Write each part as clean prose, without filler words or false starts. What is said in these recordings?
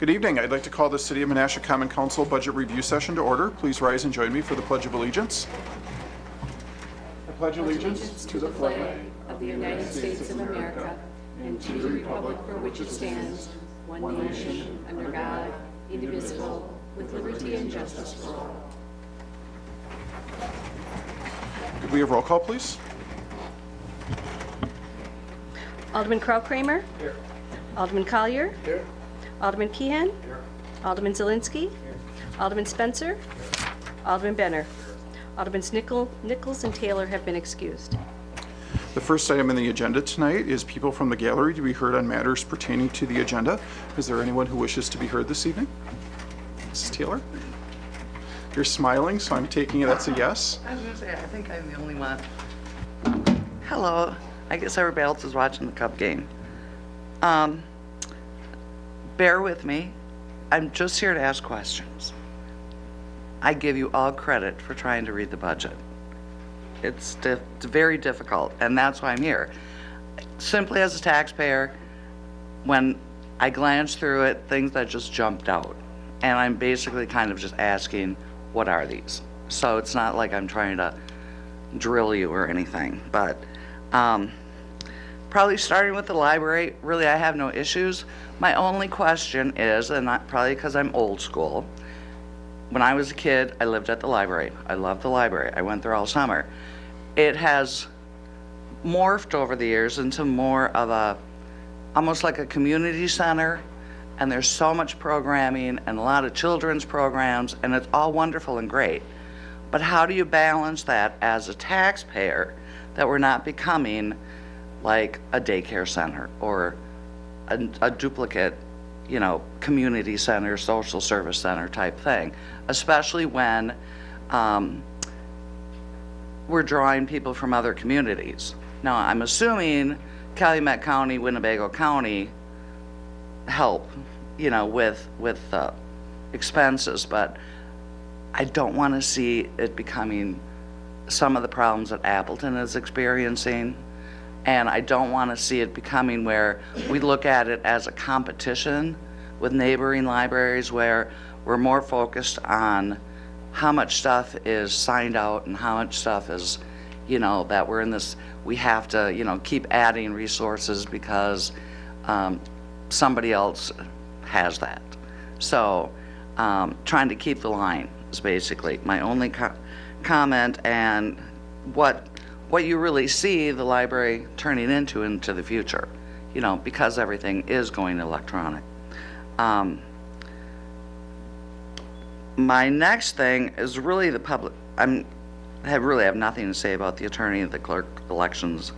Good evening. I'd like to call the City of Menasha Common Council Budget Review Session to order. Please rise and join me for the Pledge of Allegiance. I pledge allegiance to the flag of the United States of America and to the republic for which it stands, one nation, under God, indivisible, with liberty and justice for all. Could we have roll call, please? Alderman Kraut-Kramer. Here. Alderman Collier. Here. Alderman Keehan. Here. Alderman Zielinski. Here. Alderman Spencer. Here. Alderman Benner. Aldermans Nichols and Taylor have been excused. The first item on the agenda tonight is people from the gallery to be heard on matters pertaining to the agenda. Is there anyone who wishes to be heard this evening? Mrs. Taylor? You're smiling, so I'm taking it that's a yes. I was going to say, I think I'm the only one. Hello. I guess everybody else is watching the Cup game. Bear with me. I'm just here to ask questions. I give you all credit for trying to read the budget. It's very difficult, and that's why I'm here. Simply as a taxpayer, when I glanced through it, things that just jumped out. And I'm basically kind of just asking, what are these? So it's not like I'm trying to drill you or anything, but probably starting with the library, really I have no issues. My only question is, and probably because I'm old school, when I was a kid, I lived at the library. I loved the library. I went there all summer. It has morphed over the years into more of a, almost like a community center, and there's so much programming and a lot of children's programs, and it's all wonderful and great. But how do you balance that as a taxpayer, that we're not becoming like a daycare center or a duplicate, you know, community center, social service center type thing, especially when we're drawing people from other communities. Now, I'm assuming Calumet County, Winnebago County help, you know, with expenses, but I don't want to see it becoming some of the problems that Appleton is experiencing. And I don't want to see it becoming where we look at it as a competition with neighboring libraries, where we're more focused on how much stuff is signed out and how much stuff is, you know, that we're in this, we have to, you know, keep adding resources because somebody else has that. So trying to keep the line is basically my only comment, and what you really see the library turning into the future, you know, because everything is going electronic. My next thing is really the public. I really have nothing to say about the attorney and the clerk elections,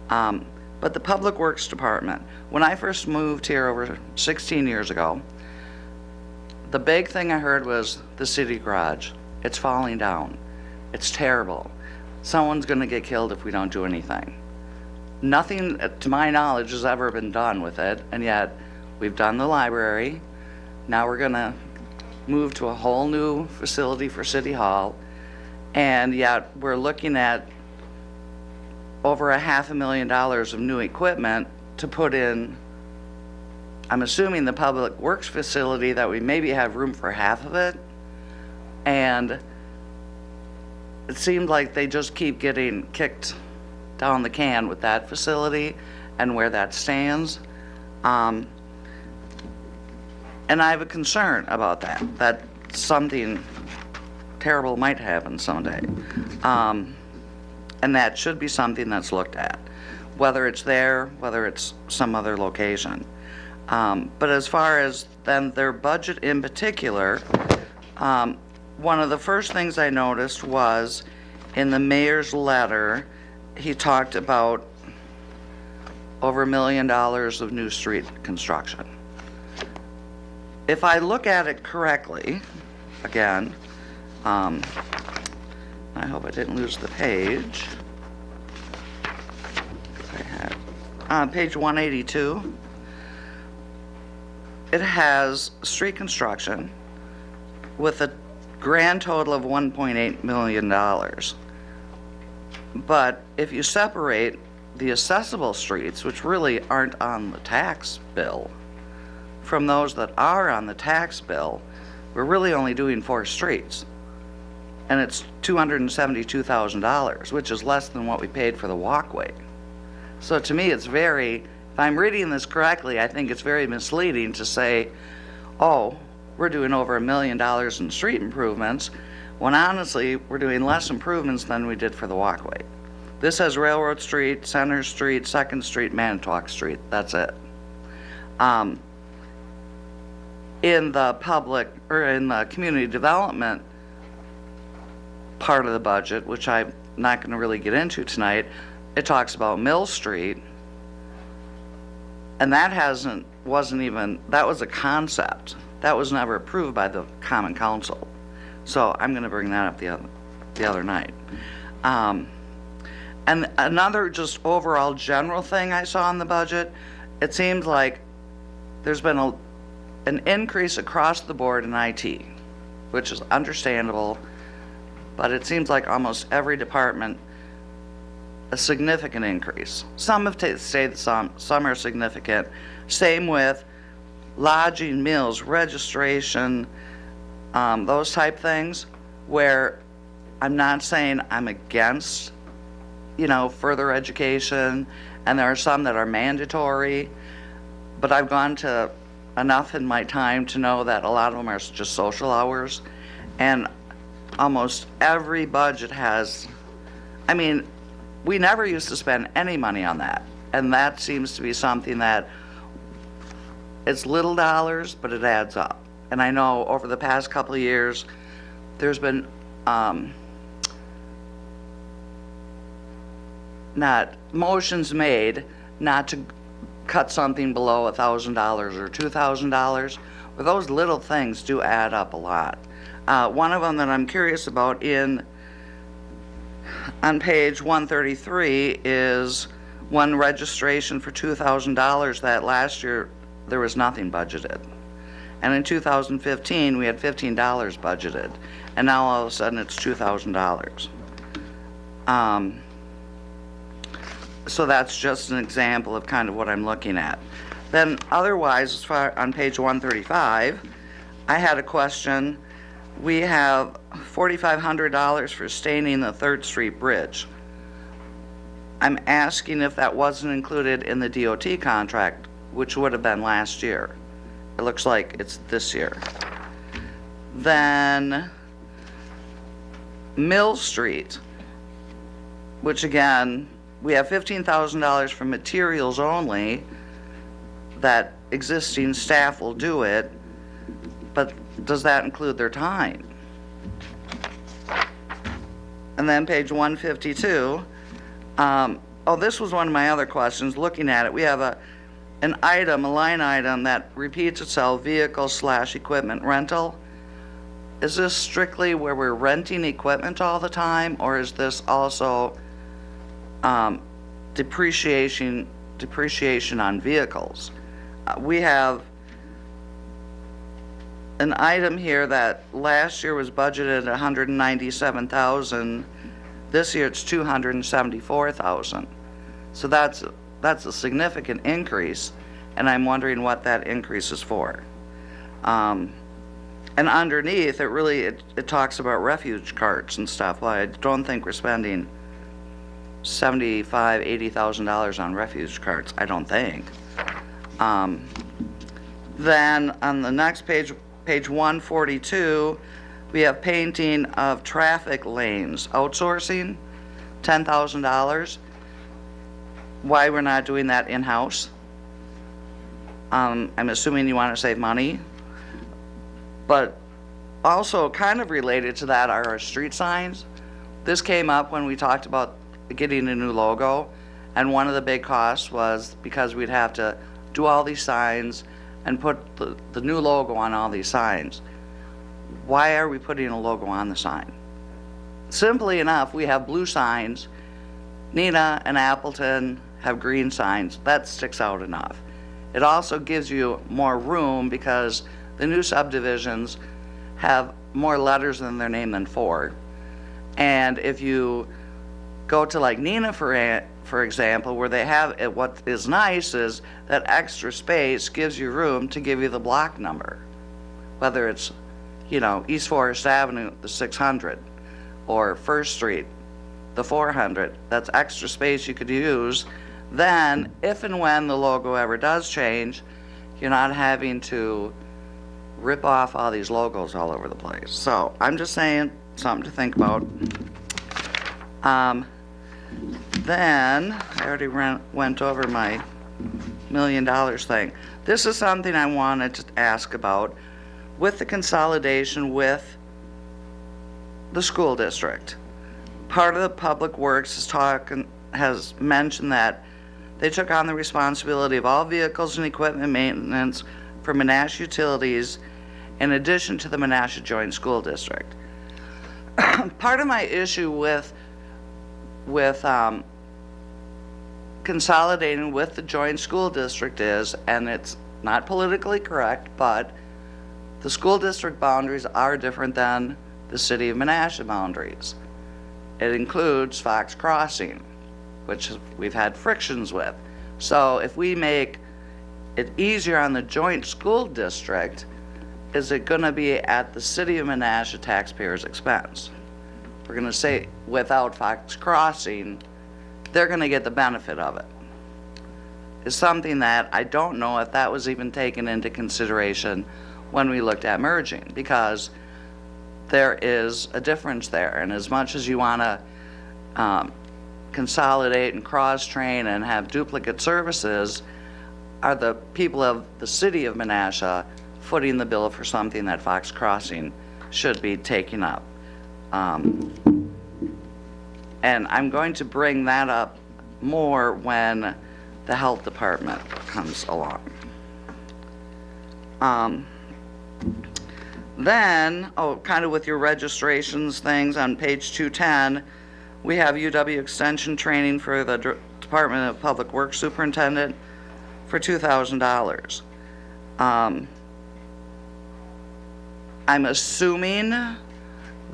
but the Public Works Department. When I first moved here over 16 years ago, the big thing I heard was the city garage. It's falling down. It's terrible. Someone's going to get killed if we don't do anything. Nothing, to my knowledge, has ever been done with it, and yet we've done the library. Now we're going to move to a whole new facility for City Hall, and yet we're looking at over $500,000 of new equipment to put in, I'm assuming, the Public Works facility, that we maybe have room for half of it. And it seemed like they just keep getting kicked down the can with that facility and where that stands. And I have a concern about that something terrible might happen someday. And that should be something that's looked at, whether it's there, whether it's some other location. But as far as then their budget in particular, one of the first things I noticed was in the mayor's letter, he talked about over $1 million of new street construction. If I look at it correctly, again, I hope I didn't lose the page. I had on page 182, it has street construction with a grand total of $1.8 million. But if you separate the accessible streets, which really aren't on the tax bill from those that are on the tax bill, we're really only doing 4 streets. And it's $272,000, which is less than what we paid for the walkway. So to me, it's very, if I'm reading this correctly, I think it's very misleading to say, oh, we're doing over $1 million in street improvements, when honestly, we're doing less improvements than we did for the walkway. This has Railroad Street, Center Street, 2nd Street, Manitowoc Street. That's it. In the public, or in the community development part of the budget, which I'm not going to really get into tonight, it talks about Mill Street, and that wasn't even, that was a concept. That was never approved by the Common Council. So I'm going to bring that up the other night. And another just overall general thing I saw in the budget, it seems like there's been an increase across the board in IT, which is understandable, but it seems like almost every department, a significant increase. Some have stayed the same, some are significant. Same with lodging, meals, registration, those type things, where I'm not saying I'm against, further education, and there are some that are mandatory, but I've gone to enough in my time to know that a lot of them are just social hours, and almost every budget has, we never used to spend any money on that, and that seems to be something that it's little dollars, but it adds up. And I know over the past couple of years, there's been not motions made not to cut something below $1,000 or $2,000, but those little things do add up a lot. One of them that I'm curious about on page 133 is one registration for $2,000 that last year there was nothing budgeted. And in 2015, we had $15 budgeted. And now all of a sudden it's $2,000. So that's just an example of kind of what I'm looking at. Then otherwise, as far on page 135, I had a question. We have $4,500 for staining the 3rd Street Bridge. I'm asking if that wasn't included in the DOT contract, which would have been last year. It looks like it's this year. Then Mill Street, which again, we have $15,000 for materials only, that existing staff will do it, but does that include their time? And then page 152, this was one of my other questions. Looking at it, we have a line item that repeats itself, vehicle/equipment rental. Is this strictly where we're renting equipment all the time, or is this also depreciation on vehicles? We have an item here that last year was budgeted at $197,000. This year it's $274,000. So that's a significant increase, and I'm wondering what that increase is for. And underneath, it talks about refuge carts and stuff. Well, I don't think we're spending $75,000, $80,000 on refuge carts. I don't think. Then on the next page, page 142, we have painting of traffic lanes, outsourcing, $10,000. Why we're not doing that in-house? I'm assuming you want to save money. But also kind of related to that are our street signs. This came up when we talked about getting a new logo, and one of the big costs was because we'd have to do all these signs and put the new logo on all these signs. Why are we putting a logo on the sign? Simply enough, we have blue signs. Neenah and Appleton have green signs. That sticks out enough. It also gives you more room because the new subdivisions have more letters in their name than 4. And if you go to like Neenah, for example, where they have it, what is nice is that extra space gives you room to give you the block number, whether it's, you know, East Forest Avenue, the 600, or First Street, the 400. That's extra space you could use. Then, if and when the logo ever does change, you're not having to rip off all these logos all over the place. So I'm just saying, something to think about. Then, I already went over my $1 million thing. This is something I wanted to ask about with the consolidation with the school district. Part of the Public Works has mentioned that they took on the responsibility of all vehicles and equipment maintenance for Menasha Utilities in addition to the Menasha Joint School District. Part of my issue with consolidating with the joint school district is, and it's not politically correct, but the school district boundaries are different than the city of Menasha boundaries. It includes Fox Crossing, which we've had frictions with. So if we make it easier on the joint school district, is it going to be at the city of Menasha taxpayers' expense? We're going to say without Fox Crossing, they're going to get the benefit of it. It's something that I don't know if that was even taken into consideration when we looked at merging, because there is a difference there. And as much as you want to consolidate and cross-train and have duplicate services, are the people of the city of Menasha footing the bill for something that Fox Crossing should be taking up? And I'm going to bring that up more when the health department comes along. Then, kind of with your registrations things, on page 210, we have UW Extension training for the Department of Public Works Superintendent for $2,000. I'm assuming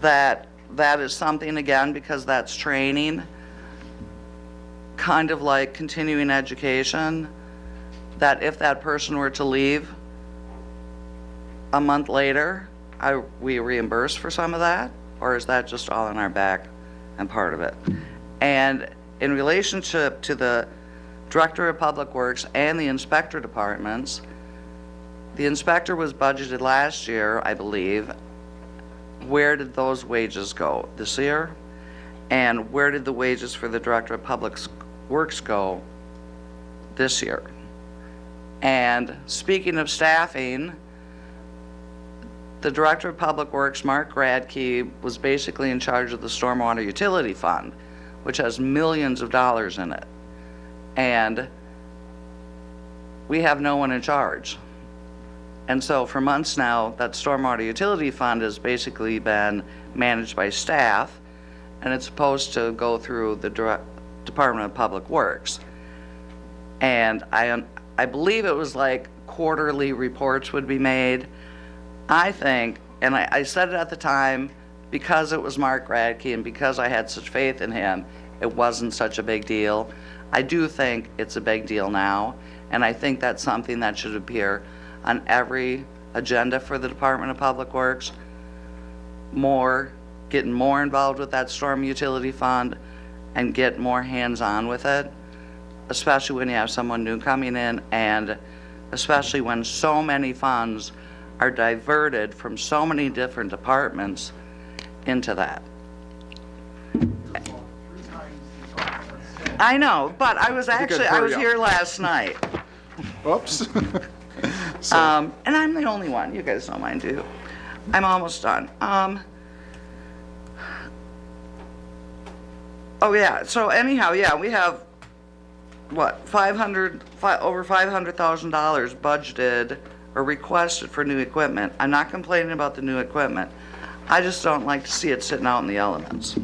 that that is something, again, because that's training, kind of like continuing education, that if that person were to leave a month later, we reimburse for some of that? Or is that just all in our back and part of it? And in relationship to the Director of Public Works and the inspector departments, the inspector was budgeted last year, I believe. Where did those wages go this year? And where did the wages for the Director of Public Works go this year? And speaking of staffing, the Director of Public Works, Mark Radke, was basically in charge of the Stormwater Utility Fund, which has millions of dollars in it. And we have no one in charge. And so for months now, that Stormwater Utility Fund has basically been managed by staff, and it's supposed to go through the Department of Public Works. And I believe it was like quarterly reports would be made. I think, and I said it at the time, because it was Mark Radke and because I had such faith in him, it wasn't such a big deal. I do think it's a big deal now, and I think that's something that should appear on every agenda for the Department of Public Works. Getting more involved with that storm utility fund and get more hands-on with it, especially when you have someone new coming in, and especially when so many funds are diverted from so many different departments into that. I know, but I was here last night. Oops. And I'm the only one. You guys don't mind, do you? I'm almost done. Oh yeah, so anyhow, yeah, we have, what, over $500,000 budgeted or requested for new equipment. I'm not complaining about the new equipment. I just don't like to see it sitting out in the elements.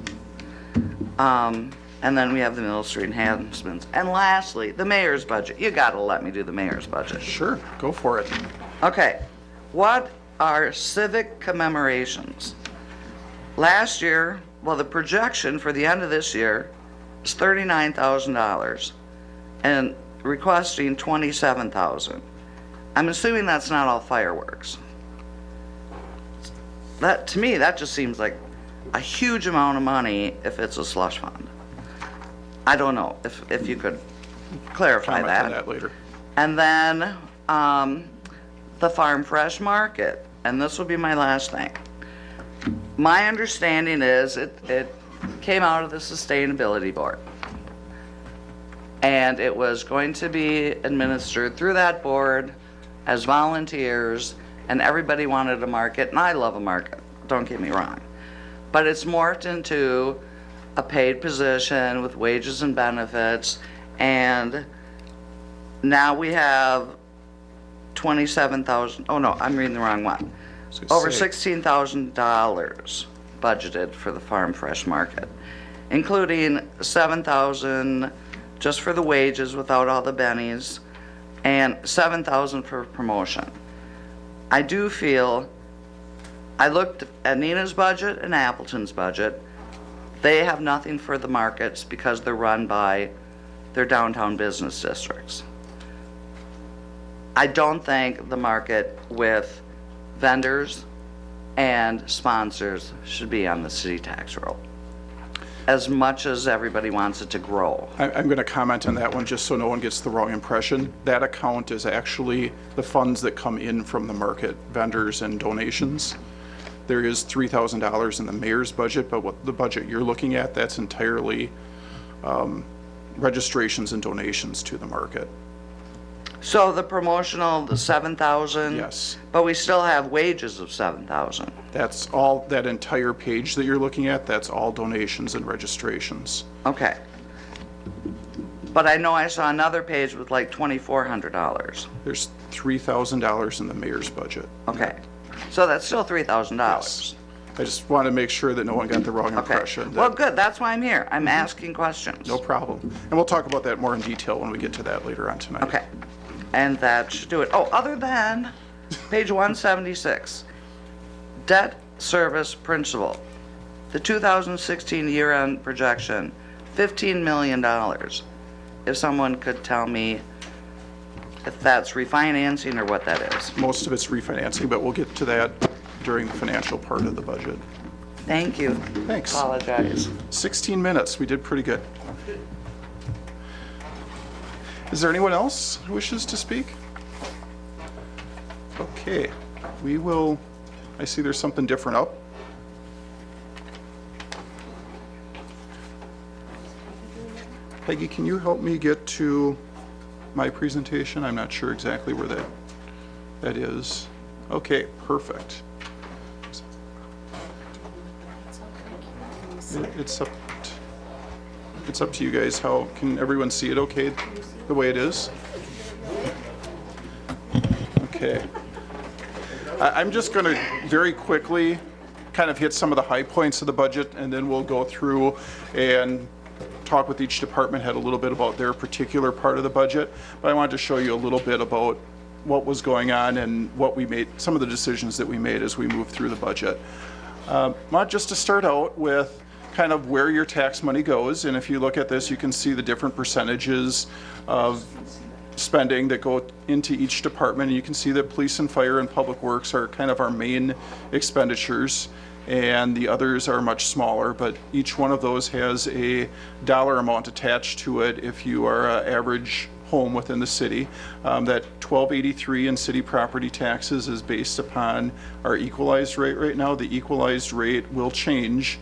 And then we have the Middle Street enhancements. And lastly, the mayor's budget. You gotta let me do the mayor's budget. Sure, go for it. Okay, what are civic commemorations? Last year, well, the projection for the end of this year is $39,000 and requesting $27,000. I'm assuming that's not all fireworks. That, to me, that just seems like a huge amount of money if it's a slush fund. I don't know if you could clarify Comment on that later. And then the Farm Fresh Market, and this will be my last thing. My understanding is it came out of the Sustainability Board. And it was going to be administered through that board as volunteers, and everybody wanted a market, and I love a market, don't get me wrong. But it's morphed into a paid position with wages and benefits, and now we have 27,000, oh no, I'm reading the wrong one. Over $16,000 budgeted for the Farm Fresh Market, including 7,000 just for the wages without all the bennies, and 7,000 for promotion. I do feel, I looked at Nina's budget and Appleton's budget. They have nothing for the markets because they're run by their downtown business districts. I don't think the market with vendors and sponsors should be on the city tax roll, as much as everybody wants it to grow. I'm going to comment on that one just so no one gets the wrong impression. That account is actually the funds that come in from the market, vendors and donations. There is $3,000 in the mayor's budget, but what the budget you're looking at, that's entirely registrations and donations to the market. So the promotional, the 7,000? Yes. But we still have wages of 7,000. That's all, that entire page that you're looking at, that's all donations and registrations. Okay. But I know I saw another page with like $2,400. There's $3,000 in the mayor's budget. Okay. So that's still $3,000. Yes. I just want to make sure that no one got the wrong Okay. impression. Well, good. That's why I'm here. I'm asking questions. No problem. And we'll talk about that more in detail when we get to that later on tonight. Okay. And that should do it. Oh, other than page 176, debt service principal, the 2016 year-end projection, $15 million. If someone could tell me if that's refinancing or what that is. Most of it's refinancing, but we'll get to that during the financial part of the budget. Thank you. Thanks. Apologize. 16 minutes. We did pretty good. Is there anyone else who wishes to speak? Okay, we will, I see there's something different up. Peggy, can you help me get to my presentation? I'm not sure exactly where that is. Okay, perfect. It's up to you guys. How can everyone see it okay the way it is? Okay. I'm just going to very quickly kind of hit some of the high points of the budget, and then we'll go through and talk with each department head a little bit about their particular part of the budget. But I wanted to show you a little bit about what was going on and what we made, some of the decisions that we made as we moved through the budget. Just to start out with kind of where your tax money goes, and if you look at this, you can see the different percentages of spending that go into each department, and you can see that police and fire and public works are kind of our main expenditures, and the others are much smaller, but each one of those has a dollar amount attached to it if you are an average home within the city. That $12.83 in city property taxes is based upon our equalized rate right now. The equalized rate will change.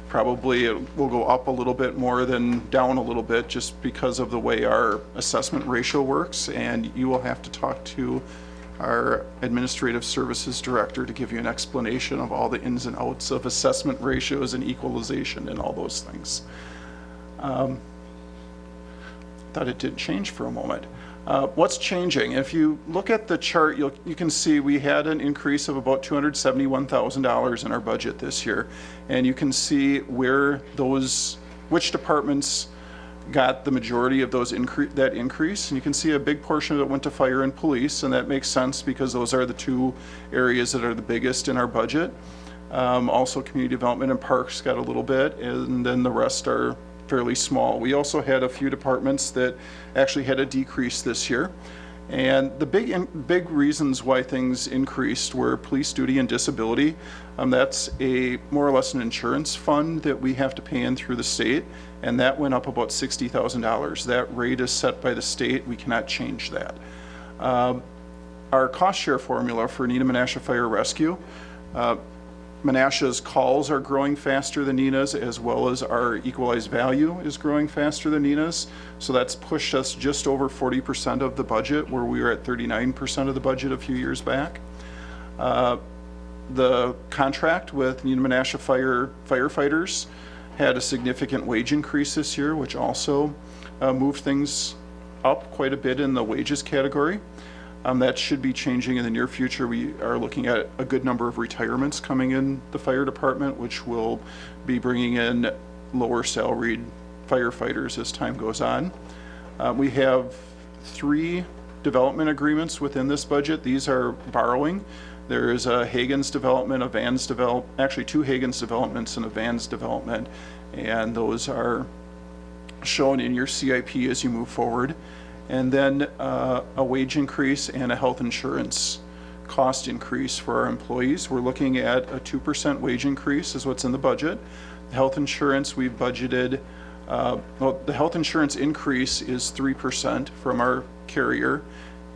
Probably it will go up a little bit more than down a little bit just because of the way our assessment ratio works, and you will have to talk to our administrative services director to give you an explanation of all the ins and outs of assessment ratios and equalization and all those things. Thought it did change for a moment. What's changing? If you look at the chart, you can see we had an increase of about $271,000 in our budget this year, and you can see where which departments got the majority of that increase. And you can see a big portion of it went to fire and police, and that makes sense because those are the two areas that are the biggest in our budget. Also, community development and parks got a little bit, and then the rest are fairly small. We also had a few departments that actually had a decrease this year. And the big reasons why things increased were police duty and disability. That's a more or less an insurance fund that we have to pay in through the state, and that went up about $60,000. That rate is set by the state. We cannot change that. Our cost share formula for Neenah Menasha Fire Rescue, Menasha's calls are growing faster than Neenah's, as well as our equalized value is growing faster than Neenah's. So that's pushed us just over 40% of the budget, where we were at 39% of the budget a few years back. The contract with Neenah Menasha firefighters had a significant wage increase this year, which also moved things up quite a bit in the wages category. That should be changing in the near future. We are looking at a good number of retirements coming in the fire department, which will be bringing in lower salaried firefighters as time goes on. We have 3 development agreements within this budget. These are borrowing. There is a Hagen's development, a Van's actually 2 Hagen's developments and a Van's development, and those are shown in your CIP as you move forward. And then a wage increase and a health insurance cost increase for our employees. We're looking at a 2% wage increase is what's in the budget. The health insurance we've budgeted, well, the health insurance increase is 3% from our carrier,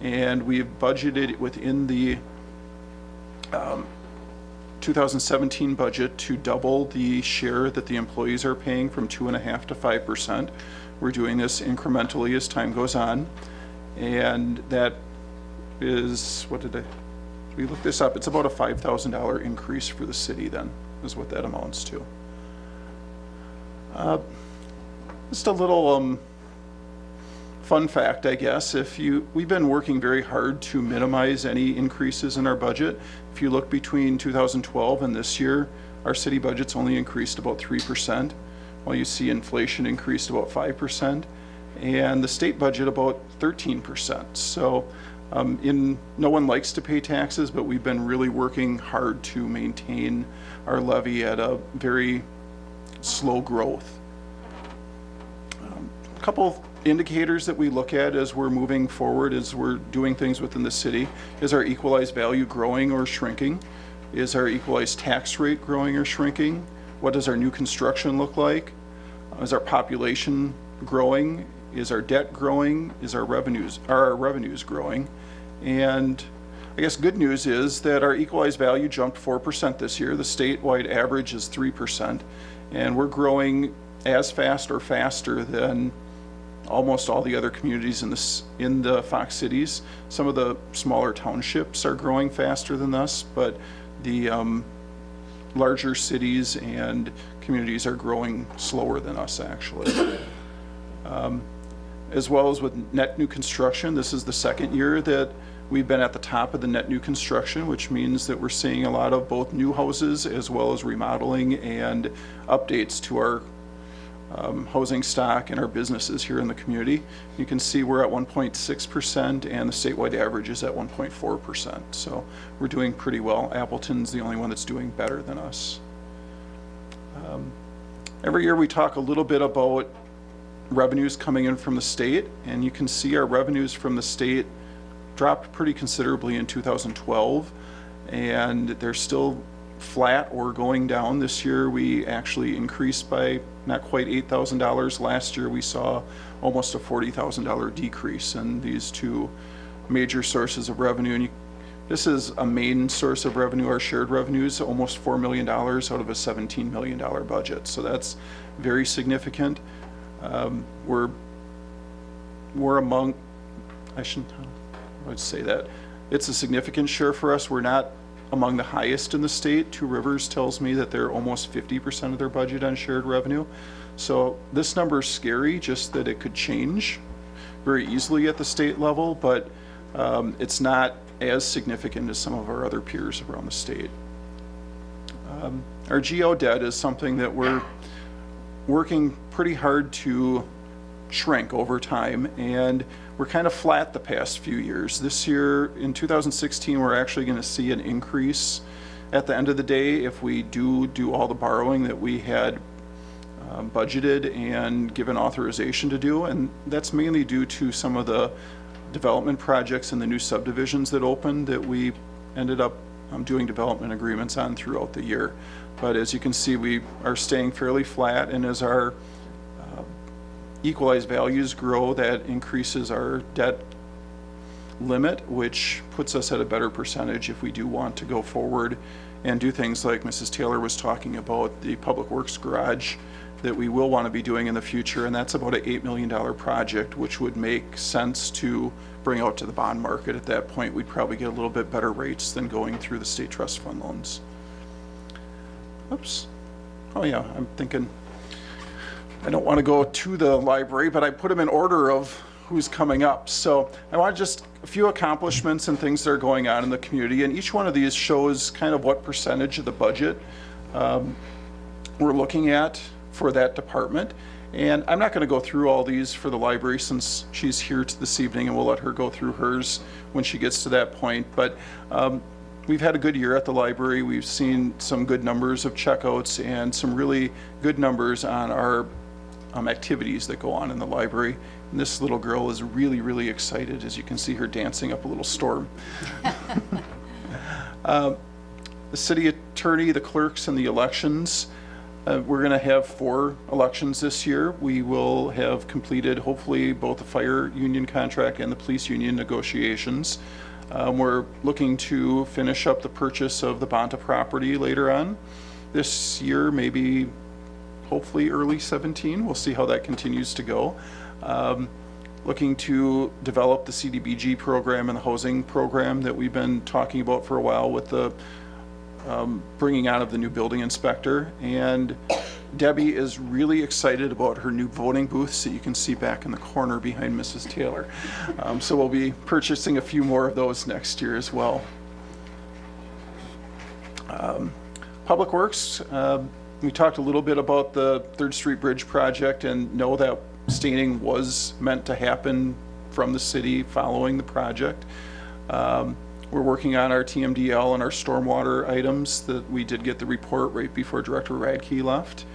and we've budgeted within the 2017 budget to double the share that the employees are paying from 2.5% to 5%. We're doing this incrementally as time goes on, and that is, we looked this up, it's about a $5,000 increase for the city then, is what that amounts to. Just a little fun fact, I guess. We've been working very hard to minimize any increases in our budget. If you look between 2012 and this year, our city budget's only increased about 3%, while you see inflation increased about 5%, and the state budget about 13%. So no one likes to pay taxes, but we've been really working hard to maintain our levy at a very slow growth. A couple indicators that we look at as we're moving forward, as we're doing things within the city. Is our equalized value growing or shrinking? Is our equalized tax rate growing or shrinking? What does our new construction look like? Is our population growing? Is our debt growing? Are our revenues growing? And I guess good news is that our equalized value jumped 4% this year. The statewide average is 3%, and we're growing as fast or faster than almost all the other communities in the Fox cities. Some of the smaller townships are growing faster than us, but the larger cities and communities are growing slower than us, actually. As well as with net new construction, this is the second year that we've been at the top of the net new construction, which means that we're seeing a lot of both new houses as well as remodeling and updates to our housing stock and our businesses here in the community. You can see we're at 1.6% and the statewide average is at 1.4%. So we're doing pretty well. Appleton's the only one that's doing better than us. Every year we talk a little bit about revenues coming in from the state, and you can see our revenues from the state dropped pretty considerably in 2012, and they're still flat or going down. This year we actually increased by not quite $8,000. Last year we saw almost a $40,000 decrease in these 2 major sources of revenue. And this is a main source of revenue. Our shared revenues, almost $4 million out of a $17 million budget. So that's very significant. We're among, I would say that it's a significant share for us. We're not among the highest in the state. Two Rivers tells me that they're almost 50% of their budget on shared revenue. So this number is scary, just that it could change very easily at the state level, but it's not as significant as some of our other peers around the state. Our GO debt is something that we're working pretty hard to shrink over time, and we're kind of flat the past few years. This year, in 2016, we're actually going to see an increase at the end of the day if we do all the borrowing that we had budgeted and given authorization to do, and that's mainly due to some of the development projects and the new subdivisions that opened that we ended up doing development agreements on throughout the year. But as you can see, we are staying fairly flat, and as our equalized values grow, that increases our debt limit, which puts us at a better percentage if we do want to go forward and do things like Mrs. Taylor was talking about, the Public Works Garage that we will want to be doing in the future, and that's about an $8 million project, which would make sense to bring out to the bond market. At that point, we'd probably get a little bit better rates than going through the state trust fund loans. Oops. Oh yeah, I'm thinking, I don't want to go to the library, but I put them in order of who's coming up. So I want just a few accomplishments and things that are going on in the community, and each one of these shows kind of what percentage of the budget we're looking at for that department. And I'm not going to go through all these for the library since she's here this evening, and we'll let her go through hers when she gets to that point. But we've had a good year at the library. We've seen some good numbers of checkouts and some really good numbers on our activities that go on in the library. And this little girl is really, really excited, as you can see her dancing up a little storm. The city attorney, the clerks, and the elections. We're going to have 4 elections this year. We will have completed, hopefully, both the fire union contract and the police union negotiations. We're looking to finish up the purchase of the Bonta property later on this year, maybe hopefully early 17. We'll see how that continues to go. Looking to develop the CDBG program and the housing program that we've been talking about for a while with the bringing out of the new building inspector. And Debbie is really excited about her new voting booths that you can see back in the corner behind Mrs. Taylor. So we'll be purchasing a few more of those next year as well. Public Works, we talked a little bit about the 3rd Street Bridge project and know that staining was meant to happen from the city following the project. We're working on our TMDL and our stormwater items that we did get the report right before Director Radke left.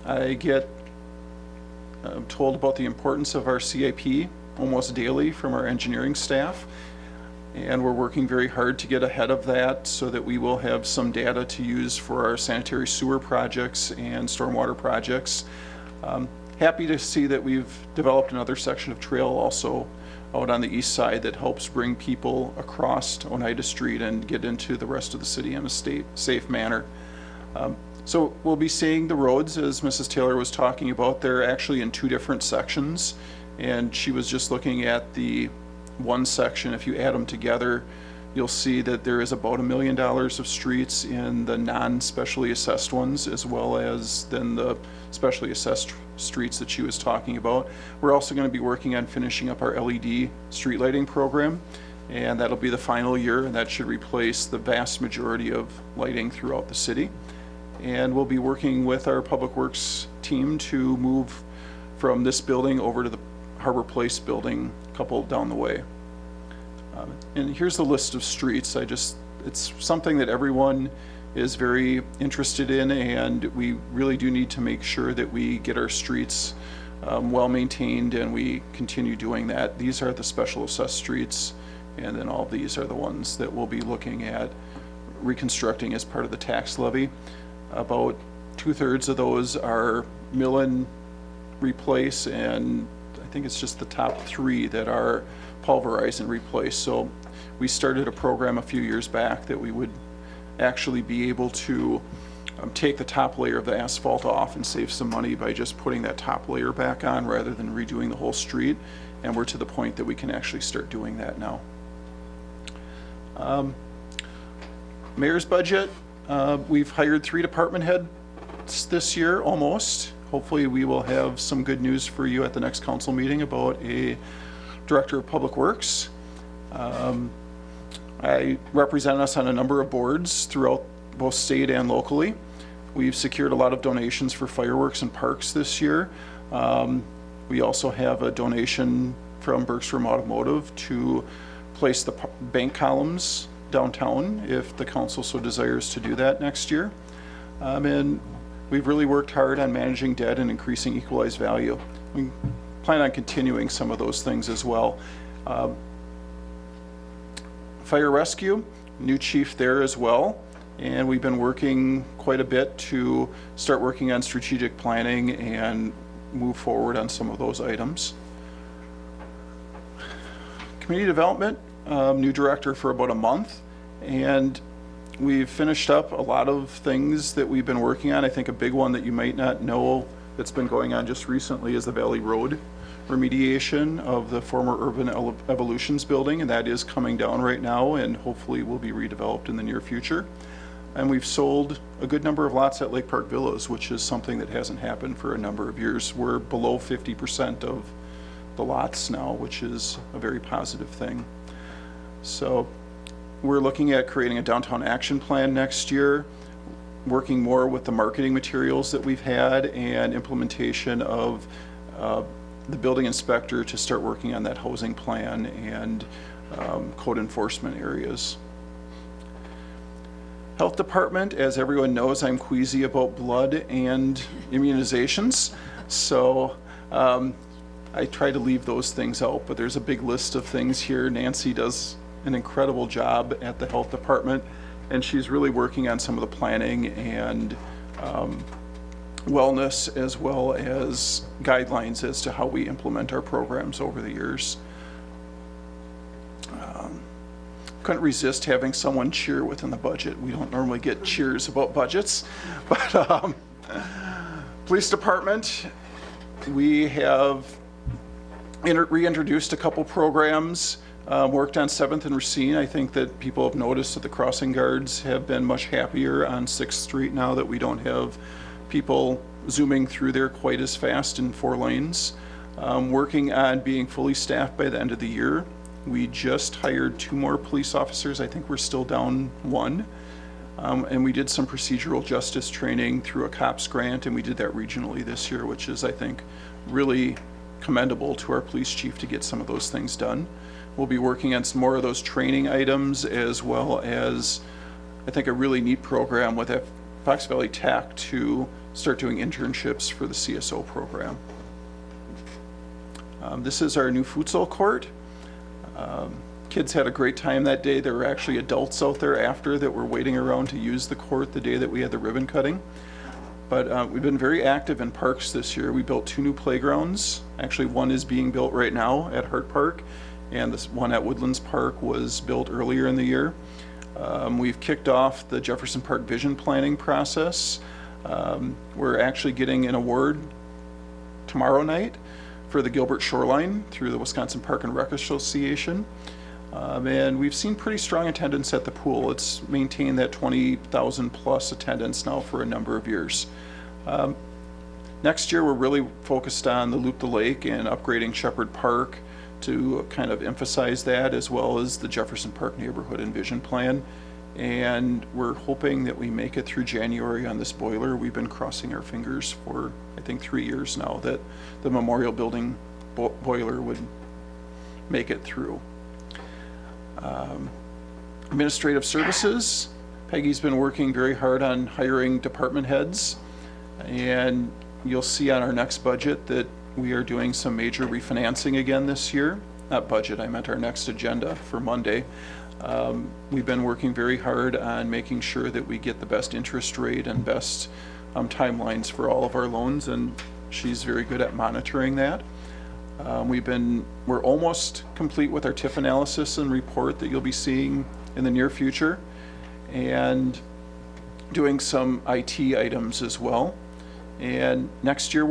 I get told about the importance of our CIP almost daily from our engineering staff, and we're working very hard to get ahead of that so that we will have some data to use for our sanitary sewer projects and stormwater projects. Happy to see that we've developed another section of trail also out on the east side that helps bring people across Oneida Street and get into the rest of the city in a safe manner. So we'll be seeing the roads, as Mrs. Taylor was talking about. They're actually in 2 different sections, and she was just looking at the one section. If you add them together, you'll see that there is about $1 million of streets in the non-specially assessed ones, as well as then the specially assessed streets that she was talking about. We're also going to be working on finishing up our LED street lighting program, and that'll be the final year, and that should replace the vast majority of lighting throughout the city. And we'll be working with our Public Works team to move from this building over to the Harbor Place building a couple down the way. And here's the list of streets. It's something that everyone is very interested in, and we really do need to make sure that we get our streets well maintained, and we continue doing that. These are the special assessed streets, and then all of these are the ones that we'll be looking at reconstructing as part of the tax levy. About 2/3 of those are mill and replace, and I think it's just the top 3 that are pulverize and replace. So we started a program a few years back that we would actually be able to take the top layer of the asphalt off and save some money by just putting that top layer back on rather than redoing the whole street. And we're to the point that we can actually start doing that now. Mayor's budget, we've hired 3 department heads this year almost. Hopefully we will have some good news for you at the next council meeting about a Director of Public Works. I represent us on a number of boards throughout both state and locally. We've secured a lot of donations for fireworks and parks this year. We also have a donation from Bergstrom Automotive to place the bank columns downtown if the council so desires to do that next year. And we've really worked hard on managing debt and increasing equalized value. We plan on continuing some of those things as well. Fire rescue, new chief there as well. And we've been working quite a bit to start working on strategic planning and move forward on some of those items. Community development, new director for about a month. And we've finished up a lot of things that we've been working on. I think a big one that you might not know that's been going on just recently is the Valley Road remediation of the former Urban Evolutions building, and that is coming down right now and hopefully will be redeveloped in the near future. And we've sold a good number of lots at Lake Park Villas, which is something that hasn't happened for a number of years. We're below 50% of the lots now, which is a very positive thing. So we're looking at creating a downtown action plan next year, working more with the marketing materials that we've had and implementation of the building inspector to start working on that housing plan and code enforcement areas. Health department, as everyone knows, I'm queasy about blood and immunizations, so I try to leave those things out, but there's a big list of things here. Nancy does an incredible job at the health department, and she's really working on some of the planning and wellness as well as guidelines as to how we implement our programs over the years. Couldn't resist having someone cheer within the budget. We don't normally get cheers about budgets, but police department, we have reintroduced a couple programs, worked on 7th and Racine. I think that people have noticed that the crossing guards have been much happier on 6th Street now that we don't have people zooming through there quite as fast in 4 lanes. Working on being fully staffed by the end of the year. We just hired 2 more police officers. I think we're still down 1. And we did some procedural justice training through a COPS grant, and we did that regionally this year, which is, I think, really commendable to our police chief to get some of those things done. We'll be working on some more of those training items, as well as, I think, a really neat program with Fox Valley TAC to start doing internships for the CSO program. This is our new futsal court. Kids had a great time that day. There were actually adults out there after that were waiting around to use the court the day that we had the ribbon cutting. But we've been very active in parks this year. We built 2 new playgrounds. Actually, one is being built right now at Hart Park, and this one at Woodlands Park was built earlier in the year. We've kicked off the Jefferson Park vision planning process. We're actually getting an award tomorrow night for the Gilbert Shoreline through the Wisconsin Park and Rec Association. And we've seen pretty strong attendance at the pool. It's maintained that 20,000 plus attendance now for a number of years. Next year, we're really focused on the Loop the Lake and upgrading Shepherd Park to kind of emphasize that, as well as the Jefferson Park Neighborhood and Vision Plan. And we're hoping that we make it through January on this boiler. We've been crossing our fingers for, I think, 3 years now that the Memorial Building boiler would make it through. Administrative services, Peggy's been working very hard on hiring department heads, and you'll see on our next budget that we are doing some major refinancing again this year. Not budget, I meant our next agenda for Monday. We've been working very hard on making sure that we get the best interest rate and best timelines for all of our loans, and she's very good at monitoring that. We're almost complete with our TIF analysis and report that you'll be seeing in the near future, and doing some IT items as well. And next year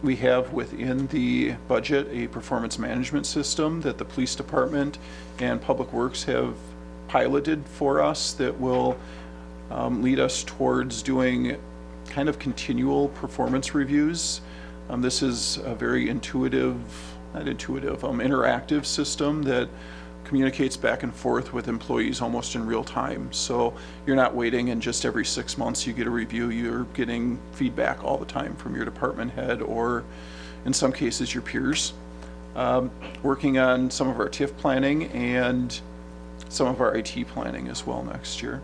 we have within the budget a performance management system that the police department and Public Works have piloted for us that will lead us towards doing kind of continual performance reviews. This is a very interactive system that communicates back and forth with employees almost in real time. So you're not waiting and just every 6 months you get a review. You're getting feedback all the time from your department head, or in some cases your peers. Working on some of our TIF planning and some of our IT planning as well next year.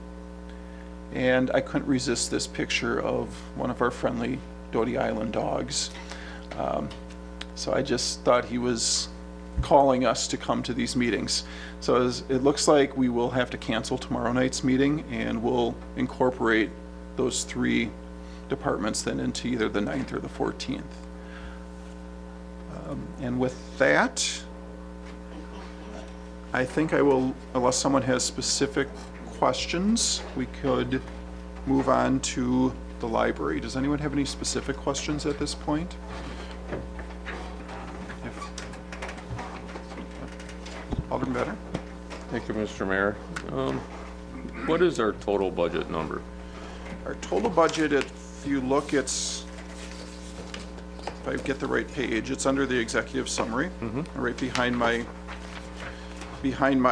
And I couldn't resist this picture of one of our friendly Doty Island dogs. So I just thought he was calling us to come to these meetings. So it looks like we will have to cancel tomorrow night's meeting, and we'll incorporate those 3 departments then into either the 9th or the 14th. And with that, I think I will, unless someone has specific questions, we could move on to the library. Does anyone have any specific questions at this point? Alderman Vetter? Thank you, Mr. Mayor. What is our total budget number? Our total budget, if you look, it's, if I get the right page, it's under the executive summary, right behind my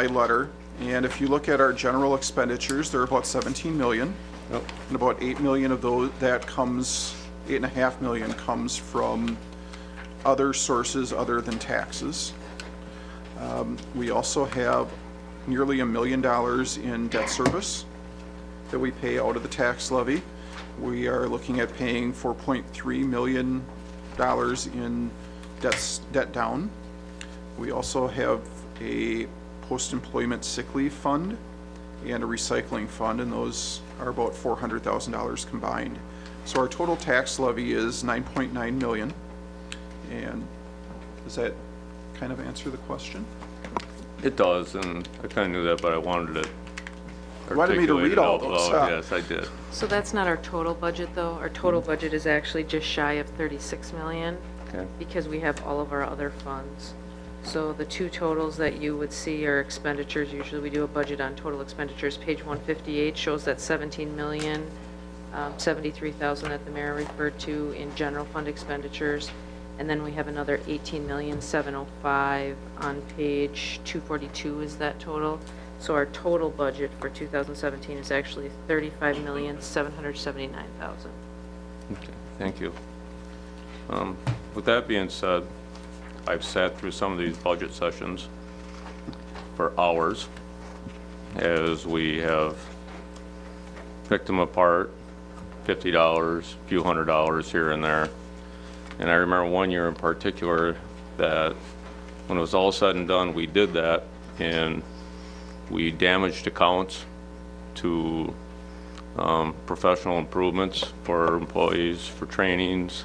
letter. And if you look at our general expenditures, they're about 17 million. Yep. And about 8 million of those, that comes, 8.5 million comes from other sources other than taxes. We also have nearly $1 million in debt service that we pay out of the tax levy. We are looking at paying $4.3 million in debt down. We also have a post-employment sick leave fund and a recycling fund, and those are about $400,000 combined. So our total tax levy is 9.9 million. And does that kind of answer the question? It does, and I kind of knew that, but I wanted it You wanted me to read all those, huh? Yes, I did. So that's not our total budget, though. Our total budget is actually just shy of 36 million Okay. because we have all of our other funds. So the 2 totals that you would see are expenditures. Usually we do a budget on total expenditures. Page 158 shows that 17 million, 73,000 that the mayor referred to in general fund expenditures. And then we have another 18,705 on page 242 is that total. So our total budget for 2017 is actually 35,779,000. Okay, thank you. With that being said, I've sat through some of these budget sessions for hours as we have picked them apart, $50, a few $100 here and there. And I remember one year in particular that when it was all said and done, we did that, and we damaged accounts to professional improvements for employees, for trainings,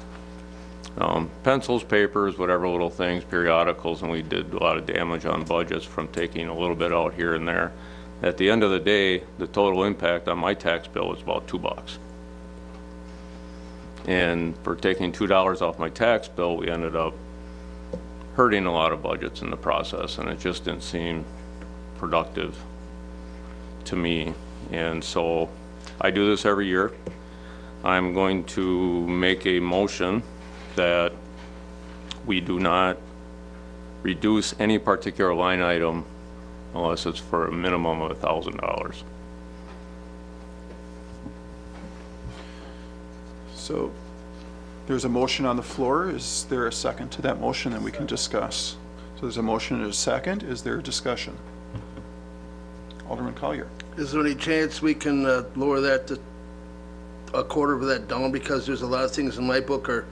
pencils, papers, whatever little things, periodicals, and we did a lot of damage on budgets from taking a little bit out here and there. At the end of the day, the total impact on my tax bill was about $2. And for taking $2 off my tax bill, we ended up hurting a lot of budgets in the process, and it just didn't seem productive to me. And so I do this every year. I'm going to make a motion that we do not reduce any particular line item unless it's for a minimum of $1,000. So there's a motion on the floor. Is there a second to that motion that we can discuss? So there's a motion and a second. Is there a discussion? Alderman Collier. Is there any chance we can lower that to a quarter of that down? Because there's a lot of things in my book are,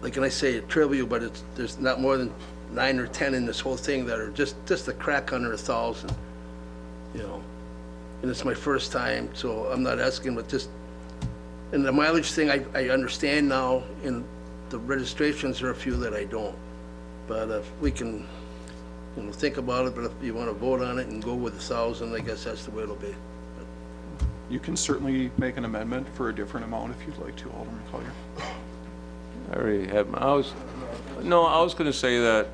like, and I say trivial, but there's not more than 9 or 10 in this whole thing that are just a crack under 1,000, you know. And it's my first time, so I'm not asking, but just, and the mileage thing I understand now, and the registrations are a few that I don't. But if we can, you know, think about it, but if you want to vote on it and go with 1,000, I guess that's the way it'll be. You can certainly make an amendment for a different amount if you'd like to, Alderman Collier. I already had, I was going to say that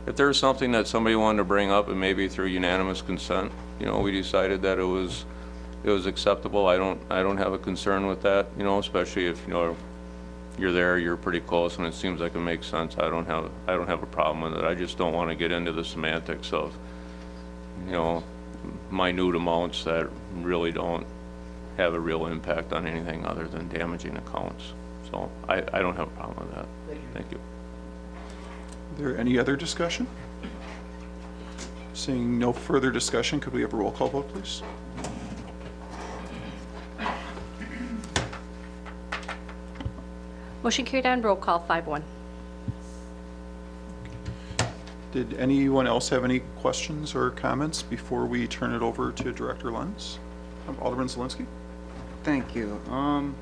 if there's something that somebody wanted to bring up, and maybe through unanimous consent, you know, we decided that it was acceptable. I don't have a concern with that, you know, especially if, you know, you're there, you're pretty close, and it seems like it makes sense. I don't have a problem with it. I just don't want to get into the semantics of, you know, minute amounts that really don't have a real impact on anything other than damaging accounts. So I don't have a problem with that. Thank you. Is there any other discussion? Seeing no further discussion, could we have a roll call vote, please? Motion carried on roll call, 5-1. Did anyone else have any questions or comments before we turn it over to Director Lenz? Alderman Zelinski? Thank you. On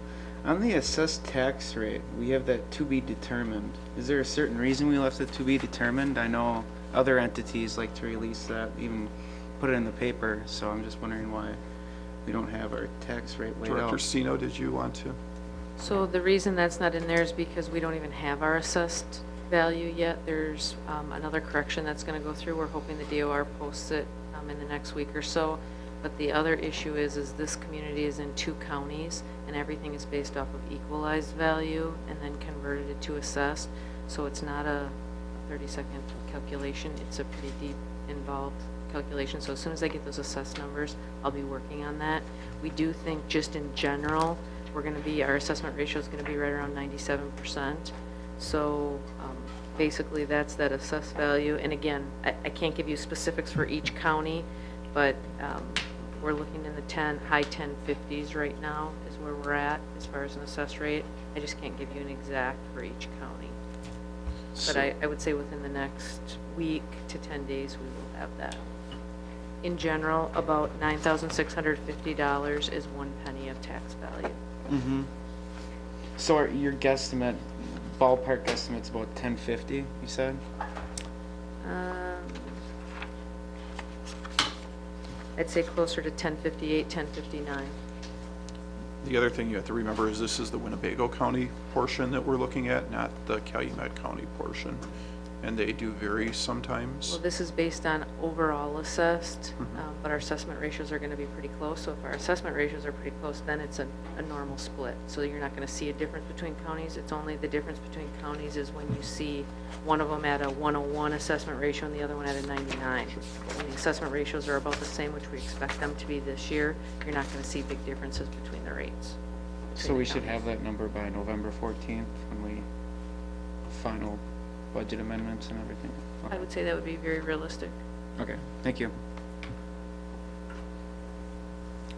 the assessed tax rate, we have that to be determined. Is there a certain reason we left it to be determined? I know other entities like to release that, even put it in the paper, so I'm just wondering why we don't have our tax rate laid Director out. Sino, did you want to? So the reason that's not in there is because we don't even have our assessed value yet. There's another correction that's going to go through. We're hoping the DOR posts it in the next week or so. But the other issue is this community is in 2 counties, and everything is based off of equalized value and then converted to assessed. So it's not a 30-second calculation. It's a pretty deep, involved calculation. So as soon as I get those assessed numbers, I'll be working on that. We do think just in general, our assessment ratio is going to be right around 97%. So basically that's that assessed value. And again, I can't give you specifics for each county, but we're looking in the high 1050s right now is where we're at as far as an assessed rate. I just can't give you an exact for each county. But I would say within the next week to 10 days, we will have that. In general, about $9,650 is 1 penny of tax value. Mm-hmm. So your guesstimate, ballpark guesstimate's about 1050, you said? I'd say closer to 1058, 1059. The other thing you have to remember is this is the Winnebago County portion that we're looking at, not the Calumet County portion. And they do vary sometimes. Well, this is based on overall assessed, but our assessment ratios are going to be pretty close. So if our assessment ratios are pretty close, then it's a normal split. So you're not going to see a difference between counties. It's only the difference between counties is when you see one of them at a 101 assessment ratio and the other one at a 99. But when the assessment ratios are about the same, which we expect them to be this year, you're not going to see big differences between the rates. So we should have that number by November 14th when we final budget amendments and everything? I would say that would be very realistic. Okay, thank you.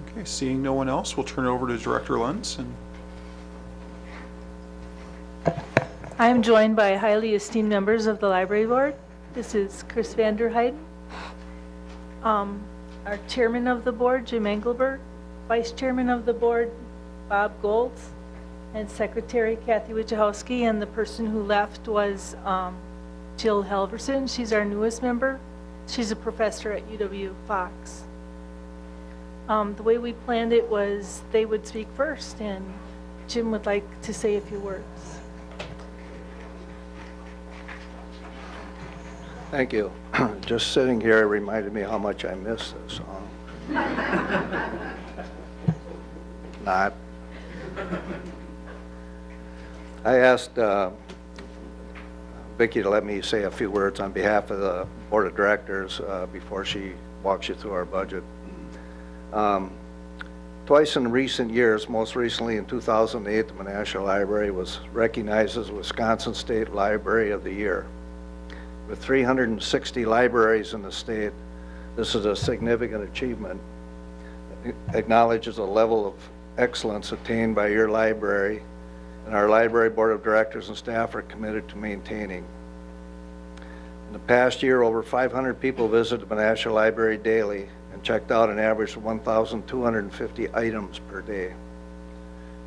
Okay, seeing no one else, we'll turn it over to Director Lenz. I am joined by highly esteemed members of the Library Board. This is Chris Vanderheiden, our Chairman of the Board, Jim Engelberg, Vice Chairman of the Board, Bob Goltz, and Secretary Kathy Wojciechowski, and the person who left was Jill Halverson. She's our newest member. She's a professor at UW-Fox. The way we planned it was they would speak first, and Jim would like to say a few words. Thank you. Just sitting here it reminded me how much I miss this song. Not. I asked Vicki to let me say a few words on behalf of the Board of Directors before she walks you through our budget. Twice in recent years, most recently in 2008, the Menasha Library was recognized as Wisconsin State Library of the Year. With 360 libraries in the state, this is a significant achievement. It acknowledges a level of excellence attained by your library, and our library board of directors and staff are committed to maintaining. In the past year, over 500 people visited the Menasha Library daily and checked out an average of 1,250 items per day.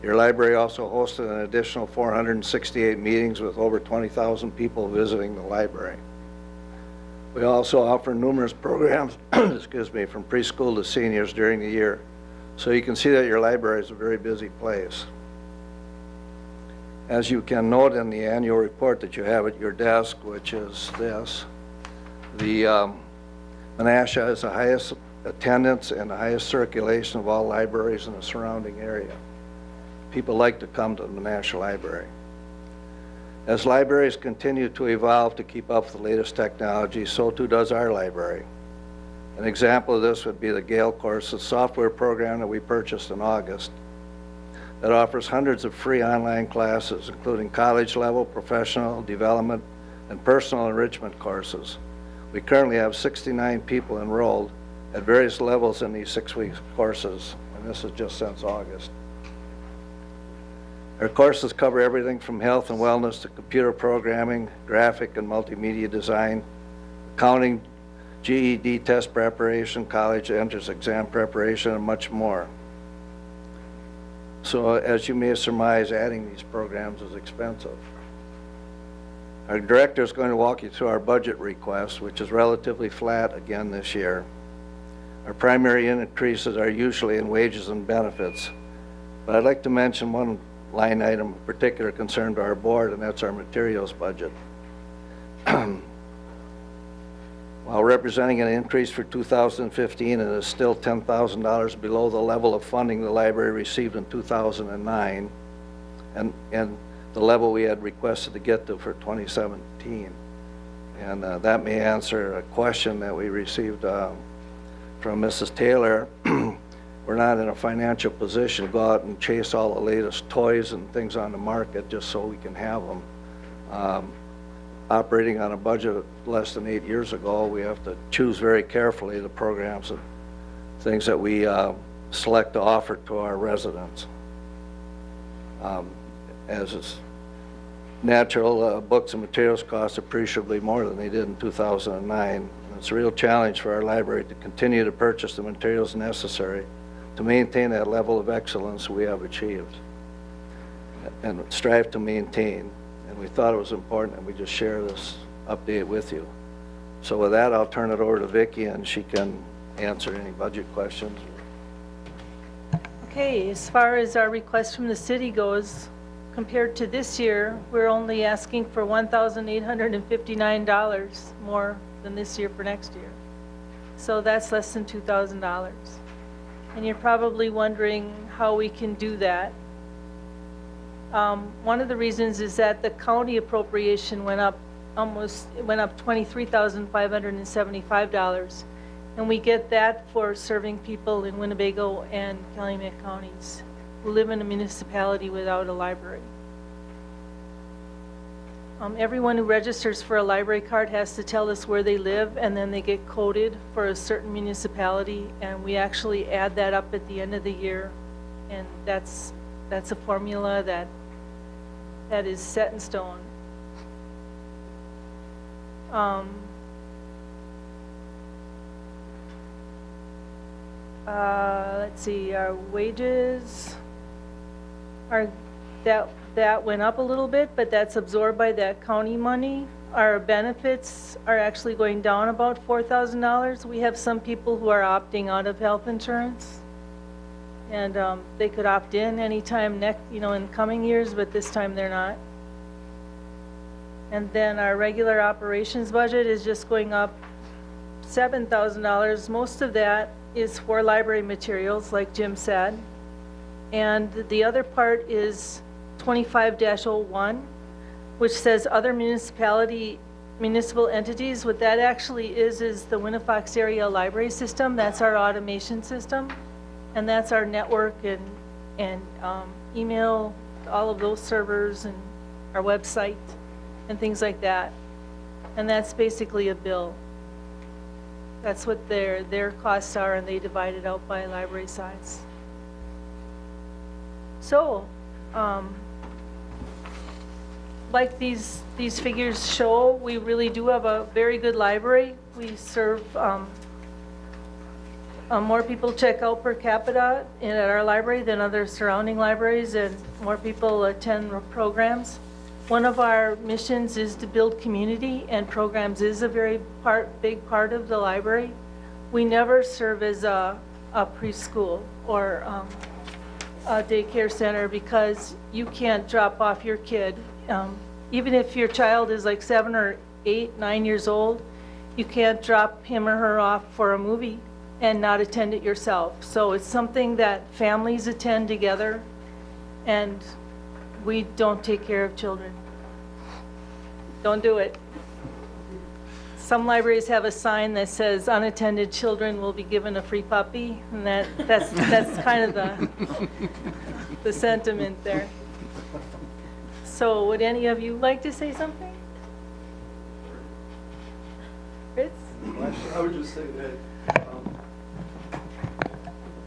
Your library also hosted an additional 468 meetings with over 20,000 people visiting the library. We also offer numerous programs, excuse me, from preschool to seniors during the year. So you can see that your library is a very busy place. As you can note in the annual report that you have at your desk, which is this, the Menasha has the highest attendance and the highest circulation of all libraries in the surrounding area. People like to come to the Menasha Library. As libraries continue to evolve to keep up with the latest technology, so too does our library. An example of this would be the Gale course, a software program that we purchased in August that offers hundreds of free online classes, including college-level, professional development, and personal enrichment courses. We currently have 69 people enrolled at various levels in these 6-week courses, and this is just since August. Our courses cover everything from health and wellness to computer programming, graphic and multimedia design, accounting, GED test preparation, college entrance exam preparation, and much more. So as you may surmise, adding these programs is expensive. Our director is going to walk you through our budget request, which is relatively flat again this year. Our primary increases are usually in wages and benefits, but I'd like to mention one line item of particular concern to our board, and that's our materials budget. While representing an increase for 2015, it is still $10,000 below the level of funding the library received in 2009 and the level we had requested to get to for 2017. And that may answer a question that we received from Mrs. Taylor. We're not in a financial position to go out and chase all the latest toys and things on the market just so we can have them. Operating on a budget less than 8 years ago, we have to choose very carefully the programs and things that we select to offer to our residents. As is natural, books and materials cost appreciably more than they did in 2009. It's a real challenge for our library to continue to purchase the materials necessary to maintain that level of excellence we have achieved and strive to maintain. And we thought it was important that we just share this update with you. So with that, I'll turn it over to Vicki, and she can answer any budget questions. Okay, as far as our request from the city goes, compared to this year, we're only asking for $1,859 more than this year for next year. So that's less than $2,000. And you're probably wondering how we can do that. One of the reasons is that the county appropriation went up $23,575, and we get that for serving people in Winnebago and Calumet counties who live in a municipality without a library. Everyone who registers for a library card has to tell us where they live, and then they get coded for a certain municipality, and we actually add that up at the end of the year, and that's a formula that is set in stone. Let's see, our wages are, that went up a little bit, but that's absorbed by that county money. Our benefits are actually going down about $4,000. We have some people who are opting out of health insurance, and they could opt in anytime in coming years, but this time they're not. And then our regular operations budget is just going up $7,000. Most of that is for library materials, like Jim said. And the other part is 25-01, which says other municipal entities. What that actually is the Winnifox Area Library System. That's our automation system. And that's our network and email, all of those servers, and our website and things like that. And that's basically a bill. That's what their costs are, and they divide it out by library size. So, like these figures show, we really do have a very good library. We serve more people check out per capita at our library than other surrounding libraries, and more people attend programs. One of our missions is to build community, and programs is a very big part of the library. We never serve as a preschool or a daycare center, because you can't drop off your kid. Even if your child is like 7 or 8, 9 years old, you can't drop him or her off for a movie and not attend it yourself. So it's something that families attend together, and we don't take care of children. Don't do it. Some libraries have a sign that says unattended children will be given a free puppy, and that's kind of the sentiment there. So would any of you like to say something? Fritz? I would just say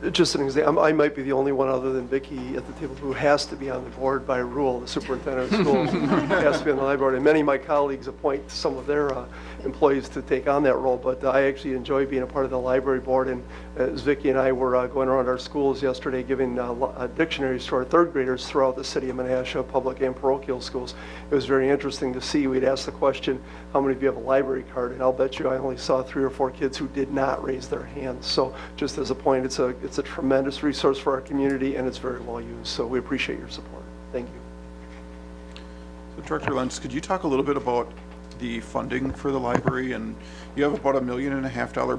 that Just an example, I might be the only one other than Vicki at the table who has to be on the board by rule. The superintendent of schools has to be on the library board, and many of my colleagues appoint some of their employees to take on that role, but I actually enjoy being a part of the library board, and as Vicki and I were going around our schools yesterday giving dictionaries to our third graders throughout the city of Menasha, public and parochial schools, it was very interesting to see. We'd ask the question, how many of you have a library card? And I'll bet you I only saw 3 or 4 kids who did not raise their hands. So just as a point, it's a tremendous resource for our community, and it's very well used. So we appreciate your support. Thank you. So Director Lentz, could you talk a little bit about the funding for the library? And you have about $1.5 million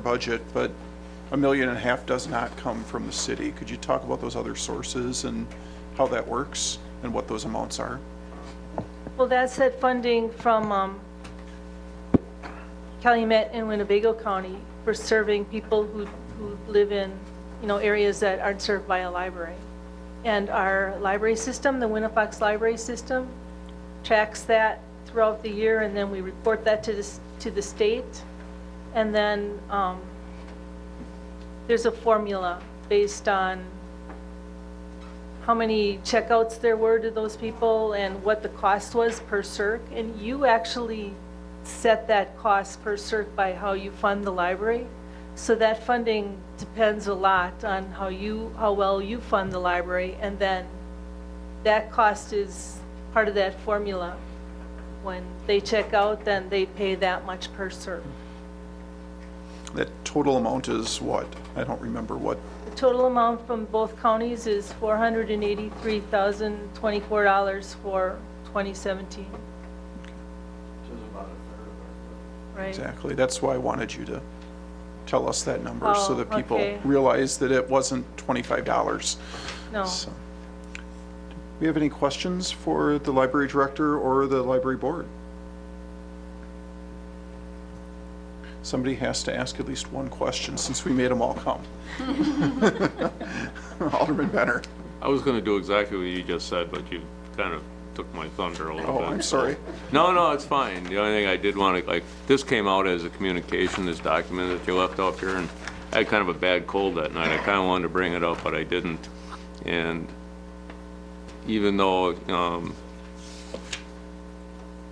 budget, but $1.5 million does not come from the city. Could you talk about those other sources and how that works and what those amounts are? Well, that's that funding from Calumet and Winnebago County for serving people who live in, areas that aren't served by a library. And our library system, the Winnefox library system, tracks that throughout the year, and then we report that to the state. And then there's a formula based on how many checkouts there were to those people and what the cost was per circ. And you actually set that cost per circ by how you fund the library. So that funding depends a lot on how well you fund the library, and then that cost is part of that formula. When they check out, then they pay that much per circ. That total amount is what? I don't remember what. The total amount from both counties is $483,024 for 2017. Right. Exactly. That's why I wanted you to tell us that number so that people okay. realize that it wasn't $25. No. So, do we have any questions for the library director or the library board? Somebody has to ask at least one question since we made them all come. Alderman Benner. I was going to do exactly what you just said, but you kind of took my thunder a little bit. Oh, I'm sorry. No, it's fine. The only thing I did want to, this came out as a communication, this document that you left up here, and I had kind of a bad cold that night. I kind of wanted to bring it up, but I didn't. And even though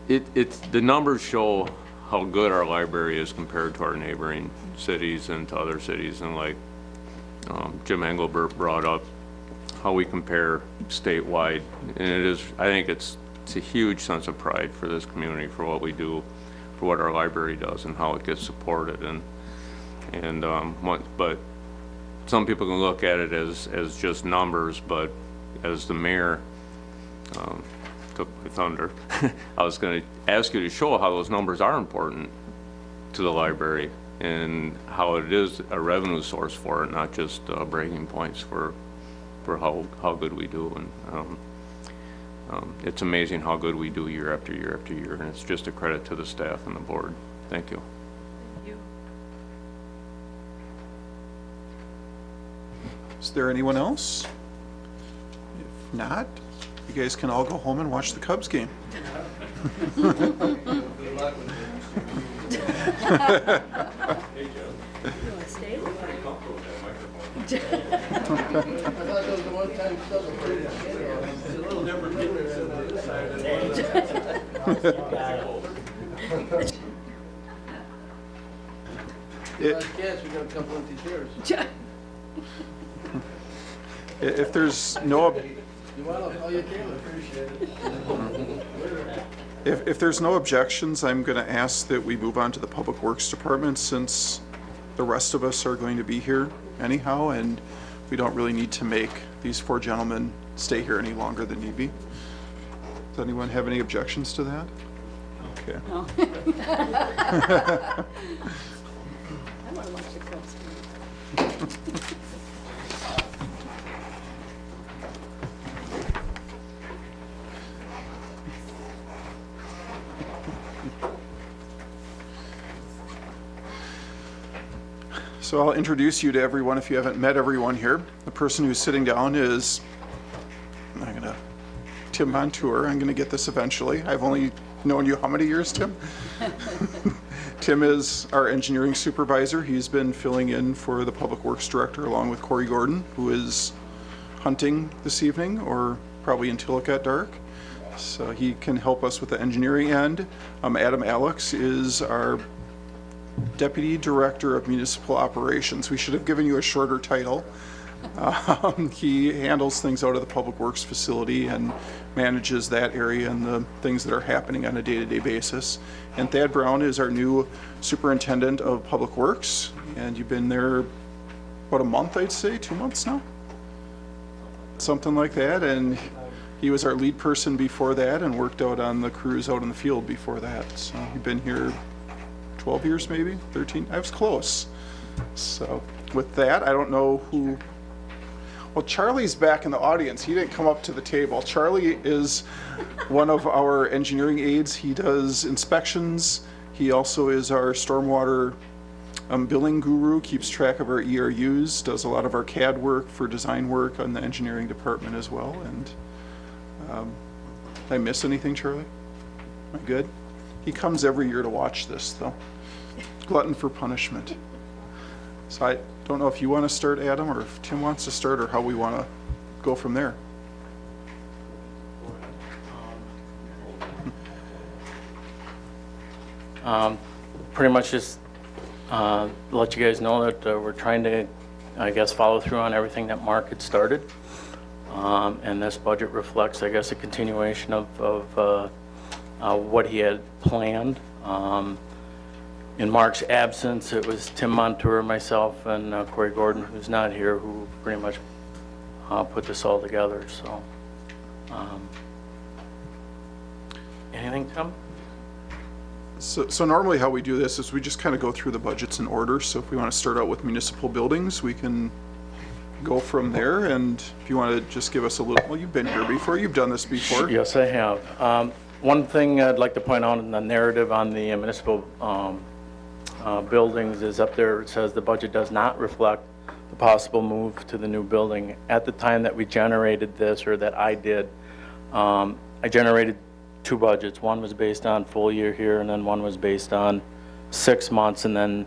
the numbers show how good our library is compared to our neighboring cities and to other cities, and like Jim Engelbert brought up, how we compare statewide, and it is, I think it's a huge sense of pride for this community, for what we do, for what our library does, and how it gets supported, but some people can look at it as just numbers, but as the mayor took my thunder, I was going to ask you to show how those numbers are important to the library and how it is a revenue source for it, not just breaking points for how good we do. And it's amazing how good we do year after year after year, and it's just a credit to the staff and the board. Thank you. Thank you. Is there anyone else? If not, you guys can all go home and watch the Cubs game. If there's no if there's no objections, I'm going to ask that we move on to the Public Works Department, since the rest of us are going to be here anyhow, and we don't really need to make these 4 gentlemen stay here any longer than need be. Does anyone have any objections to that? Okay. No. I want to watch the Cubs game. So I'll introduce you to everyone if you haven't met everyone here. The person who's sitting down is, Tim Montour. I'm going to get this eventually. I've only known you how many years, Tim? Tim is our engineering supervisor. He's been filling in for the Public Works Director along with Corey Gordon, who is hunting this evening or probably until it got dark. So he can help us with the engineering end. Adam Alex is our Deputy Director of Municipal Operations. We should have given you a shorter title. He handles things out of the Public Works facility and manages that area and the things that are happening on a day-to-day basis. And Thad Brown is our new Superintendent of Public Works, and you've been there about a month, I'd say, 2 months now? Something like that, and he was our lead person before that and worked out on the crews out in the field before that. So you've been here 12 years maybe, 13, I was close. So with that, I don't know who, well, Charlie's back in the audience. He didn't come up to the table. Charlie is one of our engineering aides. He does inspections. He also is our stormwater billing guru, keeps track of our ERUs, does a lot of our CAD work for design work on the engineering department as well. And did I miss anything, Charlie? Am I good? He comes every year to watch this, though. Glutton for punishment. So I don't know if you want to start, Adam, or if Tim wants to start, or how we want to go from there. Pretty much just let you guys know that we're trying to, I guess, follow through on everything that Mark had started. And this budget reflects, I guess, a continuation of what he had planned. In Mark's absence, it was Tim Montour, myself, and Corey Gordon, who's not here, who pretty much put this all together. So, anything, Tim? So normally how we do this is we just kind of go through the budgets in order. So if we want to start out with municipal buildings, we can go from there. And if you want to just give us a little, well, you've been here before, you've done this before. Yes, I have. One thing I'd like to point out in the narrative on the municipal buildings is up there, it says the budget does not reflect the possible move to the new building. At the time that we generated this, or that I did, I generated two budgets. One was based on full year here, and then one was based on 6 months. And then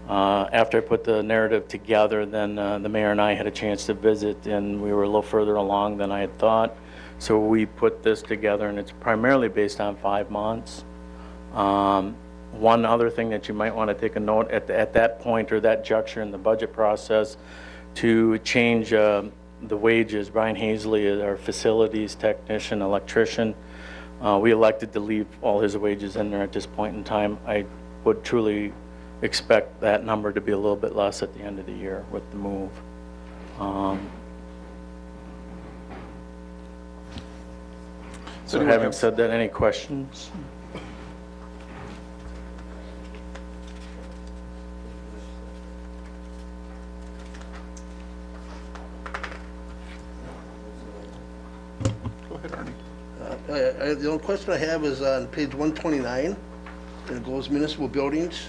after I put the narrative together, then the mayor and I had a chance to visit, and we were a little further along than I had thought. So we put this together, and it's primarily based on 5 months. One other thing that you might want to take a note at that point, or that juncture in the budget process, to change the wages. Brian Hazley is our facilities technician, electrician. We elected to leave all his wages in there at this point in time. I would truly expect that number to be a little bit less at the end of the year with the move. So having said that, any questions? Go ahead, Arnie. The only question I have is on page 129, and it goes municipal buildings,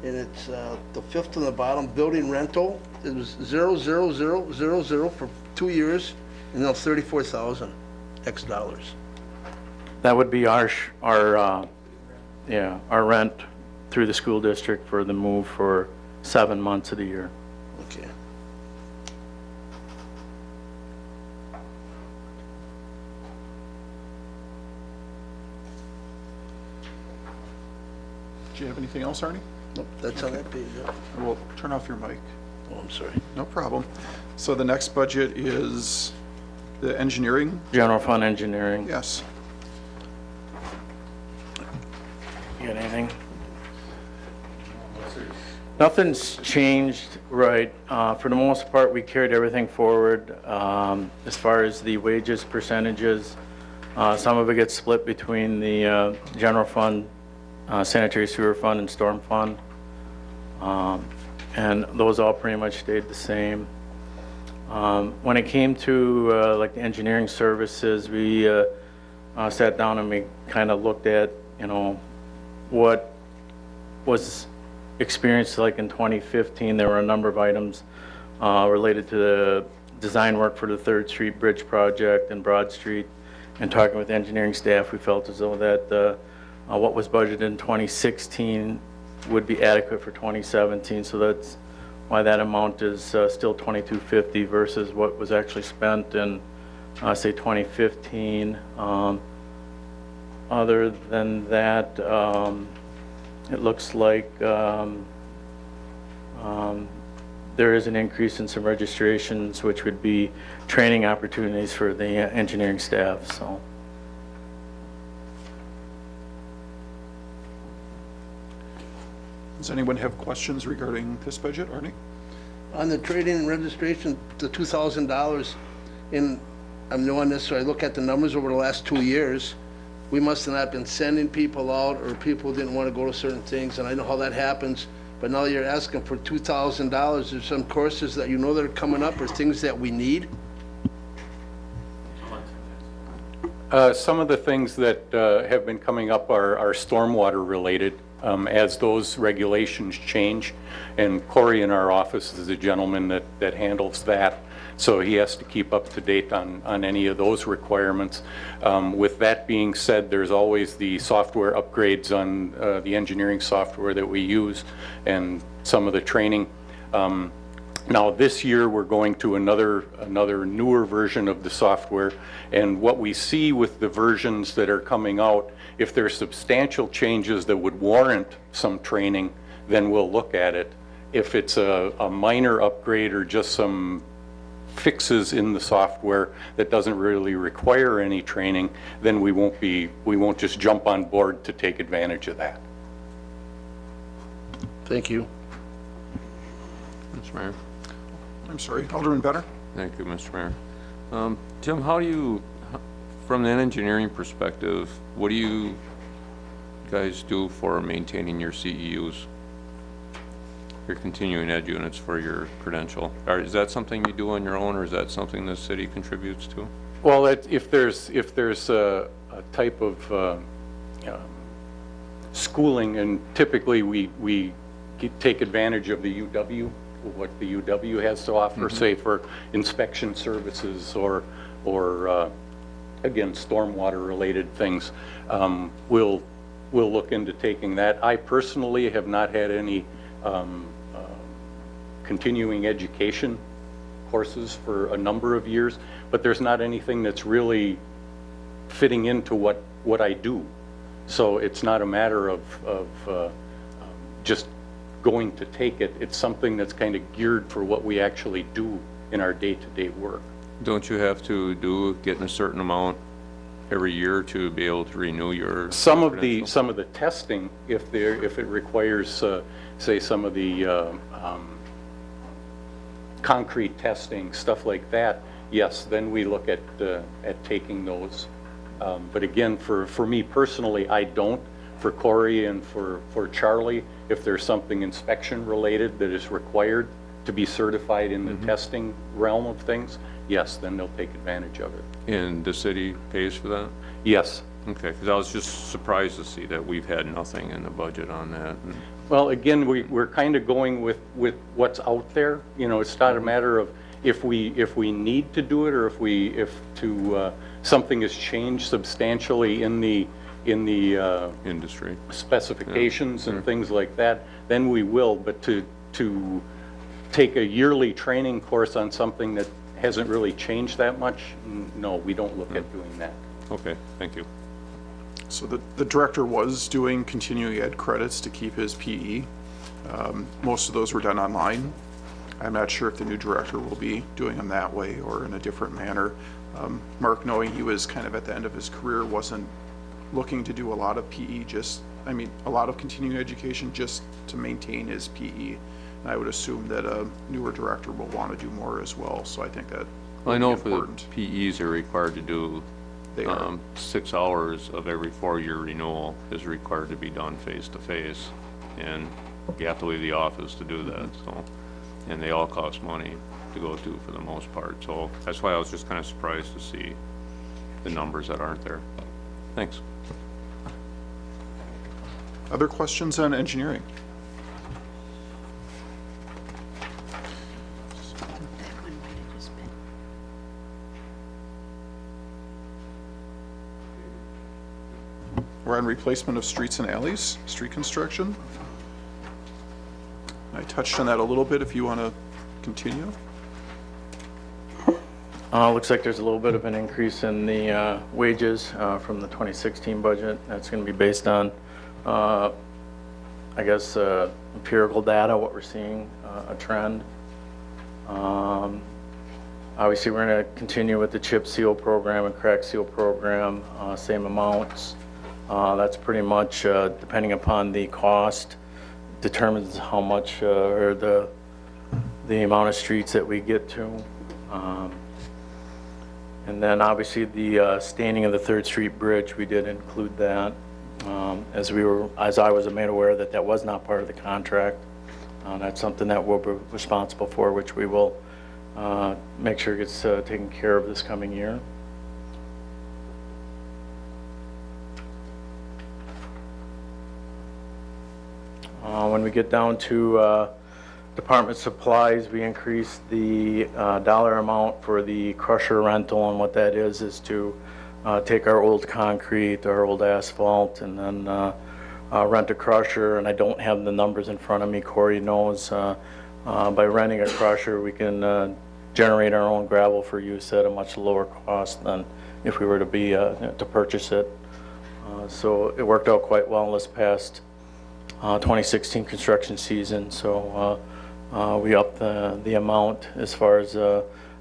and it's the fifth from the bottom, building rental. It was 00000 for 2 years, and now 34,000 X dollars. That would be our rent through the school district for the move for 7 months of the year. Okay. Do you have anything else, Arnie? Nope, that's on that page. Yeah. Well, turn off your mic. Oh, I'm sorry. No problem. So the next budget is the engineering? General fund engineering. Yes. You got anything? Nothing's changed, right? For the most part, we carried everything forward. As far as the wages percentages, some of it gets split between the general fund, sanitary sewer fund, and storm fund. And those all pretty much stayed the same. When it came to like the engineering services, we sat down and we kind of looked at, what was experienced like in 2015. There were a number of items related to the design work for the 3rd Street Bridge project and Broad Street. And talking with engineering staff, we felt as though that what was budgeted in 2016 would be adequate for 2017, so that's why that amount is still 2250 versus what was actually spent in, say, 2015. Other than that, it looks like there is an increase in some registrations, which would be training opportunities for the engineering staff, so. Does anyone have questions regarding this budget? Arnie? On the trade-in and registration, the $2,000, and I'm new on this, so I look at the numbers over the last 2 years, we must have not been sending people out, or people didn't want to go to certain things, and I know how that happens, but now you're asking for $2,000. There's some courses that you know that are coming up, or things that we need? Some of the things that have been coming up are stormwater related as those regulations change. And Corey in our office is a gentleman that handles that. So he has to keep up to date on any of those requirements. With that being said, there's always the software upgrades on the engineering software that we use and some of the training. Now this year we're going to another newer version of the software, and what we see with the versions that are coming out, if there are substantial changes that would warrant some training, then we'll look at it. If it's a minor upgrade or just some fixes in the software that doesn't really require any training, then we won't just jump on board to take advantage of that. Thank you. Mr. Mayor. I'm sorry, Alderman Benner? Thank you, Mr. Mayor. Tim, how do you, from an engineering perspective, what do you guys do for maintaining your CEUs? Your continuing ed units for your credential? Is that something you do on your own, or is that something the city contributes to? Well, if there's a type of schooling, and typically we take advantage of the UW, what the UW has to offer, say for inspection services or again, stormwater related things, we'll look into taking that. I personally have not had any continuing education courses for a number of years, but there's not anything that's really fitting into what I do. So it's not a matter of just going to take it. It's something that's kind of geared for what we actually do in our day-to-day work. Don't you have to get a certain amount every year to be able to renew your Some of credential? the testing, if it requires, say, some of the concrete testing, stuff like that, yes, then we look at taking those. But again, for me personally, I don't. For Corey and for Charlie, if there's something inspection related that is required to be certified in the testing realm of things, yes, then they'll take advantage of it. And the city pays for that? Yes. Okay, because I was just surprised to see that we've had nothing in the budget on that. Well, again, we're kind of going with what's out there. You know, it's not a matter of if we need to do it, or if something has changed substantially in the Industry. specifications and things like that, then we will. But to take a yearly training course on something that hasn't really changed that much, no, we don't look at doing that. Okay, thank you. So the director was doing continuing ed credits to keep his PE. Most of those were done online. I'm not sure if the new director will be doing them that way or in a different manner. Mark, knowing he was kind of at the end of his career, wasn't looking to do a lot of PE, a lot of continuing education just to maintain his PE. And I would assume that a newer director will want to do more as well, so I think that Well, I know for important. the PEs are required to do They are. 6 hours of every 4-year renewal is required to be done face-to-face, and you have to leave the office to do that, so, and they all cost money to go to for the most part, so that's why I was just kind of surprised to see the numbers that aren't there. Thanks. Other questions on engineering? We're on replacement of streets and alleys, street construction. touched on that a little bit, if you want to continue. Looks like there's a little bit of an increase in the wages from the 2016 budget. That's going to be based on, I guess, empirical data, what we're seeing, a trend. Obviously, we're going to continue with the chip seal program and crack seal program, same amounts. That's pretty much, depending upon the cost, determines how much, or the amount of streets that we get to. And then obviously the staining of the 3rd Street Bridge, we did include that, as I was made aware that was not part of the contract. That's something that we'll be responsible for, which we will make sure gets taken care of this coming year. When we get down to department supplies, we increased the dollar amount for the crusher rental, and what that is to take our old concrete, our old asphalt, and then rent a crusher. And I don't have the numbers in front of me. Corey knows. By renting a crusher, we can generate our own gravel for use at a much lower cost than if we were to purchase it. So it worked out quite well this past 2016 construction season. So we upped the amount as far as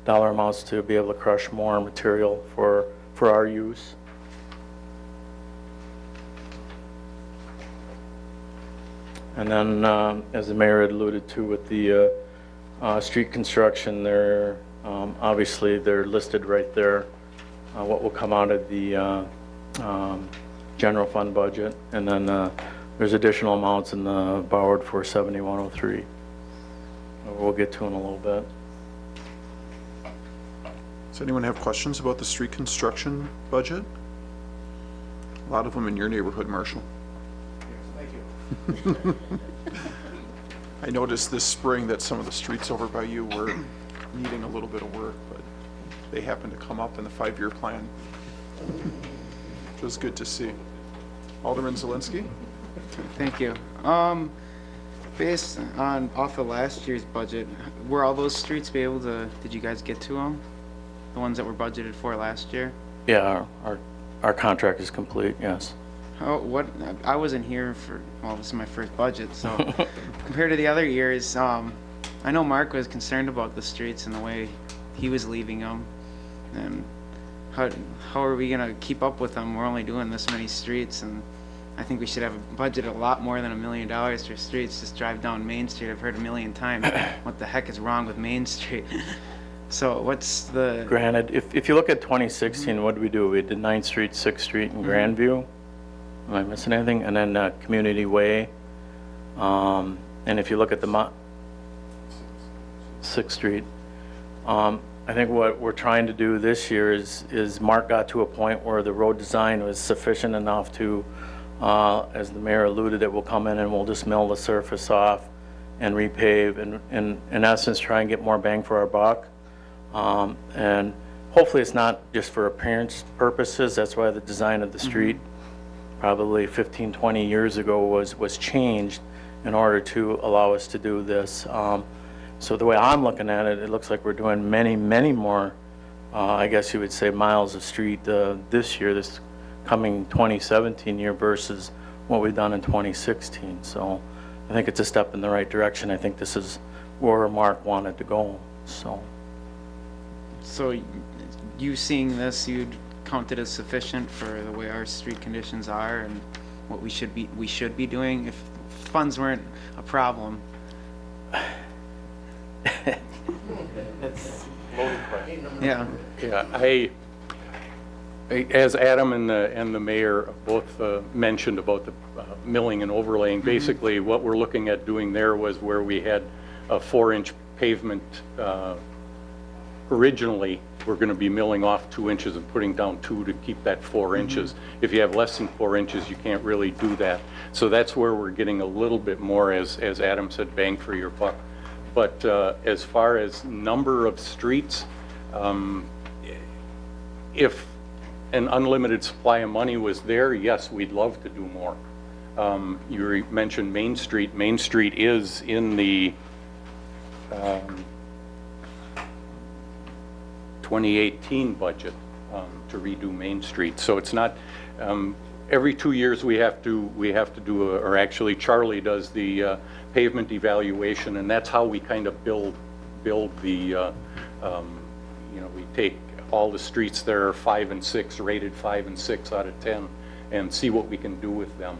dollar amounts to be able to crush more material for our use. And then, as the mayor had alluded to with the street construction, obviously they're listed right there, what will come out of the general fund budget. And then there's additional amounts in the borrowed for 7103. We'll get to in a little bit. Does anyone have questions about the street construction budget? A lot of them in your neighborhood, Marshall. Thank you. I noticed this spring that some of the streets over by you were needing a little bit of work, but they happened to come up in the 5-year plan, which was good to see. Alderman Zelinski? Thank you. Based on off of last year's budget, were all those streets be able to, did you guys get to them? The ones that were budgeted for last year? Yeah, our contract is complete, yes. I wasn't here well, this is my first budget, so compared to the other years, I know Mark was concerned about the streets and the way he was leaving them. And how are we going to keep up with them? We're only doing this many streets, and I think we should have a budget a lot more than $1 million for streets. Just drive down Main Street. I've heard 1,000,000 times, what the heck is wrong with Main Street? So what's the... Granted, if you look at 2016, what did we do? We did 9th Street, 6th Street, and Grandview. Am I missing anything? And then Community Way. And if you look at the 6th Street, I think what we're trying to do this year is Mark got to a point where the road design was sufficient enough to, as the mayor alluded, that we'll come in and we'll just mill the surface off and repave, and in essence try and get more bang for our buck. And hopefully it's not just for appearance purposes. That's why the design of the street probably 15, 20 years ago was changed in order to allow us to do this. So the way I'm looking at it, it looks like we're doing many, many more, I guess you would say, miles of street this year, this coming 2017 year versus what we've done in 2016. So I think it's a step in the right direction. I think this is where Mark wanted to go. So you seeing this, you'd count it as sufficient for the way our street conditions are and what we should be doing if funds weren't a problem? it's loaded question. Yeah. Yeah, as Adam and the mayor both mentioned about the milling and overlaying, basically what we're looking at doing there was where we had a 4-inch pavement. Originally, we're going to be milling off 2 inches and putting down 2 to keep that 4 inches. If you have less than 4 inches, you can't really do that. So that's where we're getting a little bit more, as Adam said, bang for your buck. But as far as number of streets, if an unlimited supply of money was there, yes, we'd love to do more. mentioned Main Street. Main Street is in the 2018 budget to redo Main Street. So it's not, every 2 years we have to do, or actually Charlie does the pavement evaluation, and that's how we kind of build the, we take all the streets that are 5 and 6, rated 5 and 6 out of 10, and see what we can do with them.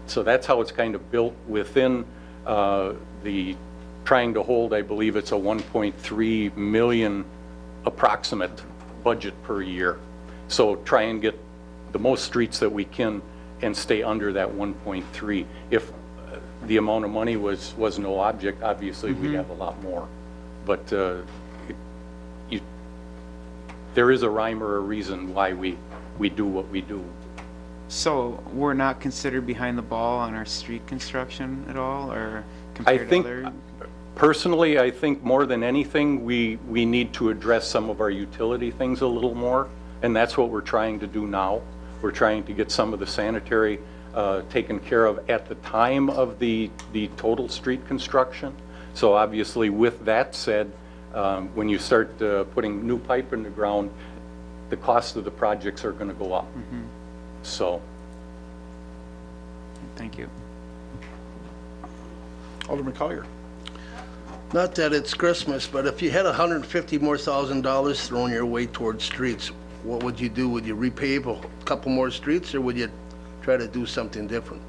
So that's how it's kind of built within the trying to hold, I believe it's a 1.3 million approximate budget per year. So try and get the most streets that we can and stay under that 1.3. If the amount of money was no object, obviously we'd have a lot more. But there is a rhyme or a reason why we do what we do. So we're not considered behind the ball on our street construction at all, or compared to other? Personally, I think more than anything, we need to address some of our utility things a little more, and that's what we're trying to do now. We're trying to get some of the sanitary taken care of at the time of the total street construction. So obviously, with that said, when you start putting new pipe in the ground, the cost of the projects are going to go up. Mm-hmm. So. Thank you. Alderman Collier. Not that it's Christmas, but if you had $150,000 more thrown your way towards streets, what would you do? Would you repave a couple more streets, or would you try to do something different?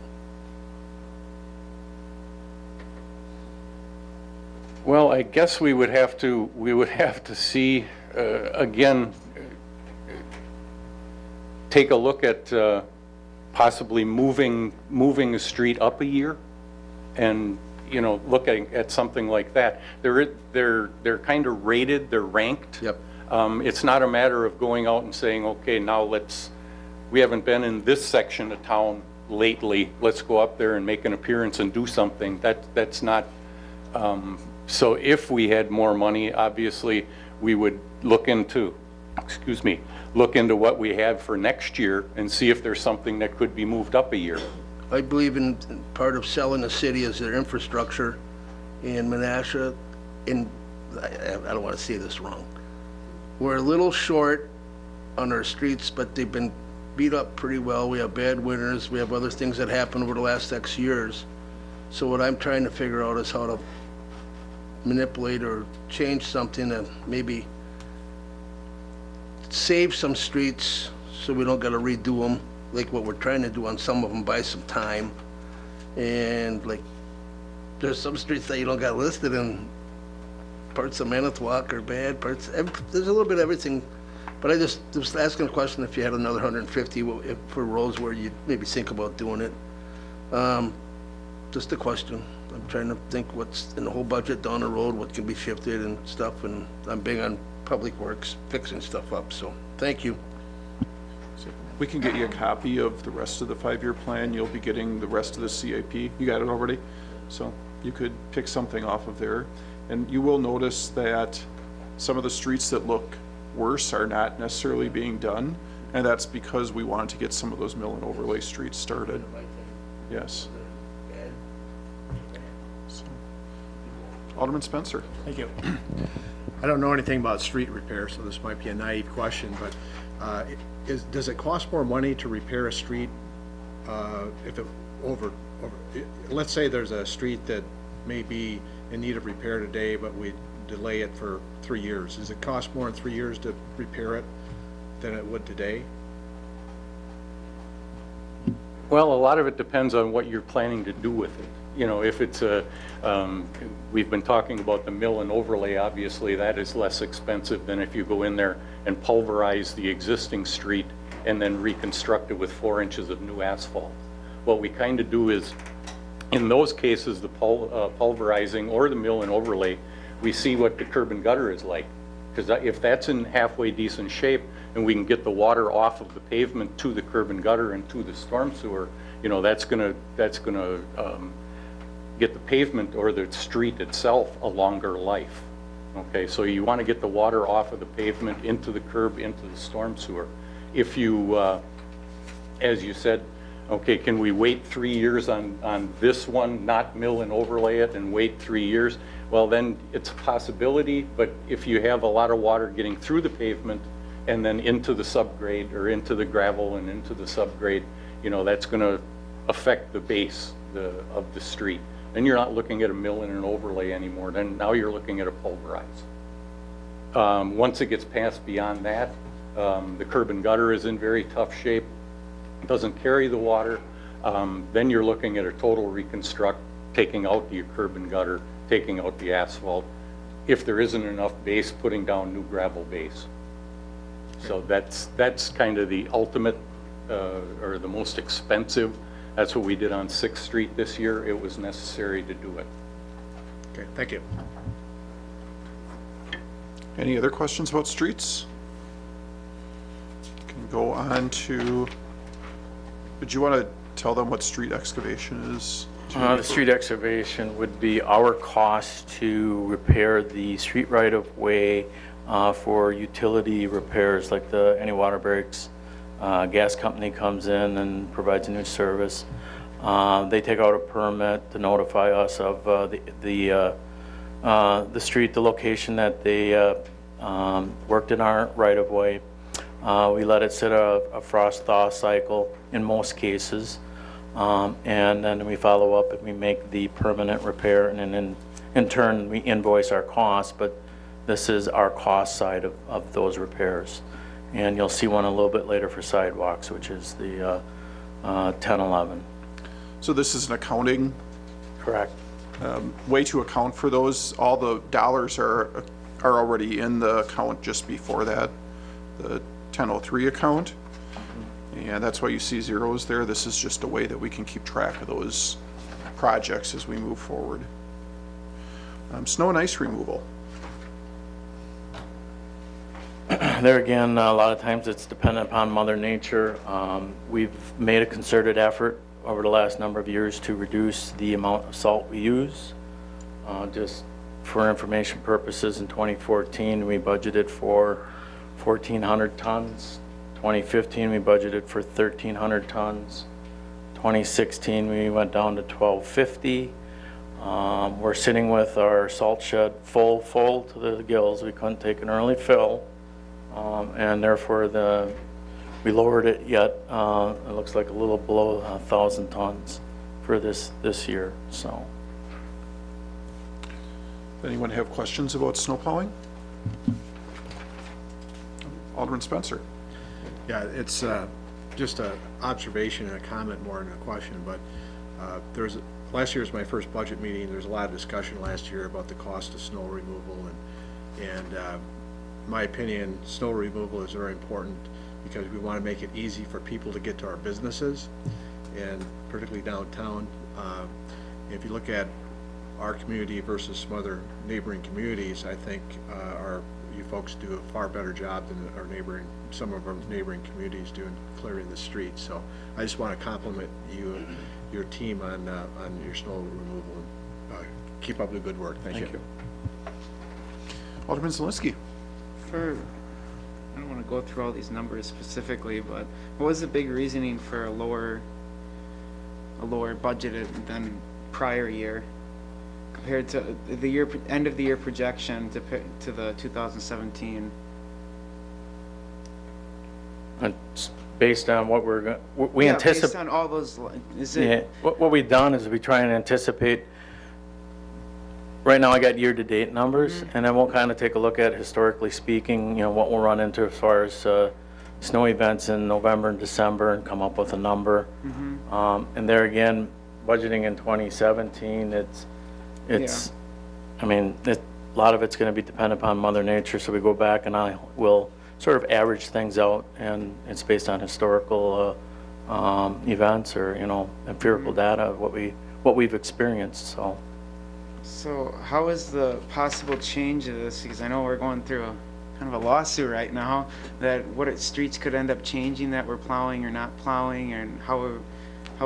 Well, I guess we would have to see, again, take a look at possibly moving a street up a year, and looking at something like that. They're kind of rated, they're ranked. Yep. It's not a matter of going out and saying, okay, now we haven't been in this section of town lately, let's go up there and make an appearance and do something. That's not, so if we had more money, obviously, we would look into what we have for next year and see if there's something that could be moved up a year. I believe in part of selling the city is their infrastructure in Menasha. I don't want to say this wrong. We're a little short on our streets, but they've been beat up pretty well. We have bad winters. We have other things that happened over the last X years. So what I'm trying to figure out is how to manipulate or change something and maybe save some streets so we don't got to redo them, like what we're trying to do on some of them, buy some time. And like, there's some streets that you don't got listed in. Parts of Manitowoc are bad, there's a little bit of everything. But I just was asking a question, if you had another 150 for roads where you'd maybe think about doing it. Just a question. I'm trying to think what's in the whole budget down the road, what can be shifted and stuff, and I'm big on public works, fixing stuff up, so thank you. We can get you a copy of the rest of the 5-year plan. You'll be getting the rest of the CIP. You got it already? So you could pick something off of there. And you will notice that some of the streets that look worse are not necessarily being done. And that's because we wanted to get some of those mill and overlay streets started. Yes. So. Alderman Spencer. Thank you. I don't know anything about street repair, so this might be a naive question, but does it cost more money to repair a street if it let's say there's a street that may be in need of repair today, but we delay it for 3 years. Does it cost more in 3 years to repair it than it would today? Well, a lot of it depends on what you're planning to do with it. If it's we've been talking about the mill and overlay, obviously that is less expensive than if you go in there and pulverize the existing street and then reconstruct it with 4 inches of new asphalt. What we kind of do is, in those cases, the pulverizing or the mill and overlay, we see what the curb and gutter is like. Because if that's in halfway decent shape and we can get the water off of the pavement to the curb and gutter and to the storm sewer, that's gonna get the pavement or the street itself a longer life. Okay, so you want to get the water off of the pavement into the curb, into the storm sewer. If you, as you said, Okay, can we wait 3 years on this one, not mill and overlay it, and wait 3 years? Well, then it's a possibility, but if you have a lot of water getting through the pavement and then into the subgrade or into the gravel and into the subgrade, that's going to affect the base of the street. Then you're not looking at a mill and an overlay anymore. Then now you're looking at a pulverize. Once it gets past beyond that, the curb and gutter is in very tough shape. It doesn't carry the water. Then you're looking at a total reconstruct, taking out the curb and gutter, taking out the asphalt. If there isn't enough base, putting down new gravel base. So that's kind of the ultimate or the most expensive. That's what we did on 6th Street this year. It was necessary to do it. Okay, thank you. Any other questions about streets? Can go on to, did you want to tell them what street excavation is? The street excavation would be our cost to repair the street right-of-way for utility repairs, like any water breaks. Gas company comes in and provides a new service. They take out a permit to notify us of the street, the location that they worked in our right-of-way. We let it sit a frost thaw cycle in most cases, and then we follow up and we make the permanent repair, and then in turn we invoice our costs, but this is our cost side of those repairs. And you'll see one a little bit later for sidewalks, which is the 1011. So this is an accounting Correct. way to account for those. All the dollars are already in the account just before that, the 1003 account. And that's why you see zeros there. This is just a way that we can keep track of those projects as we move forward. Snow and ice removal. There again, a lot of times it's dependent upon Mother Nature. We've made a concerted effort over the last number of years to reduce the amount of salt we use. Just for information purposes, in 2014 we budgeted for 1,400 tons. 2015 we budgeted for 1,300 tons. 2016 we went down to 1,250. We're sitting with our salt shed full to the gills. We couldn't take an early fill. And therefore we lowered it yet. It looks like a little below 1,000 tons for this year. So, Anyone have questions about snow plowing? Alderman Spencer. Yeah, it's just an observation and a comment more than a question, but last year was my first budget meeting. There was a lot of discussion last year about the cost of snow removal, and in my opinion, snow removal is very important because we want to make it easy for people to get to our businesses, and particularly downtown. If you look at our community versus some other neighboring communities, I think you folks do a far better job than some of our neighboring communities do in clearing the streets. So I just want to compliment you and your team on your snow removal, and keep up the good work. Thank you. Alderman Zelinski. I don't want to go through all these numbers specifically, but what was the big reasoning for a lower budget than prior year compared to the end of the year projection to the 2017? it's based on what we anticipate. Based on all those, is it? Yeah, what we've done is we try and anticipate. Right now I got year-to-date numbers, and then we'll kind of take a look at, historically speaking, what we'll run into as far as snow events in November and December, and come up with a number. And there again, budgeting in 2017, it's I mean, a lot of it's going to be dependent upon Mother Nature, so we go back and I will sort of average things out, and it's based on historical events or empirical data of what we've experienced. So how is the possible change of this? Because I know we're going through kind of a lawsuit right now, that what streets could end up changing that we're plowing or not plowing, and how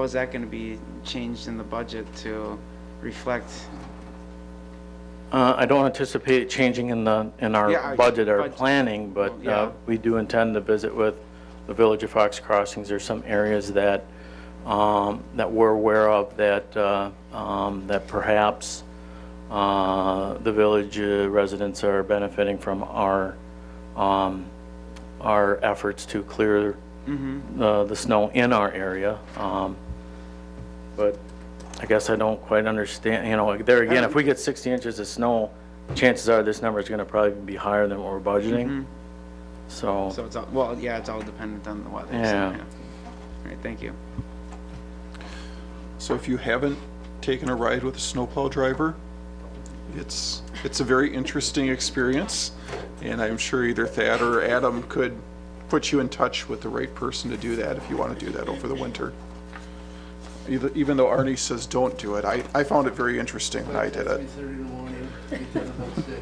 is that going to be changed in the budget to reflect? I don't anticipate it changing in our budget or planning, but we do intend to visit with the Village of Fox Crossings. There's some areas that that we're aware of that, that perhaps the village residents are benefiting from our efforts to clear the snow in our area. But I guess I don't quite understand, you know, there again, if we get 60 inches of snow, chances are this number is going to probably be higher than what we're budgeting. So, So it's all, well, yeah, it's all dependent on the weather. so, Yeah. All right, thank you. So if you haven't taken a ride with a snowplow driver, it's a very interesting experience, and I'm sure either Thad or Adam could put you in touch with the right person to do that if you want to do that over the winter. Even though Arnie says don't do it, I found it very interesting when I did it. 3:30 in the morning, we done about 6.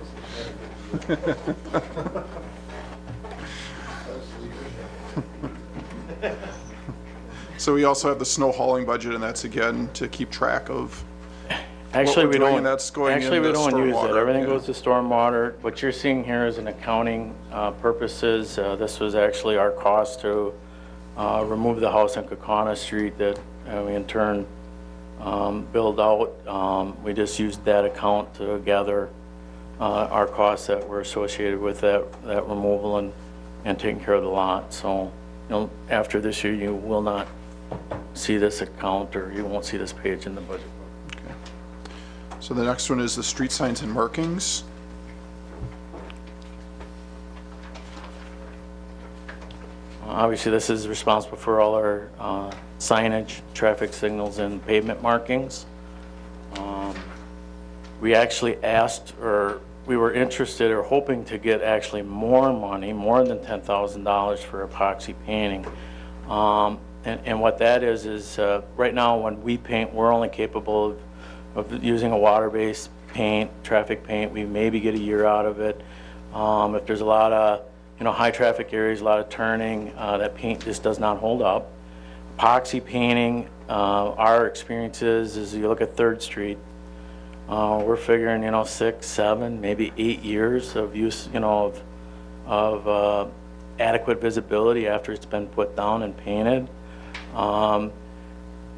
So we also have the snow hauling budget, and that's again to keep track of actually, we're we doing, don't, and that's going actually, we into don't use it. stormwater, Everything yeah. goes to stormwater. What you're seeing here is an accounting purposes. This was actually our cost to remove the house on Kokana Street that we in turn billed out. We just used that account to gather our costs that were associated with that removal and taking care of the lot. So, you know, after this year, you will not see this account, or you won't see this page in the budget book. Okay. So the next one is the street signs and markings. Obviously, this is responsible for all our signage, traffic signals, and pavement markings. We actually asked, or we were interested or hoping to get actually more money, more than $10,000 for epoxy painting. And what that is right now when we paint, we're only capable of using a water-based paint, traffic paint. We maybe get a year out of it. If there's a lot of, you know, high traffic areas, a lot of turning, that paint just does not hold up. Epoxy painting, our experience is you look at 3rd Street, we're figuring, you know, 6, 7, maybe 8 years of use, you know, of adequate visibility after it's been put down and painted.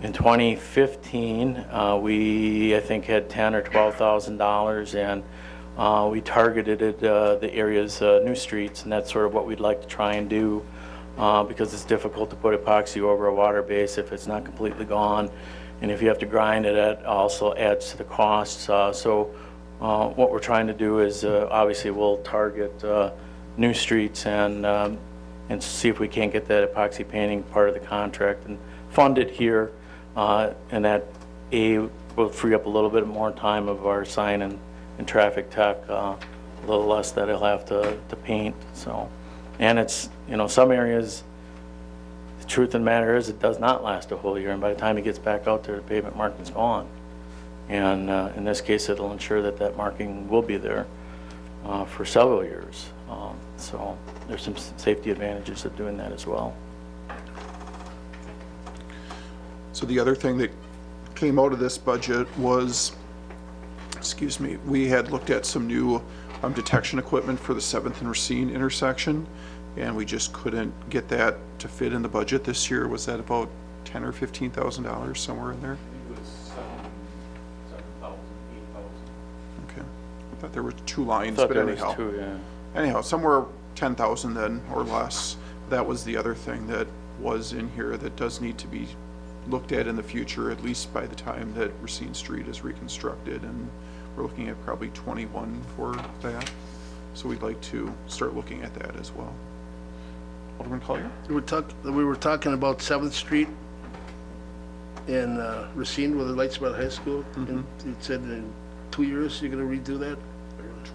In 2015, we, I think, had $10,000 or $12,000, and we targeted it, the areas, new streets, and that's sort of what we'd like to try and do, because it's difficult to put epoxy over a water base if it's not completely gone, and if you have to grind it, it also adds to the costs. So what we're trying to do is, obviously, we'll target new streets and see if we can't get that epoxy painting part of the contract and fund it here, and that will free up a little bit more time of our sign and traffic tech, a little less that he'll have to paint. So, and it's, you know, some areas, the truth of the matter is it does not last a whole year, and by the time he gets back out there, the pavement marking's gone. And in this case, it'll ensure that that marking will be there for several years. So there's some safety advantages of doing that as well. So the other thing that came out of this budget was, excuse me, we had looked at some new detection equipment for the 7th and Racine intersection, and we just couldn't get that to fit in the budget this year. Was that about $10,000 or $15,000, somewhere in there? It was 7,000, 8,000. Okay. I thought there were 2 lines, Thought but there was anyhow. 2, yeah. Anyhow, somewhere 10,000 then, or less. That was the other thing that was in here that does need to be looked at in the future, at least by the time that Racine Street is reconstructed, and we're looking at probably 21 for that. So we'd like to start looking at that as well. Alderman Collier? We were talking about 7th Street in Racine, where the lights by the high school. And it said in 2 years you're going to redo that?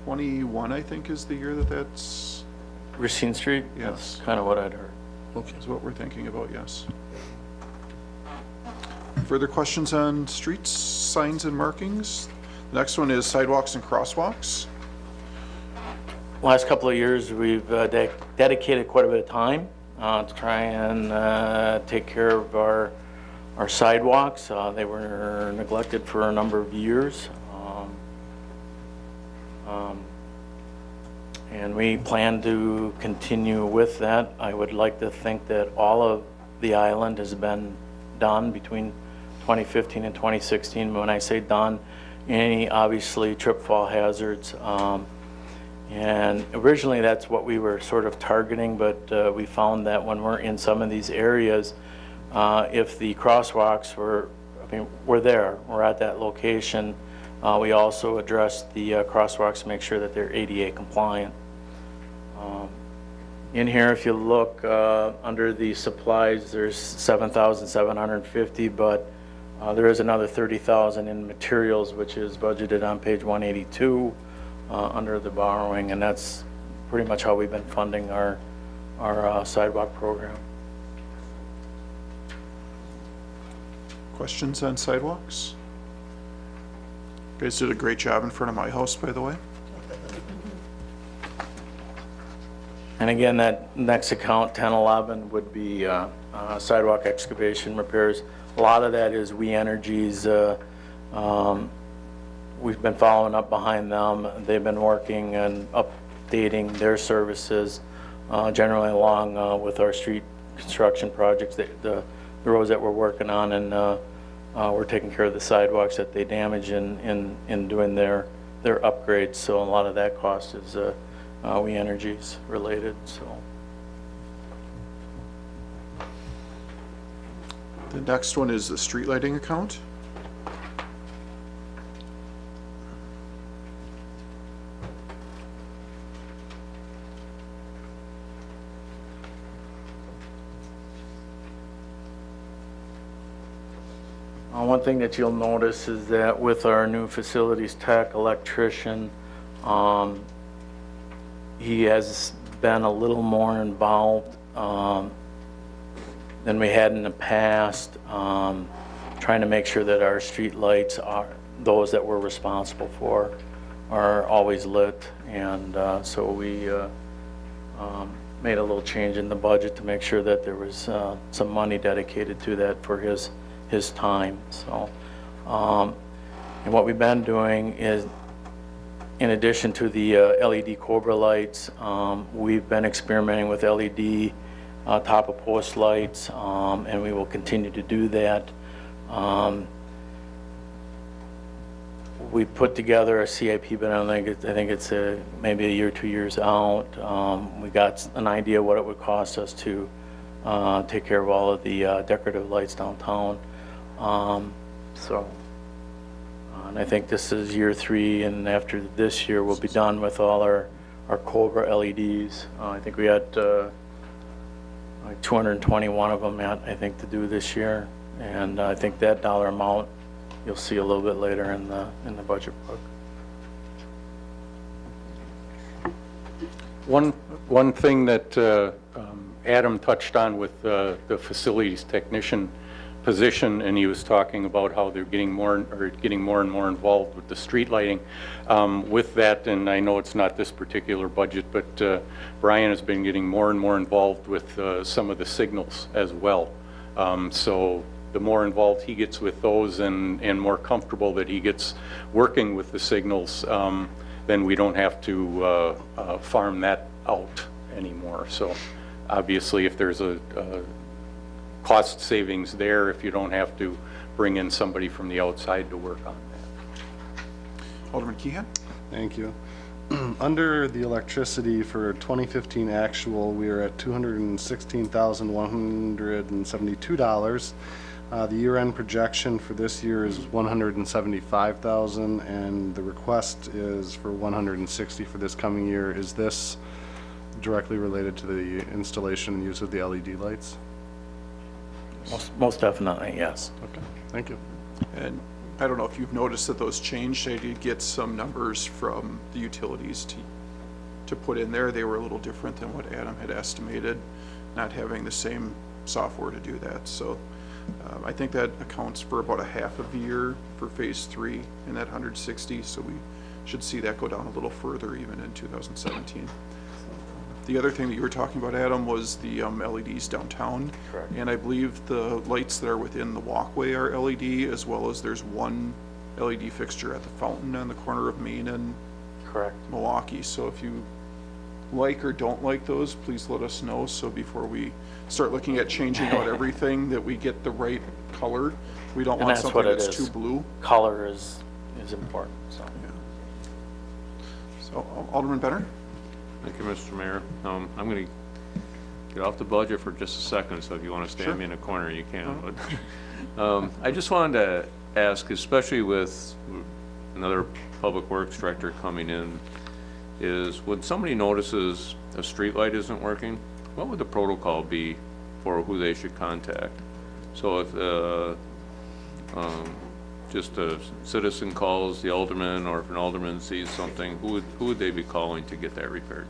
21, I think, is the year that's, Racine Street? Yes. That's kind of what I'd heard. Okay. is what we're thinking about, yes. Further questions on streets, signs, and markings? The next one is sidewalks and crosswalks. Last couple of years, we've dedicated quite a bit of time to try and take care of our sidewalks. They were neglected for a number of years. And we plan to continue with that. I would like to think that all of the island has been done between 2015 and 2016. When I say done, any obviously trip fall hazards. And originally that's what we were sort of targeting, but we found that when we're in some of these areas, if the crosswalks were there, we're at that location, we also addressed the crosswalks to make sure that they're ADA compliant. In here, if you look under the supplies, there's 7,750, but there is another 30,000 in materials, which is budgeted on page 182 under the borrowing, and that's pretty much how we've been funding our sidewalk program. Questions on sidewalks? You guys did a great job in front of my house, by the way. And again, that next account, 1011, would be sidewalk excavation repairs. A lot of that is We Energies. We've been following up behind them. They've been working and updating their services generally along with our street construction projects, the roads that we're working on, and we're taking care of the sidewalks that they damage in doing their upgrades. So a lot of that cost is We Energies related. So the next one is the street lighting account. one thing that you'll notice is that with our new facilities tech electrician, he has been a little more involved than we had in the past, trying to make sure that our street lights are, those that we're responsible for, are always lit. And so we made a little change in the budget to make sure that there was some money dedicated to that for his time. So, and what we've been doing is, in addition to the LED Cobra lights, we've been experimenting with LED top of post lights, and we will continue to do that. We put together a CIP, but I think it's maybe a year, 2 years out. We got an idea what it would cost us to take care of all of the decorative lights downtown. And I think this is year 3, and after this year we'll be done with all our Cobra LEDs. I think we had like 221 of them I think to do this year, and I think that dollar amount you'll see a little bit later in the budget book. One thing that Adam touched on with the facilities technician position, and he was talking about how they're getting more and more involved with the street lighting. With that, and I know it's not this particular budget, but Brian has been getting more and more involved with some of the signals as well. So the more involved he gets with those and more comfortable that he gets working with the signals, then we don't have to farm that out anymore. So obviously if there's a cost savings there, if you don't have to bring in somebody from the outside to work on that. Alderman Keehan? Thank you. Under the electricity for 2015 actual, we are at $216,172. The year-end projection for this year is $175,000, and the request is for $160 for this coming year. Is this directly related to the installation and use of the LED lights? Most definitely, yes. Okay, thank you. And I don't know if you've noticed that those changed. I did get some numbers from the utilities to put in there. They were a little different than what Adam had estimated, not having the same software to do that. So I think that accounts for about a half of the year for phase 3 in that 160. So we should see that go down a little further even in 2017. The other thing that you were talking about, Adam, was the LEDs downtown. Correct. And I believe the lights that are within the walkway are LED, as well as there's one LED fixture at the fountain on the corner of Main and Correct. Milwaukee. So if you like or don't like those, please let us know. So before we start looking at changing out everything, that we get the right color. We don't And want that's something what it that's is. too blue. Color is important, so. So Alderman Benner? Thank you, Mr. Mayor. I'm going to get off the budget for just a second, so if you want to stand me in a corner, you can. But I just wanted to ask, especially with another Public Works Director coming in, is when somebody notices a street light isn't working, what would the protocol be for who they should contact? So if just a citizen calls the alderman, or if an alderman sees something, who would they be calling to get that repaired?